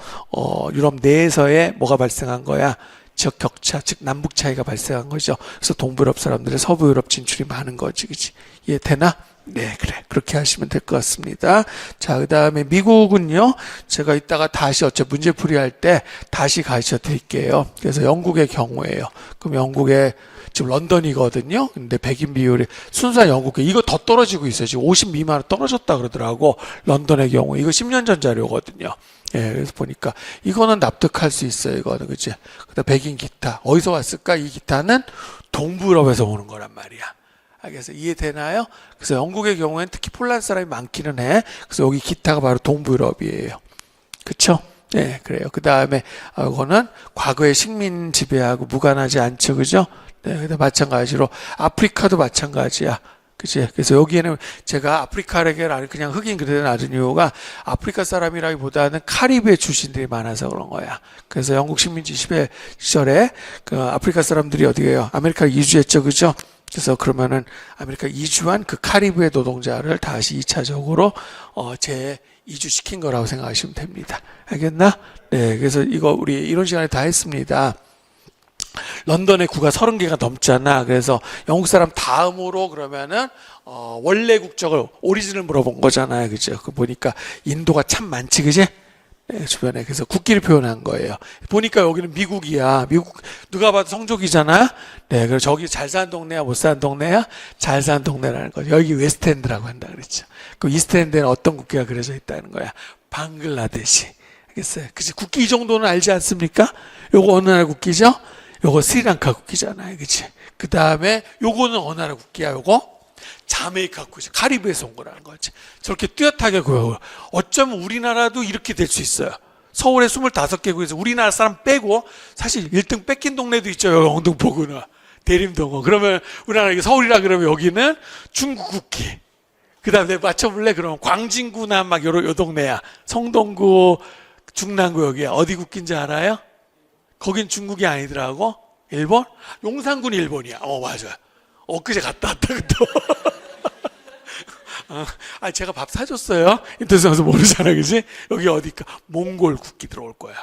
유럽 내에서의 뭐가 발생한 거야? 지역 격차, 즉 남북 차이가 발생한 거죠. 그래서 동부유럽 사람들의 서부유럽 진출이 많은 거지, 그치? 이해되나? 네, 그래. 그렇게 하시면 될 것 같습니다. 자, 그 다음에 미국은요, 제가 이따가 다시 문제풀이 할 때 다시 가르쳐 드릴게요. 그래서 영국의 경우에요. 그럼 영국의 지금 런던이거든요. 근데 백인 비율이 순수한 영국계 이거 더 떨어지고 있어요. 지금 50 미만으로 떨어졌다 그러더라고. 런던의 경우 이거 10년 전 자료거든요. 예, 그래서 보니까 이거는 납득할 수 있어요. 이거는 그치? 그다음 백인 기타 어디서 왔을까? 이 기타는 동부유럽에서 오는 거란 말이야. 알겠어요? 이해되나요? 그래서 영국의 경우에는 특히 폴란드 사람이 많기는 해. 그래서 여기 기타가 바로 동부유럽이에요. 그쵸? 네, 그래요. 그 다음에 이거는 과거의 식민 지배하고 무관하지 않죠, 그죠? 네, 근데 마찬가지로 아프리카도 마찬가지야. 그치? 그래서 여기에는 제가 아프리카를 그냥 흑인 그대로 놔둔 이유가 아프리카 사람이라기보다는 카리브해 출신들이 많아서 그런 거야. 그래서 영국 식민지 시절에 그 아프리카 사람들이 어디에요? 아메리카 이주했죠, 그죠? 그래서 그러면은 아메리카 이주한 그 카리브해 노동자를 다시 2차적으로 이주시킨 거라고 생각하시면 됩니다. 알겠나? 네, 그래서 이거 우리 이런 시간에 다 했습니다. 런던의 구가 30개가 넘잖아. 그래서 영국 사람 다음으로 그러면은 원래 국적을 오리진을 물어본 거잖아요, 그죠? 그 보니까 인도가 참 많지, 그지? 네, 주변에 그래서 국기를 표현한 거예요. 보니까 여기는 미국이야. 미국 누가 봐도 성족이잖아. 네, 그래서 저기 잘 사는 동네야, 못 사는 동네야? 잘 사는 동네라는 거죠. 여기 웨스트엔드라고 한다 그랬죠. 그 이스트엔드에는 어떤 국기가 그려져 있다는 거야? 방글라데시. 알겠어요? 그치? 국기 이 정도는 알지 않습니까? 요거 어느 나라 국기죠? 요거 스리랑카 국기잖아요, 그치? 그 다음에 요거는 어느 나라 국기야? 요거 자메이카 국기죠. 카리브에서 온 거라는 거지. 저렇게 뚜렷하게 보여. 어쩌면 우리나라도 이렇게 될 수 있어요. 서울에 25개 구에서 우리나라 사람 빼고 사실 1등 뺏긴 동네도 있죠. 여기 영등포구는 대림동은. 그러면 우리나라 서울이라 그러면 여기는 중국 국기. 그 다음에 맞춰볼래? 그러면 광진구나 막 요 동네야. 성동구, 중랑구 여기야. 어디 국기인지 알아요? 거긴 중국이 아니더라고. 일본? 용산군 일본이야. 맞아요. 엊그제 갔다 왔다 또. 제가 밥 사줬어요. 인터넷에 가서 모르잖아, 그지? 여기 어디까 몽골 국기 들어올 거야.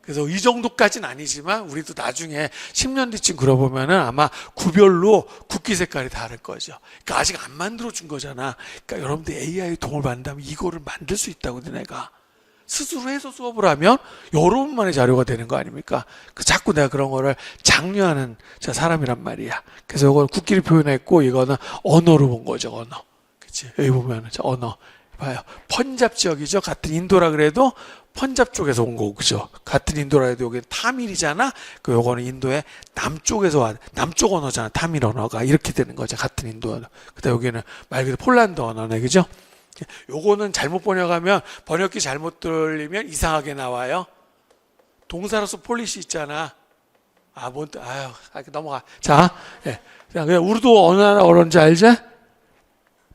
그래서 이 정도까지는 아니지만 우리도 나중에 10년 뒤쯤 그려보면은 아마 구별로 국기 색깔이 다를 거죠. 그러니까 아직 안 만들어 준 거잖아. 그러니까 여러분들 AI 도움을 받는다면 이거를 만들 수 있다고 내가. 스스로 해서 수업을 하면 여러분만의 자료가 되는 거 아닙니까? 자꾸 내가 그런 거를 장려하는 사람이란 말이야. 그래서 이걸 국기를 표현했고 이거는 언어로 본 거죠, 언어. 그치? 여기 보면은 언어. 봐요. 펀잡 지역이죠. 같은 인도라 그래도 펀잡 쪽에서 온 거고, 그죠? 같은 인도라 해도 여기는 타밀이잖아. 요거는 인도의 남쪽에서 남쪽 언어잖아. 타밀 언어가. 이렇게 되는 거죠. 같은 인도 언어. 그다음 여기는 말 그대로 폴란드 언어네, 그죠? 요거는 잘못 번역하면 번역기 잘못 들리면 이상하게 나와요. 동사로서 폴리시 있잖아. 넘어가. 자, 예. 그냥 우르도 어느 나라 언어인지 알지?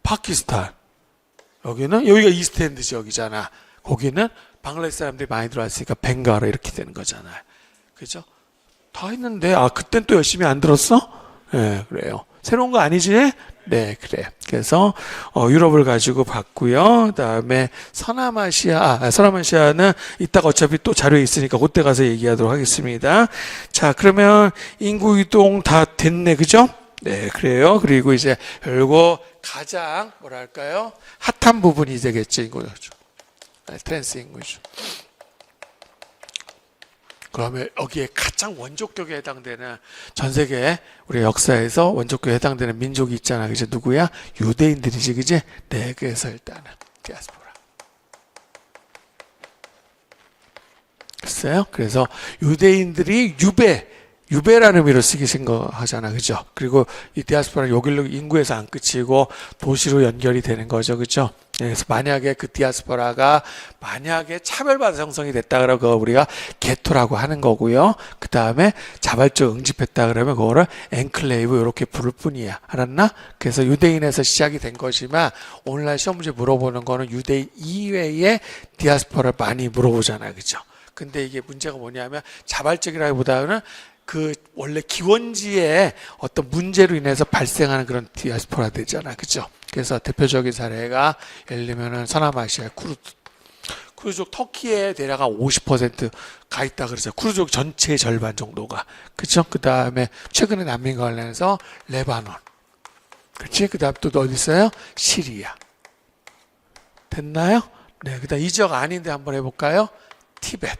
파키스탄. 여기가 이스트엔드 지역이잖아. 거기는 방글라데시 사람들이 많이 들어왔으니까 벵가라 이렇게 되는 거잖아요. 그죠? 다 했는데 그땐 또 열심히 안 들었어? 예, 그래요. 새로운 거 아니지? 네, 그래. 그래서 유럽을 가지고 봤고요. 그다음에 서남아시아는 이따가 어차피 또 자료에 있으니까 그때 가서 얘기하도록 하겠습니다. 자, 그러면 인구 이동 다 됐네, 그죠? 네, 그래요. 그리고 이제 결국 가장 뭐랄까요? 핫한 부분이 되겠죠, 인구죠. 트랜스 인구죠. 그러면 여기에 가장 원조격에 해당되는 전 세계 우리 역사에서 원조격에 해당되는 민족이 있잖아. 그죠? 누구야? 유대인들이지, 그지? 네, 그래서 일단은 디아스포라. 글쎄요. 그래서 유대인들이 유배라는 의미로 쓰기신 거 하잖아. 그죠? 그리고 이 디아스포라는 여기로 인구에서 안 끝이고 도시로 연결이 되는 거죠. 그죠? 그래서 만약에 그 디아스포라가 만약에 차별받아 형성이 됐다 그러면 그거 우리가 게토라고 하는 거고요. 그 다음에 자발적 응집했다 그러면 그거를 엔클레이브 이렇게 부를 뿐이야. 알았나? 그래서 유대인에서 시작이 된 거지만 오늘날 시험 문제 물어보는 거는 유대인 이외에 디아스포라를 많이 물어보잖아. 그죠? 근데 이게 문제가 뭐냐면 자발적이라기보다는 그 원래 기원지에 어떤 문제로 인해서 발생하는 그런 디아스포라 되잖아. 그죠? 그래서 대표적인 사례가 예를 들면은 서남아시아 쿠르족 터키에 대략 50%가 있다 그러죠. 쿠르족 전체의 절반 정도가. 그죠? 그 다음에 최근에 난민과 관련해서 레바논. 그치? 그 다음 또 어디 있어요? 시리아. 됐나요? 네. 그 다음 이 지역 아닌데 한번 해볼까요? 티벳.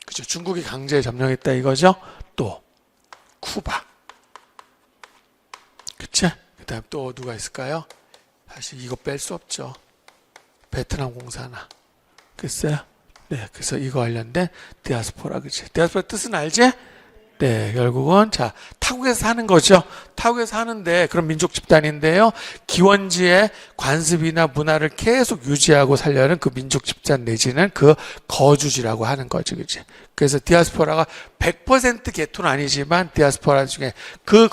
그죠? 중국이 강제 점령했다 이거죠? 또 쿠바. 그치? 그 다음 또 누가 있을까요? 사실 이거 뺄 수 없죠. 베트남 공산화. 글쎄요. 네, 그래서 이거 관련된 디아스포라. 그치? 디아스포라 뜻은 알지? 네, 결국은 자 타국에서 사는 거죠. 타국에서 사는데 그런 민족 집단인데요. 기원지의 관습이나 문화를 계속 유지하고 살려는 그 민족 집단 내지는 그 거주지라고 하는 거죠, 그지? 그래서 디아스포라가 100% 게토는 아니지만 디아스포라 중에 그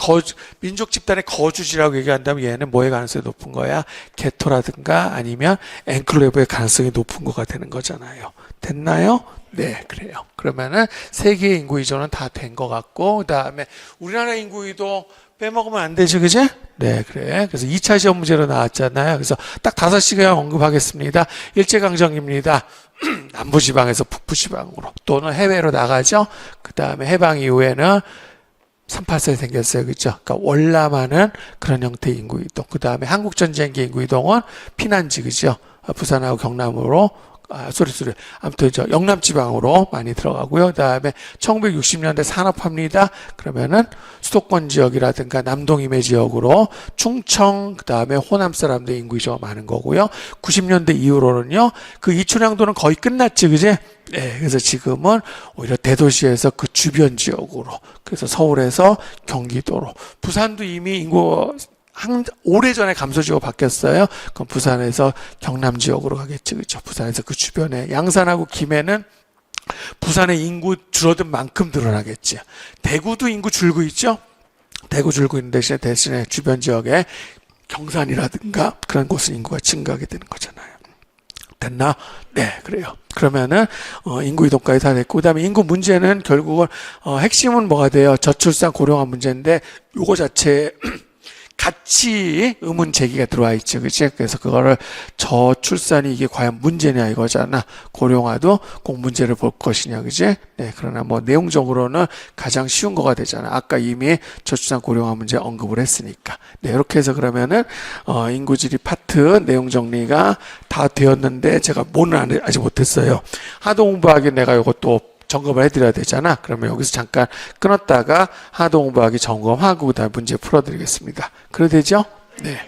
민족 집단의 거주지라고 얘기한다면 얘는 뭐의 가능성이 높은 거야? 게토라든가 아니면 엔클레이브의 가능성이 높은 거가 되는 거잖아요. 됐나요? 네, 그래요. 그러면은 세계 인구 이전은 다 된 것 같고, 그 다음에 우리나라 인구 이동 빼먹으면 안 되지, 그지? 네, 그래. 그래서 2차 시험 문제로 나왔잖아요. 그래서 딱 5시간 언급하겠습니다. 일제강점기입니다. 남부지방에서 북부지방으로 또는 해외로 나가죠. 그 다음에 해방 이후에는 38선이 생겼어요. 그죠? 그러니까 월남하는 그런 형태의 인구 이동. 그 다음에 한국전쟁기 인구 이동은 피난지, 그죠? 부산하고 경남으로 아무튼 영남 지방으로 많이 들어가고요. 그다음에 1960년대 산업화입니다. 그러면은 수도권 지역이라든가 남동 임해 지역으로 충청 그다음에 호남 사람들 인구 이주가 많은 거고요. 90년대 이후로는요. 그 이촌양도는 거의 끝났지, 그지? 네, 그래서 지금은 오히려 대도시에서 그 주변 지역으로, 그래서 서울에서 경기도로, 부산도 이미 인구 오래전에 감소지역으로 바뀌었어요. 그럼 부산에서 경남 지역으로 가겠죠. 그렇죠? 부산에서 그 주변에 양산하고 김해는 부산의 인구 줄어든 만큼 늘어나겠지. 대구도 인구 줄고 있죠. 대구 줄고 있는 대신에 주변 지역에 경산이라든가 그런 곳은 인구가 증가하게 되는 거잖아요. 됐나? 네, 그래요. 그러면은 인구 이동까지 다 됐고, 그다음에 인구 문제는 결국은 핵심은 뭐가 돼요? 저출산 고령화 문제인데 요거 자체 같이 의문 제기가 들어와 있죠. 그치? 그래서 그거를 저출산이 이게 과연 문제냐 이거잖아. 고령화도 꼭 문제를 볼 것이냐. 그치? 네. 그러나 뭐 내용적으로는 가장 쉬운 거가 되잖아. 아까 이미 저출산 고령화 문제 언급을 했으니까. 네. 이렇게 해서 그러면은, 인구지리 파트 내용 정리가 다 되었는데 제가 뭐는 아직 못했어요. 하도 공부하기 내가 이것도 점검을 해드려야 되잖아. 그러면 여기서 잠깐 끊었다가 하도 공부하기 점검하고 그다음에 문제 풀어드리겠습니다. 그래 되죠? 네.